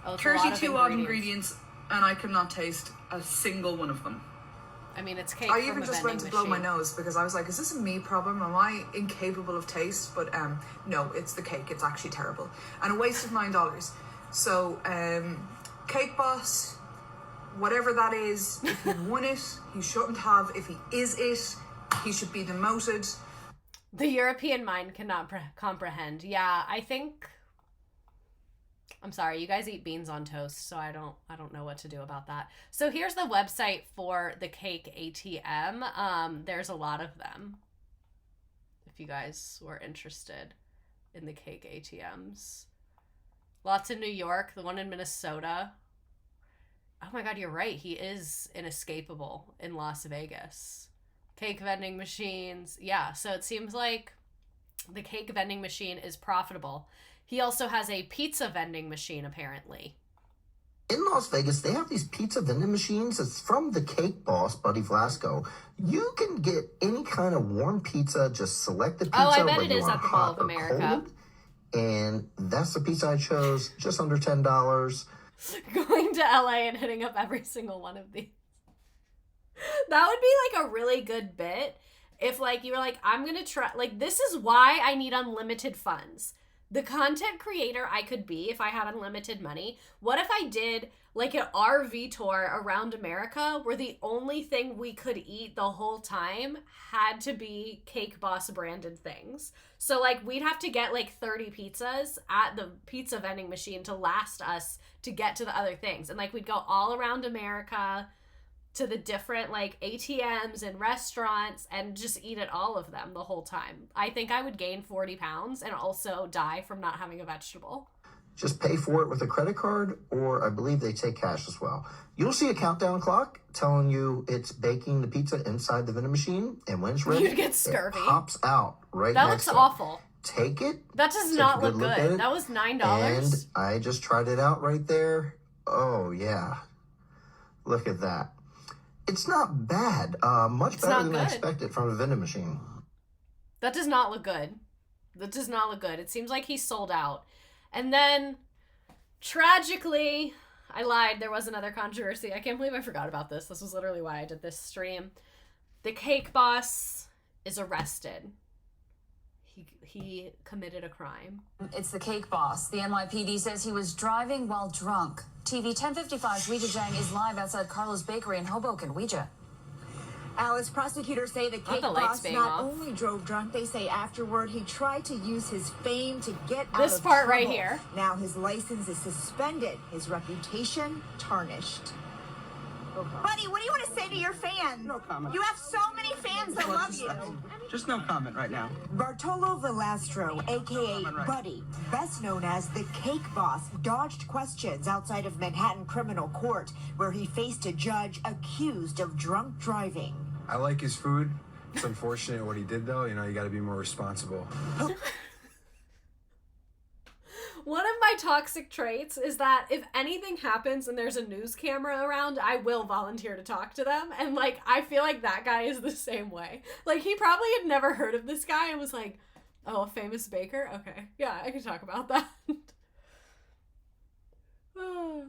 Speaker 1: Oh,
Speaker 5: 32 odd ingredients, and I could not taste a single one of them.
Speaker 1: I mean, it's cake.
Speaker 5: I even just went to blow my nose because I was like, is this a me problem? Am I incapable of taste? But no, it's the cake. It's actually terrible. And a waste of $9. So
Speaker 19: Cake Boss, whatever that is, if he won it, he shouldn't have. If he is it, he should be demoted.
Speaker 1: The European mind cannot comprehend. Yeah, I think... I'm sorry, you guys eat beans on toast, so I don't know what to do about that. So here's the website for the cake ATM. There's a lot of them, if you guys were interested in the cake ATMs. Lots in New York, the one in Minnesota. Oh my god, you're right. He is inescapable in Las Vegas. Cake vending machines. Yeah, so it seems like the cake vending machine is profitable. He also has a pizza vending machine, apparently.
Speaker 20: In Las Vegas, they have these pizza vending machines. It's from the cake boss, Buddy Vlasco. You can get any kind of warm pizza. Just select the pizza.
Speaker 1: Oh, I bet
Speaker 20: whether
Speaker 1: it
Speaker 20: you
Speaker 1: is
Speaker 20: want
Speaker 1: at the
Speaker 20: hot
Speaker 1: Mall of
Speaker 20: or
Speaker 1: America.
Speaker 20: cold. And that's the pizza I chose, just under $10.
Speaker 1: Going to LA and hitting up every single one of these. That would be like a really good bit if like you were like, I'm gonna try, like, this is why I need unlimited funds. The content creator I could be if I had unlimited money. What if I did like an RV tour around America where the only thing we could eat the whole time had to be Cake Boss branded things? So like we'd have to get like 30 pizzas at the pizza vending machine to last us to get to the other things. And like we'd go all around America to the different like ATMs and restaurants and just eat at all of them the whole time. I think I would gain 40 pounds and also die from not having a vegetable.
Speaker 20: Just pay for it with a credit card, or I believe they take cash as well. You'll see a countdown clock telling you it's baking the pizza inside the vending machine, and when it's ready,
Speaker 1: You'd get scurvy.
Speaker 20: It pops out right
Speaker 1: That
Speaker 20: next
Speaker 1: looks
Speaker 20: to it.
Speaker 1: awful.
Speaker 20: Take it.
Speaker 1: That does
Speaker 20: take
Speaker 1: not
Speaker 20: a
Speaker 1: look
Speaker 20: look at
Speaker 1: good.
Speaker 20: it,
Speaker 1: That was $9.
Speaker 20: And I just tried it out right there. Oh, yeah. Look at that. It's not bad. Much
Speaker 1: It's
Speaker 20: better
Speaker 1: not
Speaker 20: than I
Speaker 1: good.
Speaker 20: expected from a vending machine.
Speaker 1: That does not look good. That does not look good. It seems like he's sold out. And then, tragically, I lied. There was another controversy. I can't believe I forgot about this. This was literally why I did this stream. The cake boss is arrested. He committed a crime.
Speaker 21: It's the cake boss. The NYPD says he was driving while drunk. TV 1055's Ouija Jang is live outside Carlo's Bakery in Hoboken. Ouija.
Speaker 22: Alice, prosecutors say the cake
Speaker 1: the lights
Speaker 22: boss
Speaker 1: being
Speaker 22: not
Speaker 1: off.
Speaker 22: only drove drunk, they say afterward he tried to use his fame to get out
Speaker 1: This
Speaker 22: of
Speaker 1: part
Speaker 22: trouble.
Speaker 1: right here.
Speaker 22: Now his license is suspended, his reputation tarnished.
Speaker 23: Buddy, what do you want to say to your fans?
Speaker 10: No comment.
Speaker 23: You have so many fans that love you.
Speaker 10: Just no comment right now.
Speaker 22: Bartolo Velastro, aka Buddy, best known as the Cake Boss, dodged questions outside of Manhattan Criminal Court, where he faced a judge accused of drunk driving.
Speaker 24: I like his food. It's unfortunate what he did, though. You know, you got to be more responsible.
Speaker 1: One of my toxic traits is that if anything happens and there's a news camera around, I will volunteer to talk to them. And, like, I feel like that guy is the same way. Like, he probably had never heard of this guy and was like, oh, a famous baker? Okay. Yeah, I can talk about that. Oh,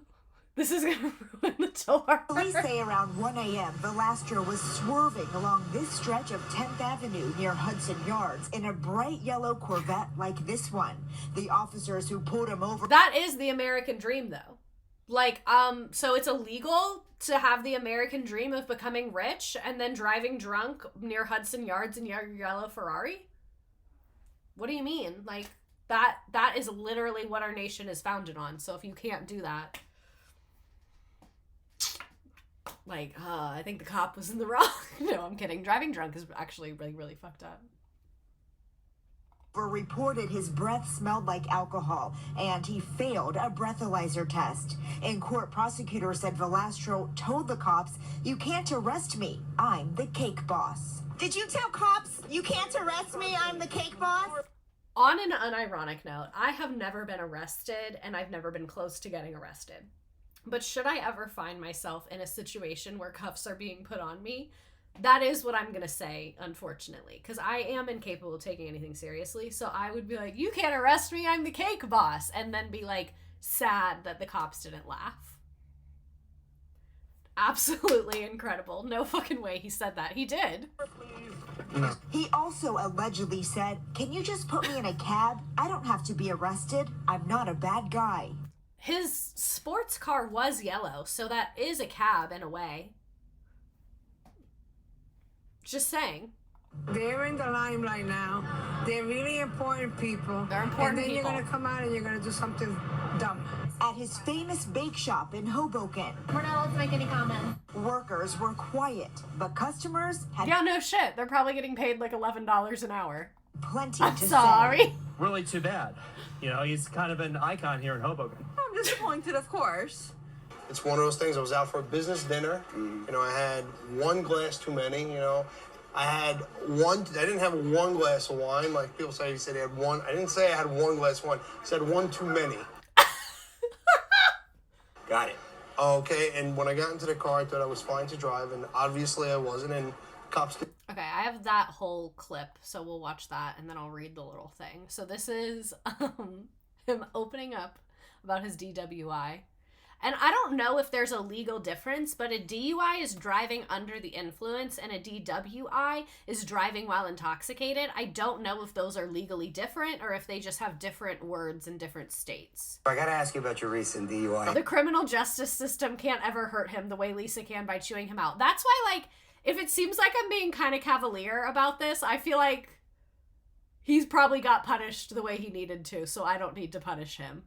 Speaker 1: this is going to ruin the tour.
Speaker 22: Police say around 1 a.m., Velastro was swerving along this stretch of 10th Avenue near Hudson Yards in a bright yellow Corvette like this one. The officers who pulled him over...
Speaker 1: That is the American dream, though. Like, so it's illegal to have the American dream of becoming rich and then driving drunk near Hudson Yards in your yellow Ferrari? What do you mean? Like, that is literally what our nation is founded on. So if you can't do that... Like, I think the cop was in the wrong. No, I'm kidding. Driving drunk is actually really, really fucked up.
Speaker 22: Reported his breath smelled like alcohol, and he failed a breathalyzer test. In court, prosecutors said Velastro told the cops, "You can't arrest me. I'm the cake boss."
Speaker 23: Did you tell cops you can't arrest me? I'm the cake boss?
Speaker 1: On an unironic note, I have never been arrested, and I've never been close to getting arrested. But should I ever find myself in a situation where cuffs are being put on me, that is what I'm going to say, unfortunately. Because I am incapable of taking anything seriously. So I would be like, you can't arrest me, I'm the cake boss. And then be like, sad that the cops didn't laugh. Absolutely incredible. No fucking way he said that. He did.
Speaker 22: He also allegedly said, "Can you just put me in a cab? I don't have to be arrested. I'm not a bad guy."
Speaker 1: his sports car was yellow, so that is a cab in a way. Just saying.
Speaker 6: They're in the limelight now. They're really important people.
Speaker 1: They're important
Speaker 6: and then
Speaker 1: people.
Speaker 6: you're going to come out and you're going to do something dumb.
Speaker 22: At his famous bake shop in Hoboken,
Speaker 3: We're not allowed to make any comment.
Speaker 22: workers were quiet, but customers had
Speaker 1: Yeah, no shit. They're probably getting paid like $11 an hour.
Speaker 22: plenty
Speaker 1: I'm
Speaker 22: to
Speaker 1: sorry.
Speaker 22: say.
Speaker 15: Really too bad. You know, he's kind of an icon here in Hoboken.
Speaker 5: I'm disappointed, of course.
Speaker 2: It's one of those things. I was out for a business dinner. You know, I had one glass too many. You know, I didn't have one glass of wine. Like people say, he said he had one. I didn't say I had one glass of wine. I said one too many.
Speaker 15: Got it.
Speaker 2: Okay, and when I got into the car, I thought I was fine to drive, and obviously I wasn't. And cops did.
Speaker 1: Okay, I have that whole clip, so we'll watch that, and then I'll read the little thing. So this is him opening up about his DWI. And I don't know if there's a legal difference, but a DUI is driving under the influence, and a DWI is driving while intoxicated. I don't know if those are legally different, or if they just have different words in different states.
Speaker 10: I gotta ask you about your recent DUI.
Speaker 1: The criminal justice system can't ever hurt him the way Lisa can by chewing him out. That's why, like, if it seems like I'm being kind of cavalier about this, I feel like he's probably got punished the way he needed to, so I don't need to punish him.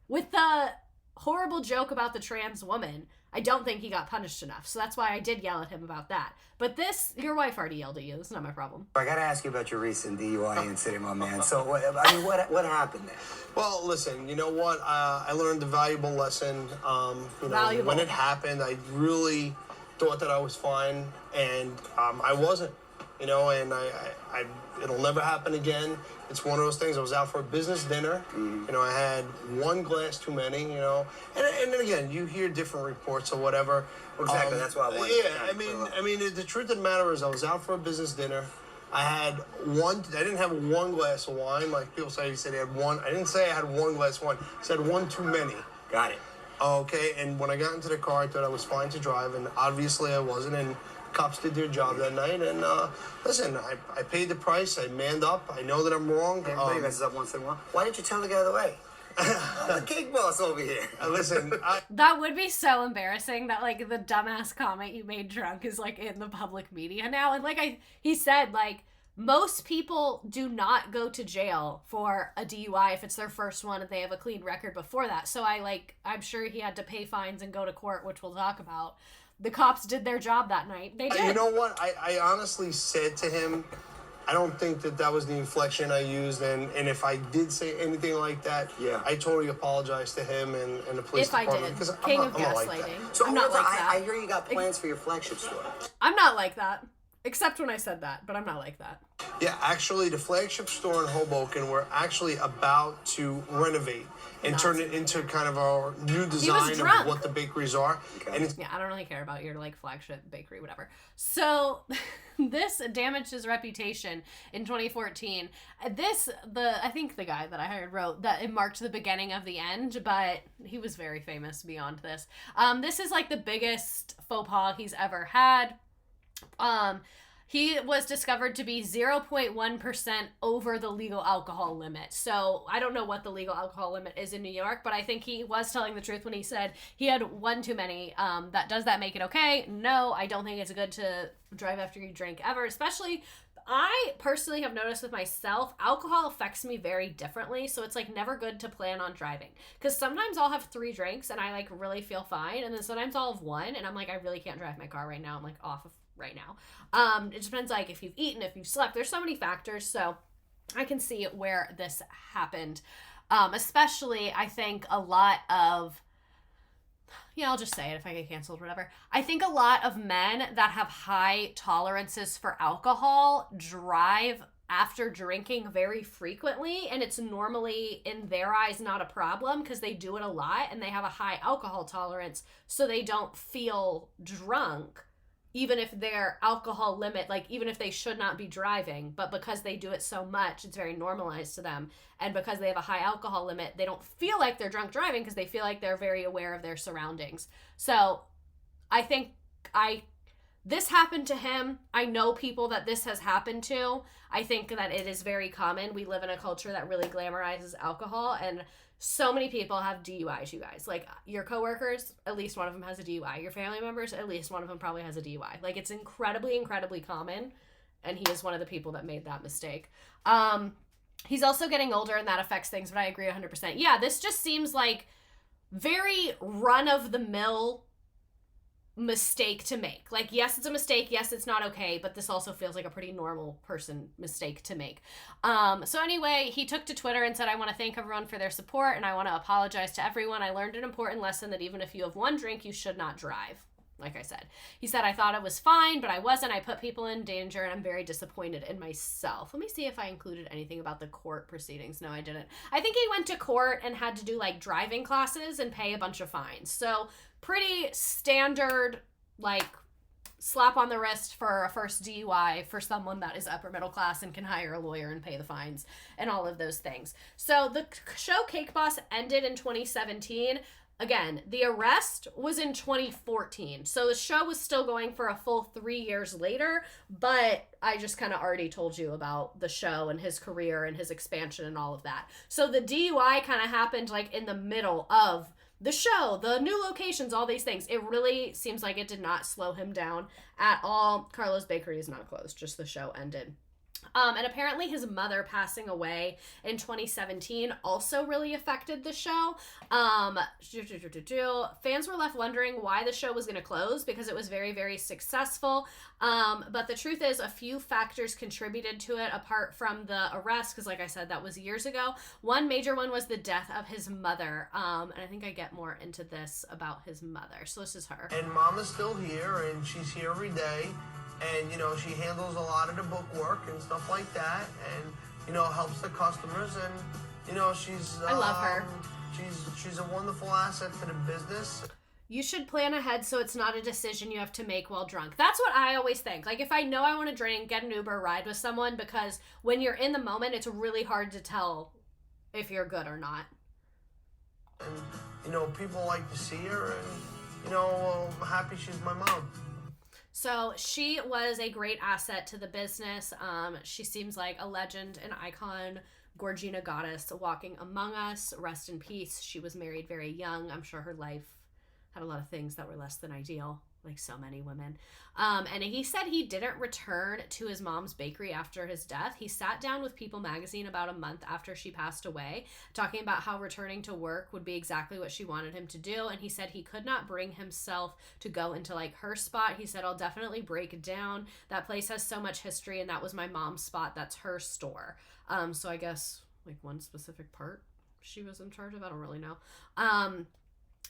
Speaker 1: With the horrible joke about the trans woman, I don't think he got punished enough, so that's why I did yell at him about that. But this, your wife already yelled at you. It's not my problem.
Speaker 10: I gotta ask you about your recent DUI incident, my man. So, what happened there?
Speaker 2: Well, listen, you know what? I learned a valuable lesson.
Speaker 1: Valuable.
Speaker 2: When it happened, I really thought that I was fine, and I wasn't. You know, and I it'll never happen again. It's one of those things. I was out for a business dinner. You know, I had one glass too many. You know, and then again, you hear different reports or whatever.
Speaker 10: Exactly. That's why I wanted.
Speaker 2: Yeah, I mean, the truth of the matter is, I was out for a business dinner. I had one. I didn't have one glass of wine. Like people say, he said he had one. I didn't say I had one glass of wine. I said one too many.
Speaker 10: Got it.
Speaker 2: Okay, and when I got into the car, I thought I was fine to drive, and obviously I wasn't. And cops did their job that night, and listen, I paid the price. I manned up. I know that I'm wrong.
Speaker 10: Everybody messes up once in a while. Why didn't you tell the guy the way? I'm the cake boss over here.
Speaker 2: Listen,
Speaker 1: that would be so embarrassing that, like, the dumbass comment you made drunk is, like, in the public media now. And, like, he said, like, most people do not go to jail for a DUI if it's their first one and they have a clean record before that. So I'm sure he had to pay fines and go to court, which we'll talk about. The cops did their job that night. They did.
Speaker 2: You know what? I honestly said to him, I don't think that was the inflection I used. And if I did say anything like that, yeah, I totally apologize to him and the police department.
Speaker 1: If I did. King of gaslighting.
Speaker 10: So
Speaker 1: I'm not like that.
Speaker 10: I hear you got plans for your flagship store.
Speaker 1: I'm not like that. Except when I said that, but I'm not like that.
Speaker 2: Yeah, actually, the flagship store in Hoboken, we're actually about to renovate and turn it into kind of our new design of what the bakeries are. Okay. And
Speaker 1: yeah, I don't really care about your, like, flagship bakery, whatever. So this damaged his reputation in 2014. I think the guy that I hired wrote that it marked the beginning of the end, but he was very famous beyond this. This is, like, the biggest faux pas he's ever had. He was discovered to be 0.1% over the legal alcohol limit. So I don't know what the legal alcohol limit is in New York, but I think he was telling the truth when he said he had one too many. Does that make it okay? No, I don't think it's good to drive after you drink ever, especially I personally have noticed with myself, alcohol affects me very differently. So it's, like, never good to plan on driving. Because sometimes I'll have 3 drinks and I, like, really feel fine. And then sometimes I'll have 1 and I'm like, I really can't drive my car right now. I'm, like, off of right now. It depends, like, if you've eaten, if you've slept. There's so many factors. So I can see where this happened. Especially, I think a lot of... Yeah, I'll just say it if I get canceled, whatever. I think a lot of men that have high tolerances for alcohol drive after drinking very frequently, and it's normally, in their eyes, not a problem because they do it a lot and they have a high alcohol tolerance, so they don't feel drunk, even if their alcohol limit, like, even if they should not be driving, but because they do it so much, it's very normalized to them. And because they have a high alcohol limit, they don't feel like they're drunk driving because they feel like they're very aware of their surroundings. So I think I this happened to him. I know people that this has happened to. I think that it is very common. We live in a culture that really glamorizes alcohol, and so many people have DUIs, you guys. Like, your coworkers, at least one of them has a DUI. Your family members, at least one of them probably has a DUI. Like, it's incredibly, incredibly common, and he is one of the people that made that mistake. He's also getting older, and that affects things, but I agree 100%. Yeah, this just seems like very run-of-the-mill mistake to make. Like, yes, it's a mistake, yes, it's not okay, but this also feels like a pretty normal person mistake to make. So anyway, he took to Twitter and said, I want to thank everyone for their support, and I want to apologize to everyone. I learned an important lesson that even if you have one drink, you should not drive. Like I said, he said, I thought it was fine, but I wasn't. I put people in danger, and I'm very disappointed in myself. Let me see if I included anything about the court proceedings. No, I didn't. I think he went to court and had to do like driving classes and pay a bunch of fines. So pretty standard, like, slap on the wrist for a first DUI for someone that is upper middle class and can hire a lawyer and pay the fines and all of those things. So the show Cake Boss ended in 2017. Again, the arrest was in 2014. So the show was still going for a full 3 years later, but I just kind of already told you about the show and his career and his expansion and all of that. So the DUI kind of happened like in the middle of the show, the new locations, all these things. It really seems like it did not slow him down at all. Carlo's Bakery is not closed, just the show ended. And apparently his mother passing away in 2017 also really affected the show. Fans were left wondering why the show was going to close because it was very, very successful. But the truth is a few factors contributed to it apart from the arrest, because like I said, that was years ago. One major one was the death of his mother. And I think I get more into this about his mother. So this is her.
Speaker 2: And Mama's still here, and she's here every day. And, you know, she handles a lot of the book work and stuff like that. And, you know, helps the customers. And, you know, she's...
Speaker 1: I love her.
Speaker 2: She's a wonderful asset to the business.
Speaker 1: You should plan ahead so it's not a decision you have to make while drunk. That's what I always think. Like, if I know I want to drink, get an Uber, ride with someone, because when you're in the moment, it's really hard to tell if you're good or not.
Speaker 2: And, you know, people like to see her, and, you know, I'm happy she's my mom.
Speaker 1: So she was a great asset to the business. She seems like a legend, an icon, Gorgina goddess walking among us. Rest in peace. She was married very young. I'm sure her life had a lot of things that were less than ideal, like so many women. And he said he didn't return to his mom's bakery after his death. He sat down with People magazine about a month after she passed away, talking about how returning to work would be exactly what she wanted him to do. And he said he could not bring himself to go into like her spot. He said, I'll definitely break down. That place has so much history, and that was my mom's spot. That's her store. So I guess like one specific part she was in charge of. I don't really know.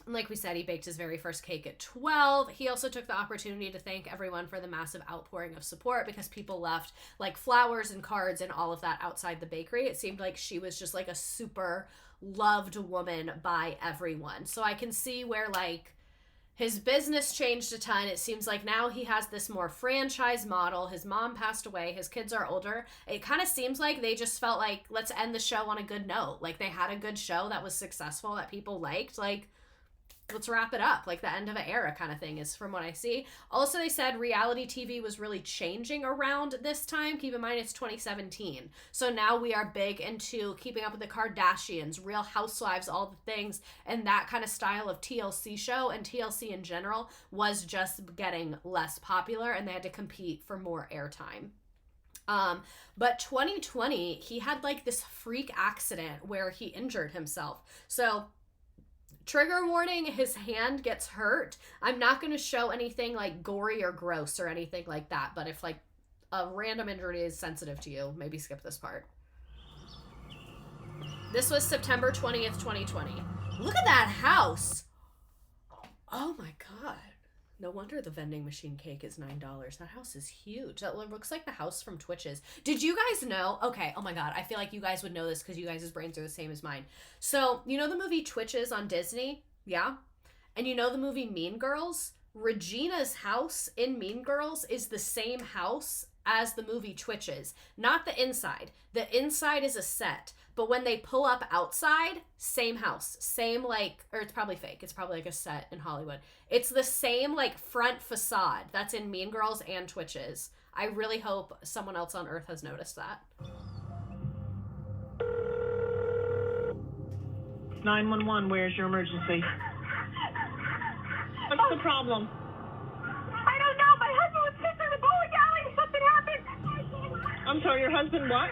Speaker 1: Like we said, he baked his very first cake at 12. He also took the opportunity to thank everyone for the massive outpouring of support, because people left like flowers and cards and all of that outside the bakery. It seemed like she was just like a super loved woman by everyone. So I can see where like his business changed a ton. It seems like now he has this more franchise model. His mom passed away. His kids are older. It kind of seems like they just felt like, let's end the show on a good note. Like they had a good show that was successful, that people liked. Like, let's wrap it up, like the end of an era kind of thing is from what I see. Also, they said reality TV was really changing around this time. Keep in mind, it's 2017. So now we are big into Keeping Up with the Kardashians, Real Housewives, all the things, and that kind of style of TLC show. And TLC in general was just getting less popular, and they had to compete for more airtime. But 2020, he had like this freak accident where he injured himself. So trigger warning, his hand gets hurt. I'm not going to show anything like gory or gross or anything like that, but if like a random injury is sensitive to you, maybe skip this part. This was September 20th, 2020. Look at that house. Oh my God. No wonder the vending machine cake is $9. That house is huge. That looks like the house from Twitches. Did you guys know? Okay, oh my God. I feel like you guys would know this because you guys' brains are the same as mine. So, you know the movie Twitches on Disney? Yeah? And you know the movie Mean Girls? Regina's house in Mean Girls is the same house as the movie Twitches. Not the inside. The inside is a set. But when they pull up outside, same house, same like, or it's probably fake. It's probably like a set in Hollywood. It's the same like front facade that's in Mean Girls and Twitches. I really hope someone else on Earth has noticed that.
Speaker 4: 911, where's your emergency? What's the problem?
Speaker 23: I don't know. My husband was pissed in the bowling alley. Something happened.
Speaker 4: I'm sorry, your husband what?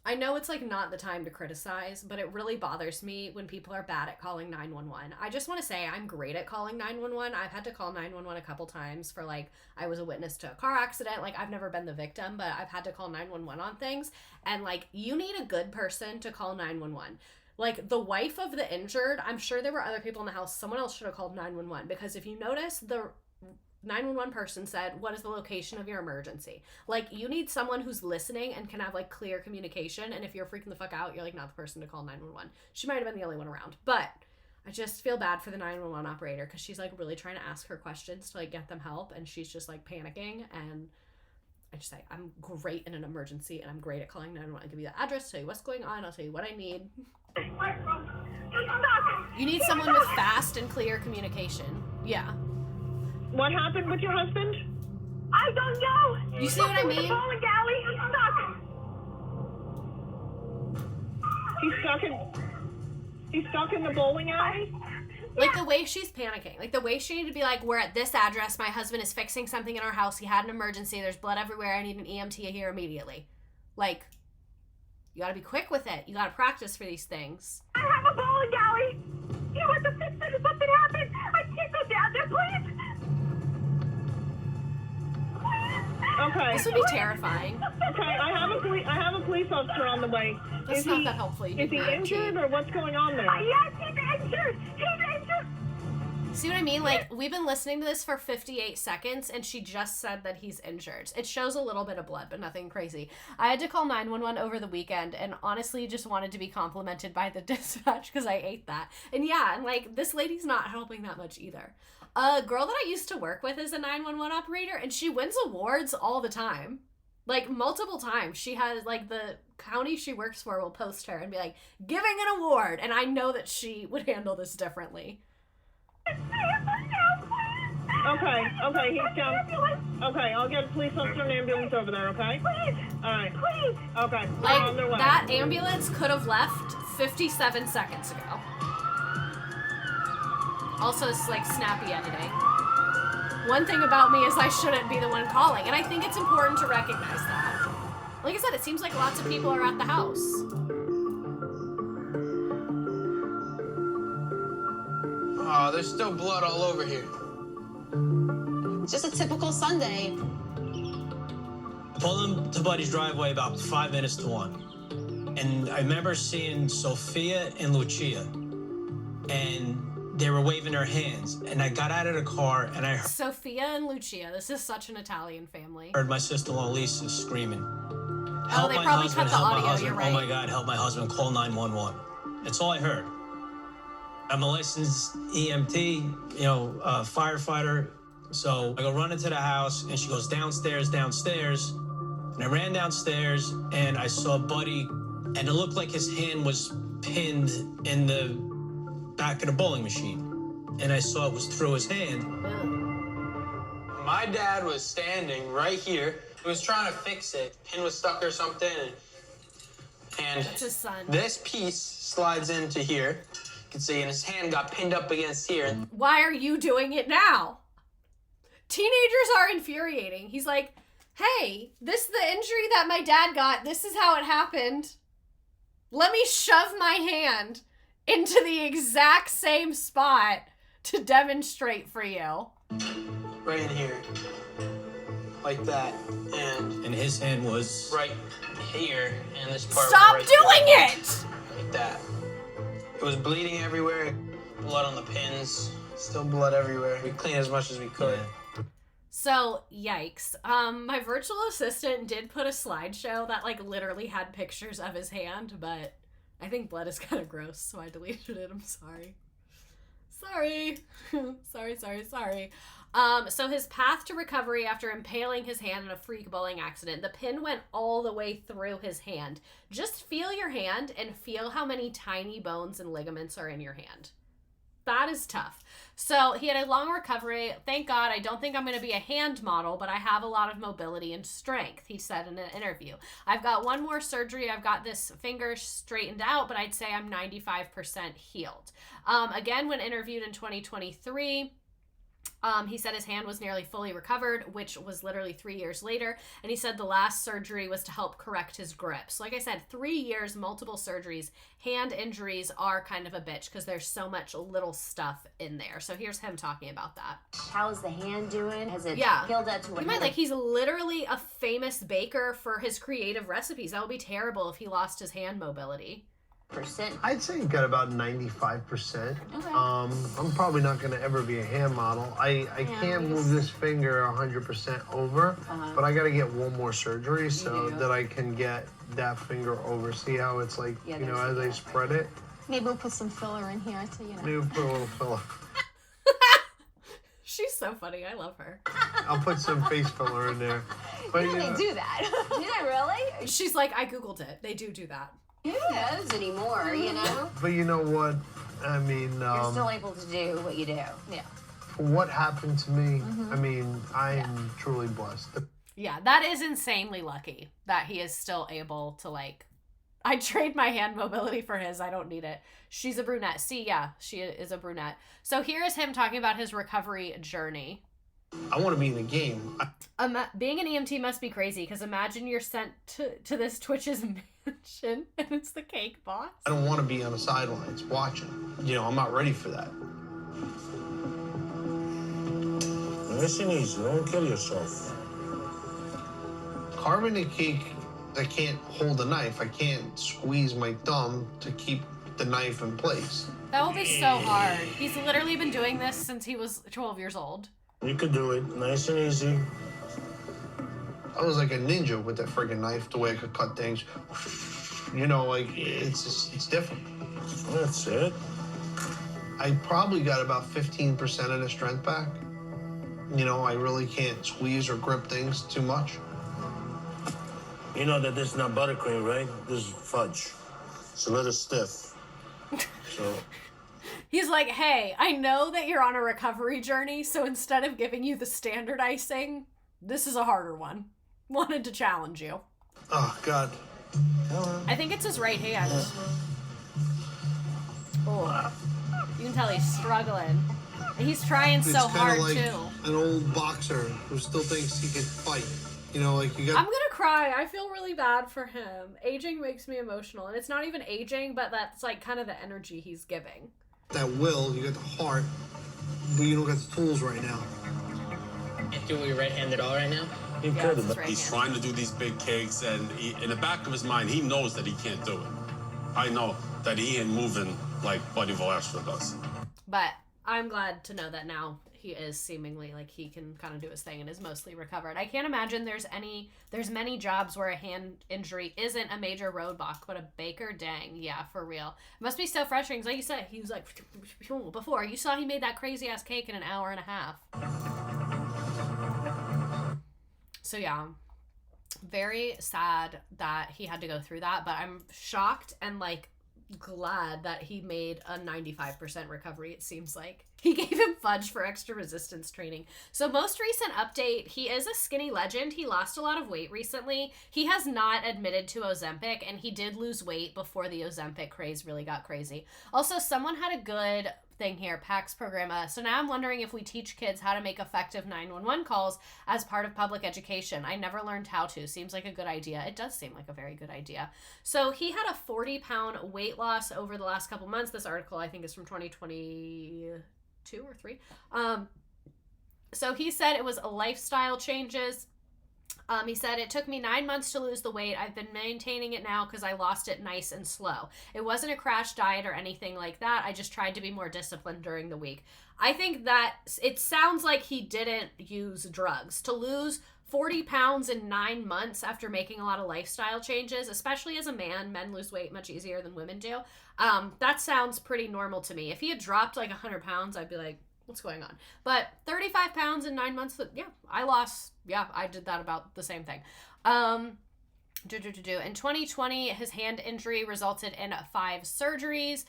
Speaker 1: I know it's like not the time to criticize, but it really bothers me when people are bad at calling 911. I just want to say I'm great at calling 911. I've had to call 911 a couple times for like, I was a witness to a car accident. Like I've never been the victim, but I've had to call 911 on things. And like, you need a good person to call 911. Like the wife of the injured, I'm sure there were other people in the house. Someone else should have called 911 because if you notice, the 911 person said, what is the location of your emergency? Like, you need someone who's listening and can have, like, clear communication, and if you're freaking the fuck out, you're, like, not the person to call 911. She might have been the only one around, but I just feel bad for the 911 operator, because she's, like, really trying to ask her questions to, like, get them help, and she's just, like, panicking, and I just say, I'm great in an emergency, and I'm great at calling 911. I'll give you the address, tell you what's going on, I'll tell you what I need. You need someone with fast and clear communication. Yeah.
Speaker 4: What happened with your husband?
Speaker 23: I don't know.
Speaker 1: You see what I mean?
Speaker 23: The bowling alley.
Speaker 4: He's stuck in the bowling alley?
Speaker 1: Like the way she's panicking. Like the way she needed to be like, we're at this address. My husband is fixing something in our house. He had an emergency. There's blood everywhere. I need an EMT here immediately. Like, you gotta be quick with it. You gotta practice for these things.
Speaker 23: I have a bowling alley. You want to fix it if something happened? I can't go down there, please.
Speaker 1: Okay. This would be terrifying.
Speaker 4: Okay, I have a police officer on the way.
Speaker 1: That's not that helpful.
Speaker 4: Is he injured or what's going on there?
Speaker 23: Yes, he's injured. He's injured.
Speaker 1: See what I mean? Like, we've been listening to this for 58 seconds, and she just said that he's injured. It shows a little bit of blood, but nothing crazy. I had to call 911 over the weekend, and honestly just wanted to be complimented by the dispatch because I ate that. And yeah, and like, this lady's not helping that much either. A girl that I used to work with is a 911 operator, and she wins awards all the time. Like, multiple times. She has, like, the county she works for will post her and be like, giving an award, and I know that she would handle this differently.
Speaker 4: Okay, he's down. Okay, I'll get a police officer and ambulance over there, okay?
Speaker 23: Please.
Speaker 4: All right.
Speaker 23: Please.
Speaker 4: Okay,
Speaker 1: like,
Speaker 4: on their way.
Speaker 1: That ambulance could have left 57 seconds ago. Also, it's like snappy editing. One thing about me is I shouldn't be the one calling, and I think it's important to recognize that. Like I said, it seems like lots of people are at the house.
Speaker 7: Oh, there's still blood all over here.
Speaker 16: It's just a typical Sunday.
Speaker 8: I pulled into Buddy's driveway about 5 minutes to 1. And I remember seeing Sophia and Lucia. And they were waving their hands. And I got out of the car and I heard
Speaker 1: Sophia and Lucia. This is such an Italian family.
Speaker 8: Heard my sister-in-law Lisa screaming.
Speaker 1: Help my husband, help my husband.
Speaker 8: Right. Oh my God, help my husband, call 911. That's all I heard. I'm a licensed EMT, firefighter. So I go run into the house and she goes downstairs. And I ran downstairs and I saw Buddy and it looked like his hand was pinned in the back of the bowling machine. And I saw it was through his hand.
Speaker 7: My dad was standing right here. He was trying to fix it. Pin was stuck or something. And
Speaker 1: it's his son.
Speaker 7: This piece slides into here. You can see, and his hand got pinned up against here.
Speaker 1: Why are you doing it now? Teenagers are infuriating. He's like, hey, this is the injury that my dad got. This is how it happened. Let me shove my hand into the exact same spot to demonstrate for you.
Speaker 7: Right in here. Like that. And
Speaker 8: his hand was
Speaker 7: right here, and this part
Speaker 1: Stop
Speaker 7: was right
Speaker 1: doing
Speaker 7: here.
Speaker 1: it!
Speaker 7: Like that. It was bleeding everywhere. Blood on the pins. Still blood everywhere. We cleaned as much as we could.
Speaker 1: So, yikes. My virtual assistant did put a slideshow that, like, literally had pictures of his hand, but I think blood is kind of gross, so I deleted it. I'm sorry. Sorry. sorry. So his path to recovery after impaling his hand in a freak bowling accident, the pin went all the way through his hand. Just feel your hand and feel how many tiny bones and ligaments are in your hand. That is tough. So he had a long recovery. Thank God, I don't think I'm going to be a hand model, but I have a lot of mobility and strength, he said in an interview. I've got one more surgery. I've got this finger straightened out, but I'd say I'm 95% healed. Again, when interviewed in 2023, he said his hand was nearly fully recovered, which was literally 3 years later. And he said the last surgery was to help correct his grip. So like I said, 3 years, multiple surgeries. Hand injuries are kind of a bitch because there's so much little stuff in there. So here's him talking about that.
Speaker 9: How's the hand doing? Has it healed up to what?
Speaker 1: You might, like, he's literally a famous baker for his creative recipes. That would be terrible if he lost his hand mobility.
Speaker 2: I'd say you got about 95%.
Speaker 1: Okay.
Speaker 2: I'm probably not going to ever be a hand model. I can't move this finger 100% over, but I got to get one more surgery so that I can get that finger over. See how it's like, you know, as I spread it?
Speaker 3: Maybe we'll put some filler in here to, you know.
Speaker 2: Maybe we'll put a little filler.
Speaker 1: She's so funny. I love her.
Speaker 2: I'll put some face filler in there. But,
Speaker 9: They do that. Do they really?
Speaker 1: She's like, I Googled it. They do that.
Speaker 9: Who knows anymore, you know?
Speaker 2: But you know what? I mean,
Speaker 9: You're still able to do what you do. Yeah.
Speaker 2: for what happened to me, I mean, I'm truly blessed.
Speaker 1: Yeah, that is insanely lucky that he is still able to, like, I trade my hand mobility for his. I don't need it. She's a brunette. See, yeah, she is a brunette. So here is him talking about his recovery journey.
Speaker 2: I want to be in the game.
Speaker 1: Being an EMT must be crazy because imagine you're sent to this Twitch's mansion and it's the cake boss.
Speaker 2: I don't want to be on the sidelines watching. You know, I'm not ready for that.
Speaker 13: Nice and easy. Don't kill yourself.
Speaker 2: Carving a cake, I can't hold a knife. I can't squeeze my thumb to keep the knife in place.
Speaker 1: That will be so hard. He's literally been doing this since he was 12 years old.
Speaker 13: You could do it. Nice and easy.
Speaker 2: I was like a ninja with that friggin' knife, the way I could cut things. You know, like, it's different.
Speaker 13: That's it.
Speaker 2: I probably got about 15% of the strength back. You know, I really can't squeeze or grip things too much.
Speaker 13: You know that this is not buttercream, right? This is fudge. It's a little stiff. So...
Speaker 1: He's like, hey, I know that you're on a recovery journey, so instead of giving you the standard icing, this is a harder one. Wanted to challenge you.
Speaker 2: Oh, God.
Speaker 1: I think it's his right hand. Oh, you can tell he's struggling. And he's trying so hard,
Speaker 2: like
Speaker 1: too.
Speaker 2: An old boxer who still thinks he can fight. You know, like you got...
Speaker 1: I'm gonna cry. I feel really bad for him. Aging makes me emotional. And it's not even aging, but that's like kind of the energy he's giving.
Speaker 2: That will, you got the heart, but you don't got the tools right now.
Speaker 14: Can't do it with your right hand at all right now?
Speaker 13: You could,
Speaker 14: but
Speaker 13: he's
Speaker 14: trying to do these big cakes, and in the back of his mind, he knows that he can't do it. I know that he ain't moving like Buddy Valastro does.
Speaker 1: But I'm glad to know that now he is seemingly like he can kind of do his thing and is mostly recovered. I can't imagine there's many jobs where a hand injury isn't a major roadblock, but a baker, dang, yeah, for real. It must be so frustrating. Like you said, he was like, before, you saw he made that crazy ass cake in an hour and a half. So yeah, very sad that he had to go through that, but I'm shocked and like glad that he made a 95% recovery. It seems like he gave him fudge for extra resistance training. So most recent update, he is a skinny legend. He lost a lot of weight recently. He has not admitted to Ozempic, and he did lose weight before the Ozempic craze really got crazy. Also, someone had a good thing here, PAX program. So now I'm wondering if we teach kids how to make effective 911 calls as part of public education. I never learned how to. Seems like a good idea. It does seem like a very good idea. So he had a 40-pound weight loss over the last couple months. This article, I think, is from 2022 or 3. So he said it was lifestyle changes. He said, it took me 9 months to lose the weight. I've been maintaining it now because I lost it nice and slow. It wasn't a crash diet or anything like that. I just tried to be more disciplined during the week. I think that it sounds like he didn't use drugs. To lose 40 pounds in 9 months after making a lot of lifestyle changes, especially as a man. Men lose weight much easier than women do. That sounds pretty normal to me. If he had dropped like 100 pounds, I'd be like, what's going on? But 35 pounds in 9 months, I did that about the same thing. In 2020, his hand injury resulted in 5 surgeries.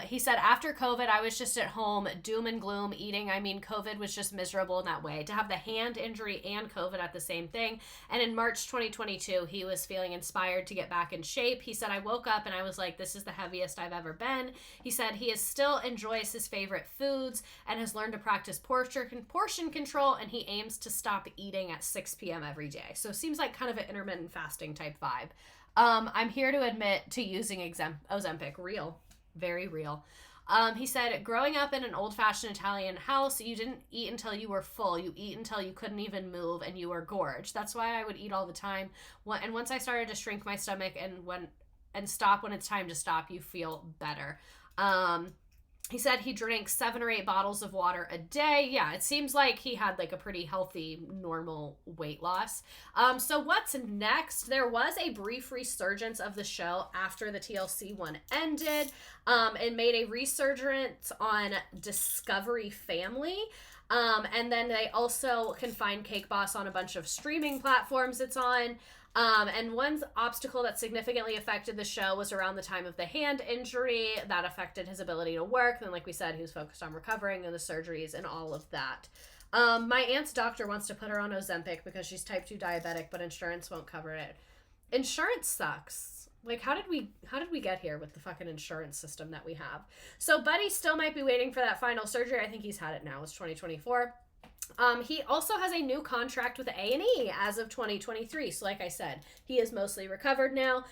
Speaker 1: He said, after COVID, I was just at home, doom and gloom, eating. I mean, COVID was just miserable in that way. To have the hand injury and COVID at the same thing. And in March 2022, he was feeling inspired to get back in shape. He said, I woke up and I was like, this is the heaviest I've ever been. He said he still enjoys his favorite foods and has learned to practice portion control, and he aims to stop eating at 6 p.m. every day. So seems like kind of an intermittent fasting type vibe. I'm here to admit to using Ozempic. Real. Very real. He said, growing up in an old-fashioned Italian house, you didn't eat until you were full. You eat until you couldn't even move and you were gorged. That's why I would eat all the time. And once I started to shrink my stomach and stop when it's time to stop, you feel better. He said he drank 7 or 8 bottles of water a day. Yeah, it seems like he had like a pretty healthy, normal weight loss. So what's next? There was a brief resurgence of the show after the TLC one ended. It made a resurgence on Discovery Family. And then they also can find Cake Boss on a bunch of streaming platforms it's on. And one obstacle that significantly affected the show was around the time of the hand injury that affected his ability to work. Then, like we said, he was focused on recovering and the surgeries and all of that. My aunt's doctor wants to put her on Ozempic because she's type 2 diabetic, but insurance won't cover it. Insurance sucks. Like, how did we get here with the fucking insurance system that we have? So Buddy still might be waiting for that final surgery. I think he's had it now. It's 2024. He also has a new contract with A&E as of 2023. So like I said, he is mostly recovered now.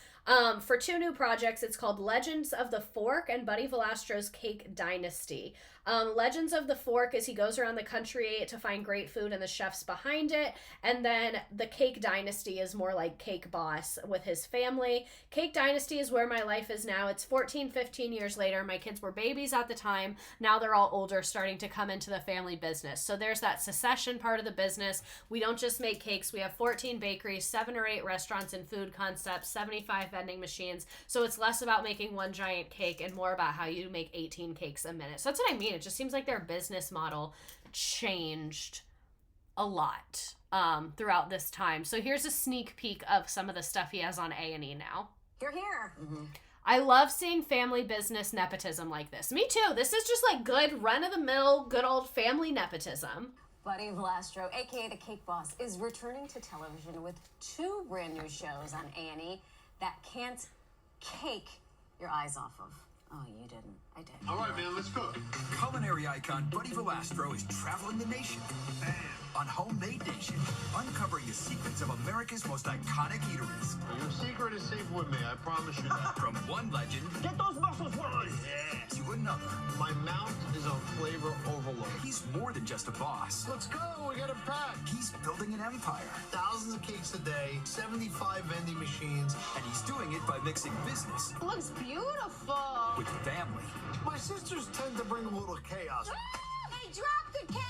Speaker 1: For 2 new projects, it's called Legends of the Fork and Buddy Velastro's Cake Dynasty. Legends of the Fork is he goes around the country to find great food and the chefs behind it. And then the Cake Dynasty is more like Cake Boss with his family. Cake Dynasty is where my life is now. It's 14, 15 years later. My kids were babies at the time. Now they're all older, starting to come into the family business. So there's that succession part of the business. We don't just make cakes. We have 14 bakeries, 7 or 8 restaurants and food concepts, 75 vending machines. So it's less about making one giant cake and more about how you make 18 cakes a minute. So that's what I mean. It just seems like their business model changed a lot throughout this time. So here's a sneak peek of some of the stuff he has on A&E now.
Speaker 9: You're here.
Speaker 1: Mm-hmm. I love seeing family business nepotism like this. Me too. This is just like good run-of-the-mill, good old family nepotism.
Speaker 9: Buddy Velastro, aka the Cake Boss, is returning to television with 2 brand new shows on A&E that can't cake your eyes off of. Oh, you didn't. I did.
Speaker 11: All right, man, let's go. Culinary icon Buddy Velastro is traveling the nation. Bam! On Homemade Nation, uncovering the secrets of America's most iconic eateries.
Speaker 2: Your secret is safe with me, I promise you that.
Speaker 11: From one legend...
Speaker 2: Get those muscles rolling!
Speaker 11: Yeah! To another.
Speaker 2: My mouth is on flavor overload.
Speaker 11: He's more than just a boss.
Speaker 2: Let's go, we got a pack.
Speaker 11: He's building an empire.
Speaker 2: Thousands of cakes a day, 75 vending machines.
Speaker 11: And he's doing it by mixing business...
Speaker 9: It looks beautiful!
Speaker 11: ...with family.
Speaker 2: My sisters tend to bring a little chaos.
Speaker 9: They dropped the cake!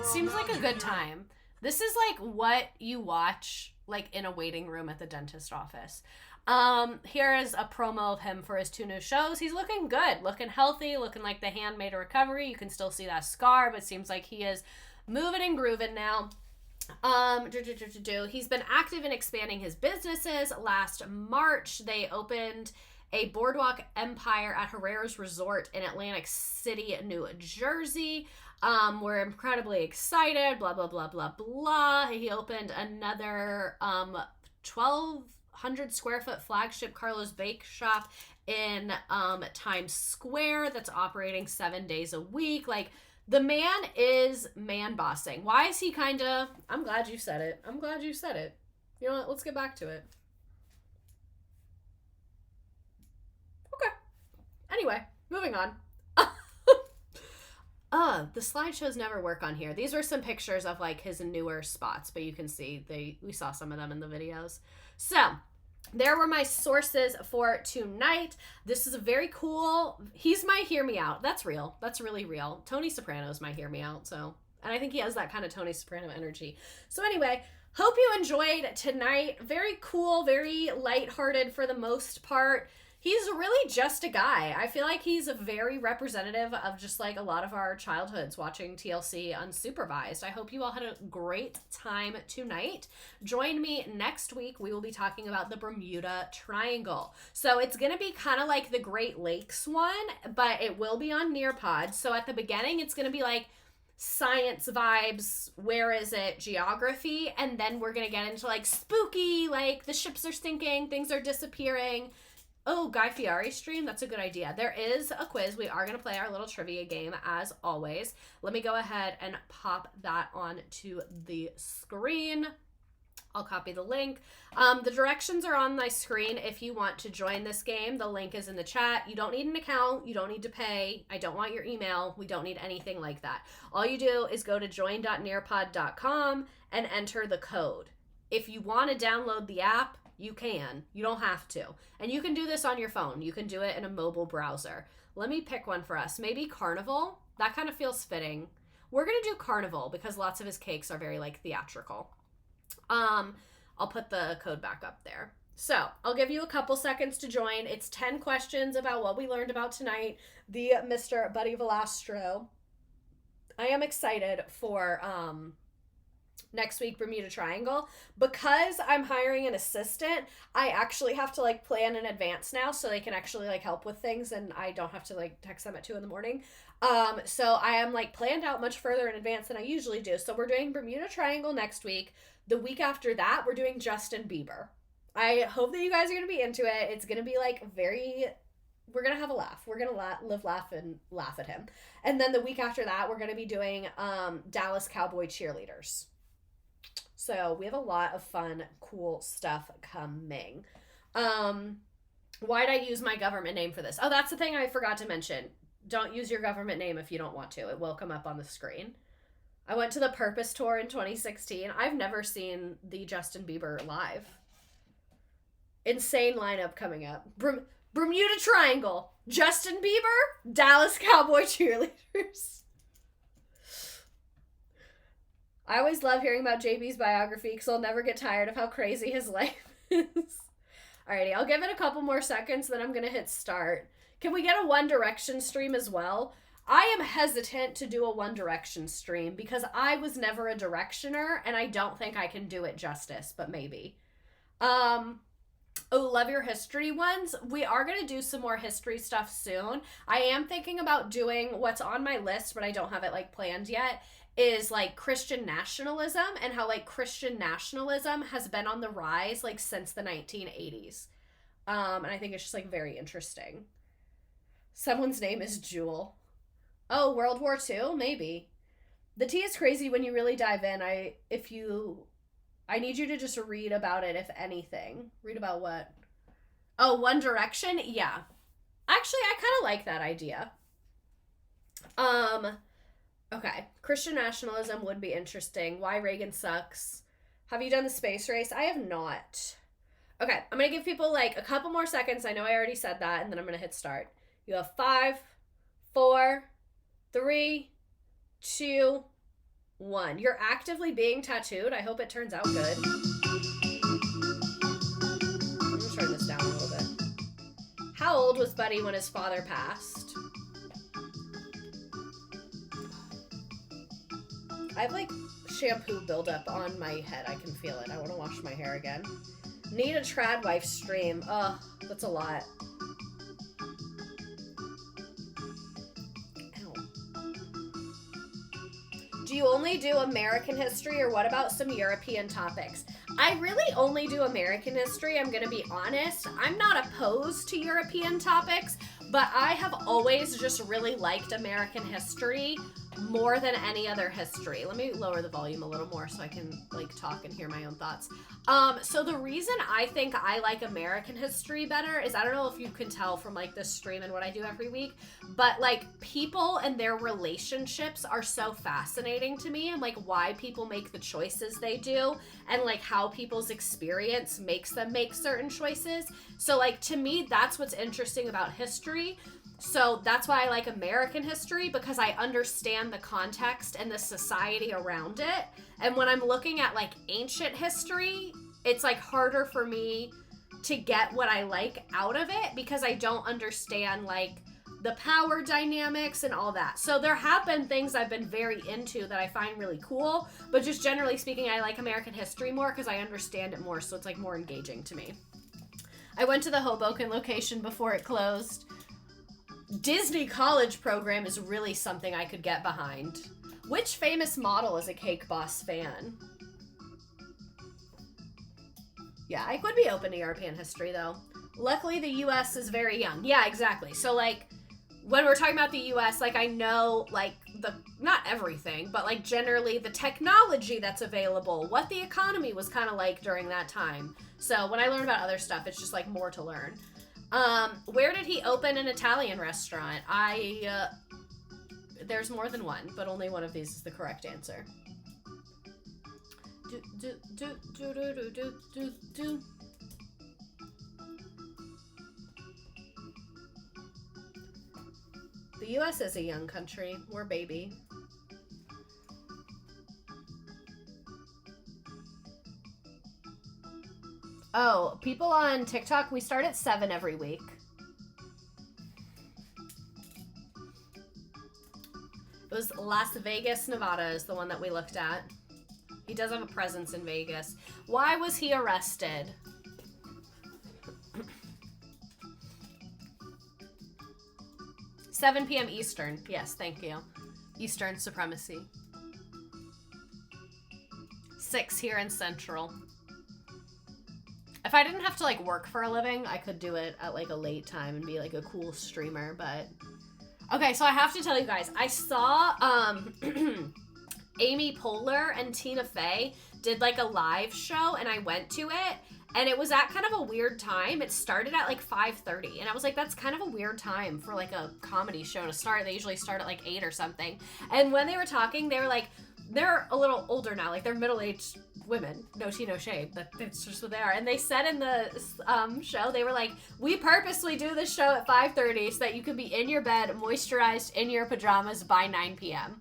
Speaker 1: Seems like a good time. This is like what you watch like in a waiting room at the dentist office. Here is a promo of him for his 2 new shows. He's looking good, looking healthy, looking like the hand made a recovery. You can still see that scar, but it seems like he is moving and grooving now. He's been active in expanding his businesses. Last March, they opened a Boardwalk Empire at Herrera's Resort in Atlantic City, New Jersey. We're incredibly excited, blah, blah, blah, blah, blah. He opened another 1,200 square foot flagship Carlos Bake Shop in Times Square that's operating 7 days a week. Like, the man is man bossing. Why is he kind of... I'm glad you said it. I'm glad you said it. You know what? Let's get back to it. Anyway, moving on. The slideshows never work on here. These were some pictures of like his newer spots, but you can see we saw some of them in the videos. So there were my sources for tonight. This is a very cool, he's my hear me out. That's real. That's really real. Tony Soprano's my hear me out. So And I think he has that kind of Tony Soprano energy. So anyway, hope you enjoyed tonight. Very cool, very lighthearted for the most part. He's really just a guy. I feel like he's very representative of just like a lot of our childhoods watching TLC unsupervised. I hope you all had a great time tonight. Join me next week. We will be talking about the Bermuda Triangle. So it's going to be kind of like the Great Lakes one, but it will be on Nearpod. So at the beginning, it's going to be like science vibes, where is it, geography, and then we're going to get into like spooky, like the ships are sinking, things are disappearing. Oh, Guy Fieri stream. That's a good idea. There is a quiz. We are going to play our little trivia game as always. Let me go ahead and pop that onto the screen. I'll copy the link. The directions are on my screen if you want to join this game. The link is in the chat. You don't need an account. You don't need to pay. I don't want your email. We don't need anything like that. All you do is go to join.nearpod.com and enter the code. If you want to download the app, you can. You don't have to. And you can do this on your phone. You can do it in a mobile browser. Let me pick one for us. Maybe Carnival. That kind of feels fitting. We're going to do Carnival because lots of his cakes are very like theatrical. I'll put the code back up there. So I'll give you a couple seconds to join. It's 10 questions about what we learned about tonight. The Mr. Buddy Valastro. I am excited for next week Bermuda Triangle. Because I'm hiring an assistant, I actually have to like plan in advance now so they can actually like help with things and I don't have to like text them at 2 a.m. So I am like planned out much further in advance than I usually do. So we're doing Bermuda Triangle next week. The week after that, we're doing Justin Bieber. I hope that you guys are going to be into it. It's going to be like we're going to have a laugh. We're going to laugh and laugh at him. And then the week after that, we're going to be doing Dallas Cowboy cheerleaders. So we have a lot of fun, cool stuff coming. Why'd I use my government name for this? Oh, that's the thing I forgot to mention. Don't use your government name if you don't want to. It will come up on the screen. I went to the Purpose Tour in 2016. I've never seen the Justin Bieber live. Insane lineup coming up. Bermuda Triangle. Justin Bieber. Dallas Cowboy cheerleaders. I always love hearing about JB's biography because I'll never get tired of how crazy his life is. Alrighty, I'll give it a couple more seconds, then I'm going to hit start. Can we get a One Direction stream as well? I am hesitant to do a One Direction stream because I was never a Directioner and I don't think I can do it justice, but maybe. Oh, love your history ones. We are going to do some more history stuff soon. I am thinking about doing what's on my list, but I don't have it like planned yet, is like Christian nationalism and how like Christian nationalism has been on the rise like since the 1980s. And I think it's just like very interesting. Someone's name is Jewel. Oh, World War II? Maybe. The tea is crazy when you really dive in. I need you to just read about it, if anything. Read about what? Oh, One Direction? Yeah. Actually, I kind of like that idea. Okay. Christian nationalism would be interesting. Why Reagan sucks. Have you done the space race? I have not. Okay, I'm going to give people like a couple more seconds. I know I already said that, and then I'm going to hit start. You have 5, 4, 3, 2, 1. You're actively being tattooed. I hope it turns out good. I'm gonna turn this down a little bit. How old was Buddy when his father passed? I have like shampoo buildup on my head. I can feel it. I want to wash my hair again. Need a trad wife stream. Ugh, that's a lot. Do you only do American history or what about some European topics? I really only do American history, I'm gonna be honest. I'm not opposed to European topics, but I have always just really liked American history more than any other history. Let me lower the volume a little more so I can like talk and hear my own thoughts. So the reason I think I like American history better is, I don't know if you can tell from like this stream and what I do every week, but like people and their relationships are so fascinating to me, and like why people make the choices they do and like how people's experience makes them make certain choices. So like to me, that's what's interesting about history. So that's why I like American history, because I understand the context and the society around it. And when I'm looking at like ancient history, it's like harder for me to get what I like out of it because I don't understand like the power dynamics and all that. So there have been things I've been very into that I find really cool, but just generally speaking, I like American history more because I understand it more, so it's like more engaging to me. I went to the Hoboken location before it closed. Disney college program is really something I could get behind. Which famous model is a Cake Boss fan? Yeah, I could be open to European history though. Luckily the US is very young. Yeah, exactly. So like when we're talking about the US, like I know like not everything, but like generally the technology that's available, what the economy was kind of like during that time. So when I learn about other stuff, it's just like more to learn. Where did he open an Italian restaurant? There's more than one, but only one of these is the correct answer. The US is a young country. We're baby. Oh, people on TikTok, we start at 7 every week. It was Las Vegas, Nevada is the one that we looked at. He does have a presence in Vegas. Why was he arrested? $7 p.m. Eastern. Yes, thank you. Eastern supremacy. 6 here in Central. If I didn't have to like work for a living, I could do it at like a late time and be like a cool streamer, but... Okay, so I have to tell you guys, I saw Amy Poehler and Tina Fey did like a live show and I went to it and it was at kind of a weird time. It started at like 5:30 and I was like, that's kind of a weird time for like a comedy show to start. They usually start at like 8 or something. And when they were talking, they were like, they're a little older now, like they're middle-aged women. No tea, no shade, but that's just what they are. And they said in the show, they were like, we purposely do this show at 5:30 so that you can be in your bed, moisturized, in your pajamas by 9 p.m.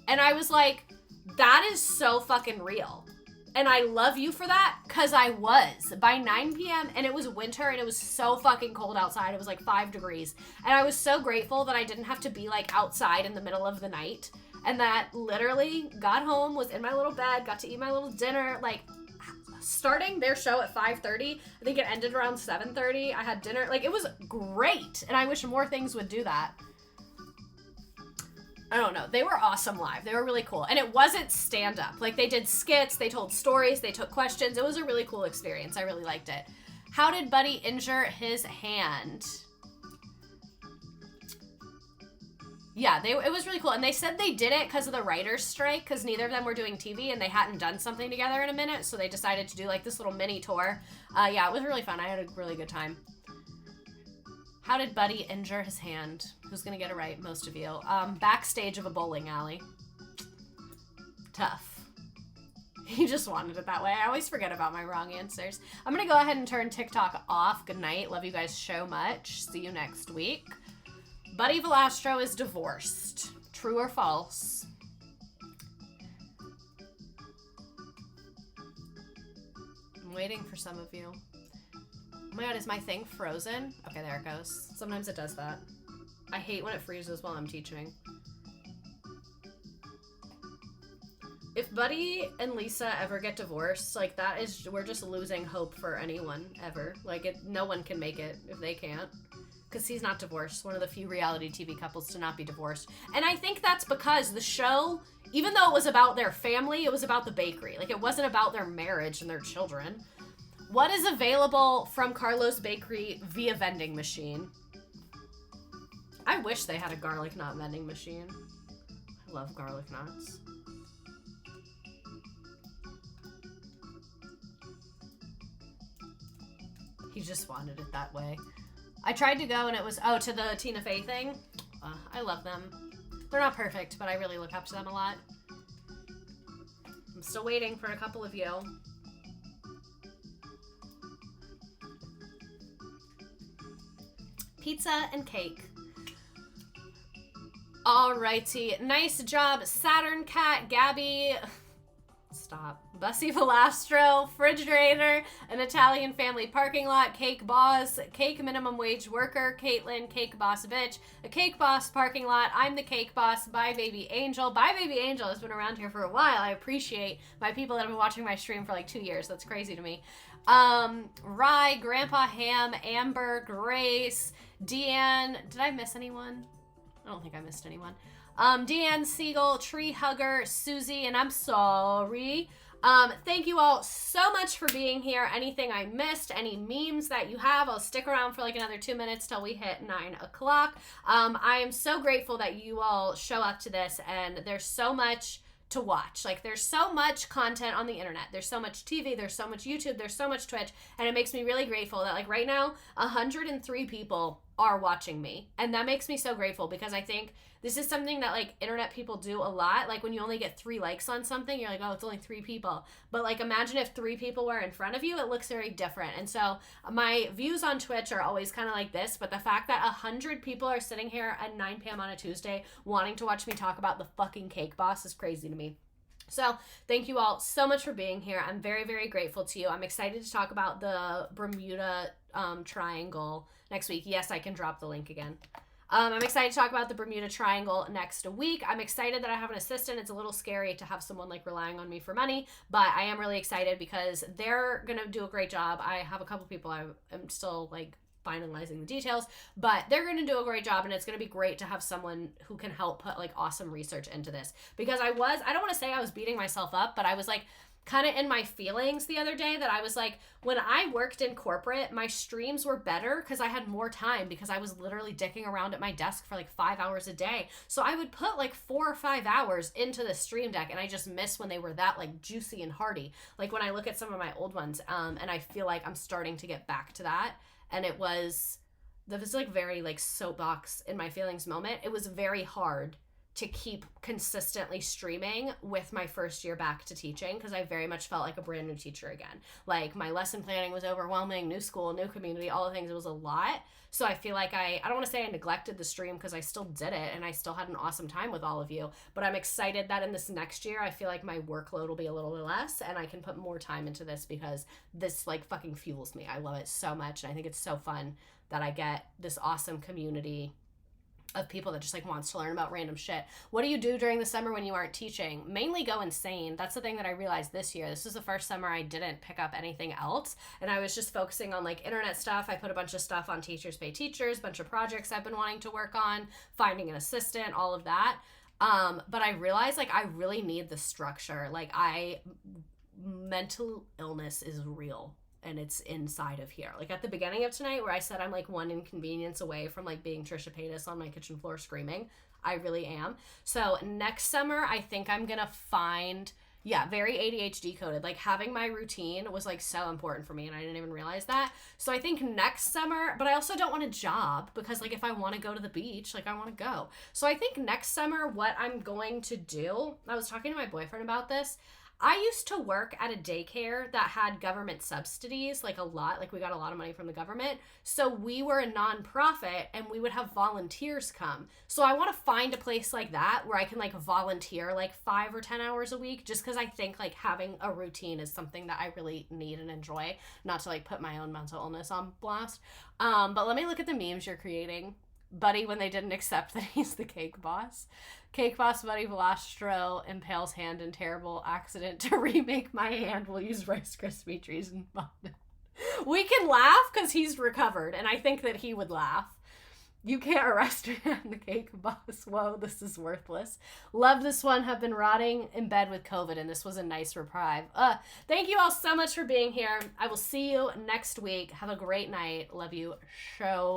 Speaker 1: And I was like, that is so fucking real. And I love you for that, because I was. By 9 p.m. and it was winter and it was so fucking cold outside. It was like 5 degrees. And I was so grateful that I didn't have to be like outside in the middle of the night. And that literally got home, was in my little bed, got to eat my little dinner, like starting their show at 5:30. I think it ended around 7:30. I had dinner. Like it was great. And I wish more things would do that. I don't know. They were awesome live. They were really cool. And it wasn't stand up. Like they did skits, they told stories, they took questions. It was a really cool experience. I really liked it. How did Buddy injure his hand? Yeah, it was really cool. And they said they did it because of the writer's strike, because neither of them were doing TV and they hadn't done something together in a minute. So they decided to do like this little mini tour. Yeah, it was really fun. I had a really good time. How did Buddy injure his hand? Who's going to get it right? Most of you. Backstage of a bowling alley. Tough. He just wanted it that way. I always forget about my wrong answers. I'm going to go ahead and turn TikTok off. Good night. Love you guys so much. See you next week. Buddy Valastro is divorced. True or false? I'm waiting for some of you. Oh my god, is my thing frozen? Okay, there it goes. Sometimes it does that. I hate when it freezes while I'm teaching. If Buddy and Lisa ever get divorced, like that is, we're just losing hope for anyone ever. Like no one can make it if they can't. Because he's not divorced. One of the few reality TV couples to not be divorced. And I think that's because the show, even though it was about their family, it was about the bakery. Like it wasn't about their marriage and their children. What is available from Carlo's Bakery via vending machine? I wish they had a garlic knot vending machine. I love garlic knots. He just wanted it that way. I tried to go and it was, to the Tina Fey thing. I love them. They're not perfect, but I really look up to them a lot. I'm still waiting for a couple of you. Pizza and cake. Alrighty, nice job, Saturn Cat, Gabby. Stop. Bussy Velastro, Refrigerator, An Italian Family Parking Lot, Cake Boss, Cake Minimum Wage Worker, Caitlin, Cake Boss Bitch, A Cake Boss Parking Lot, I'm the Cake Boss, Bye Baby Angel. Bye Baby Angel has been around here for a while. I appreciate my people that have been watching my stream for like 2 years. That's crazy to me. Rye, Grandpa Ham, Amber, Grace, Deanne. Did I miss anyone? I don't think I missed anyone. Deanne Siegel, Tree Hugger, Susie, and I'm sorry. Thank you all so much for being here. Anything I missed, any memes that you have, I'll stick around for like another 2 minutes till we hit 9 o'clock. I am so grateful that you all show up to this, and there's so much to watch. Like, there's so much content on the internet. There's so much TV, there's so much YouTube, there's so much Twitch, and it makes me really grateful that like right now 103 people are watching me, and that makes me so grateful because I think this is something that like internet people do a lot. Like when you only get 3 likes on something, you're like, oh, it's only 3 people. But like imagine if 3 people were in front of you, it looks very different. And so my views on Twitch are always kind of like this, but the fact that 100 people are sitting here at 9 p.m. on a Tuesday wanting to watch me talk about the fucking Cake Boss is crazy to me. So thank you all so much for being here. I'm very, very grateful to you. I'm excited to talk about the Bermuda Triangle next week. Yes, I can drop the link again. I'm excited to talk about the Bermuda Triangle next week. I'm excited that I have an assistant. It's a little scary to have someone like relying on me for money, but I am really excited because they're going to do a great job. I have a couple people I'm still like finalizing the details, but they're going to do a great job, and it's going to be great to have someone who can help put like awesome research into this because I don't want to say I was beating myself up, but I was like kind of in my feelings the other day that I was like, when I worked in corporate, my streams were better because I had more time because I was literally dicking around at my desk for like 5 hours a day. So I would put like 4 or 5 hours into the stream deck, and I just miss when they were that like juicy and hearty. Like when I look at some of my old ones, and I feel like I'm starting to get back to that. And it was like very like soapbox in my feelings moment. It was very hard to keep consistently streaming with my first year back to teaching because I very much felt like a brand new teacher again. Like my lesson planning was overwhelming, new school, new community, all the things. It was a lot. So I feel like I don't want to say I neglected the stream because I still did it and I still had an awesome time with all of you. But I'm excited that in this next year, I feel like my workload will be a little bit less and I can put more time into this because this like fucking fuels me. I love it so much. And I think it's so fun that I get this awesome community of people that just like wants to learn about random shit. What do you do during the summer when you aren't teaching? Mainly go insane. That's the thing that I realized this year. This was the first summer I didn't pick up anything else, and I was just focusing on like internet stuff. I put a bunch of stuff on Teachers Pay Teachers, bunch of projects I've been wanting to work on, finding an assistant, all of that. But I realized like I really need the structure. Like mental illness is real. And it's inside of here. Like at the beginning of tonight where I said I'm like one inconvenience away from like being Trisha Paytas on my kitchen floor screaming, I really am. So next summer, I think I'm gonna find, very ADHD coded. Like having my routine was like so important for me and I didn't even realize that. So I think next summer, but I also don't want a job because like if I want to go to the beach, like I want to go. So I think next summer what I'm going to do, I was talking to my boyfriend about this. I used to work at a daycare that had government subsidies, like a lot, like we got a lot of money from the government. So we were a nonprofit and we would have volunteers come. So I want to find a place like that where I can like volunteer like 5 or 10 hours a week, just because I think like having a routine is something that I really need and enjoy, not to like put my own mental illness on blast. But let me look at the memes you're creating. Buddy, when they didn't accept that he's the Cake Boss. Cake Boss Buddy Velastro impales hand in terrible accident to remake my hand. We'll use Rice Krispie trees and fondant. We can laugh because he's recovered, and I think that he would laugh. You can't arrest me, I'm the Cake Boss. Whoa, this is worthless. Love this one. Have been rotting in bed with COVID, and this was a nice reprieve. Thank you all so much for being here. I will see you next week. Have a great night. Love you. Show.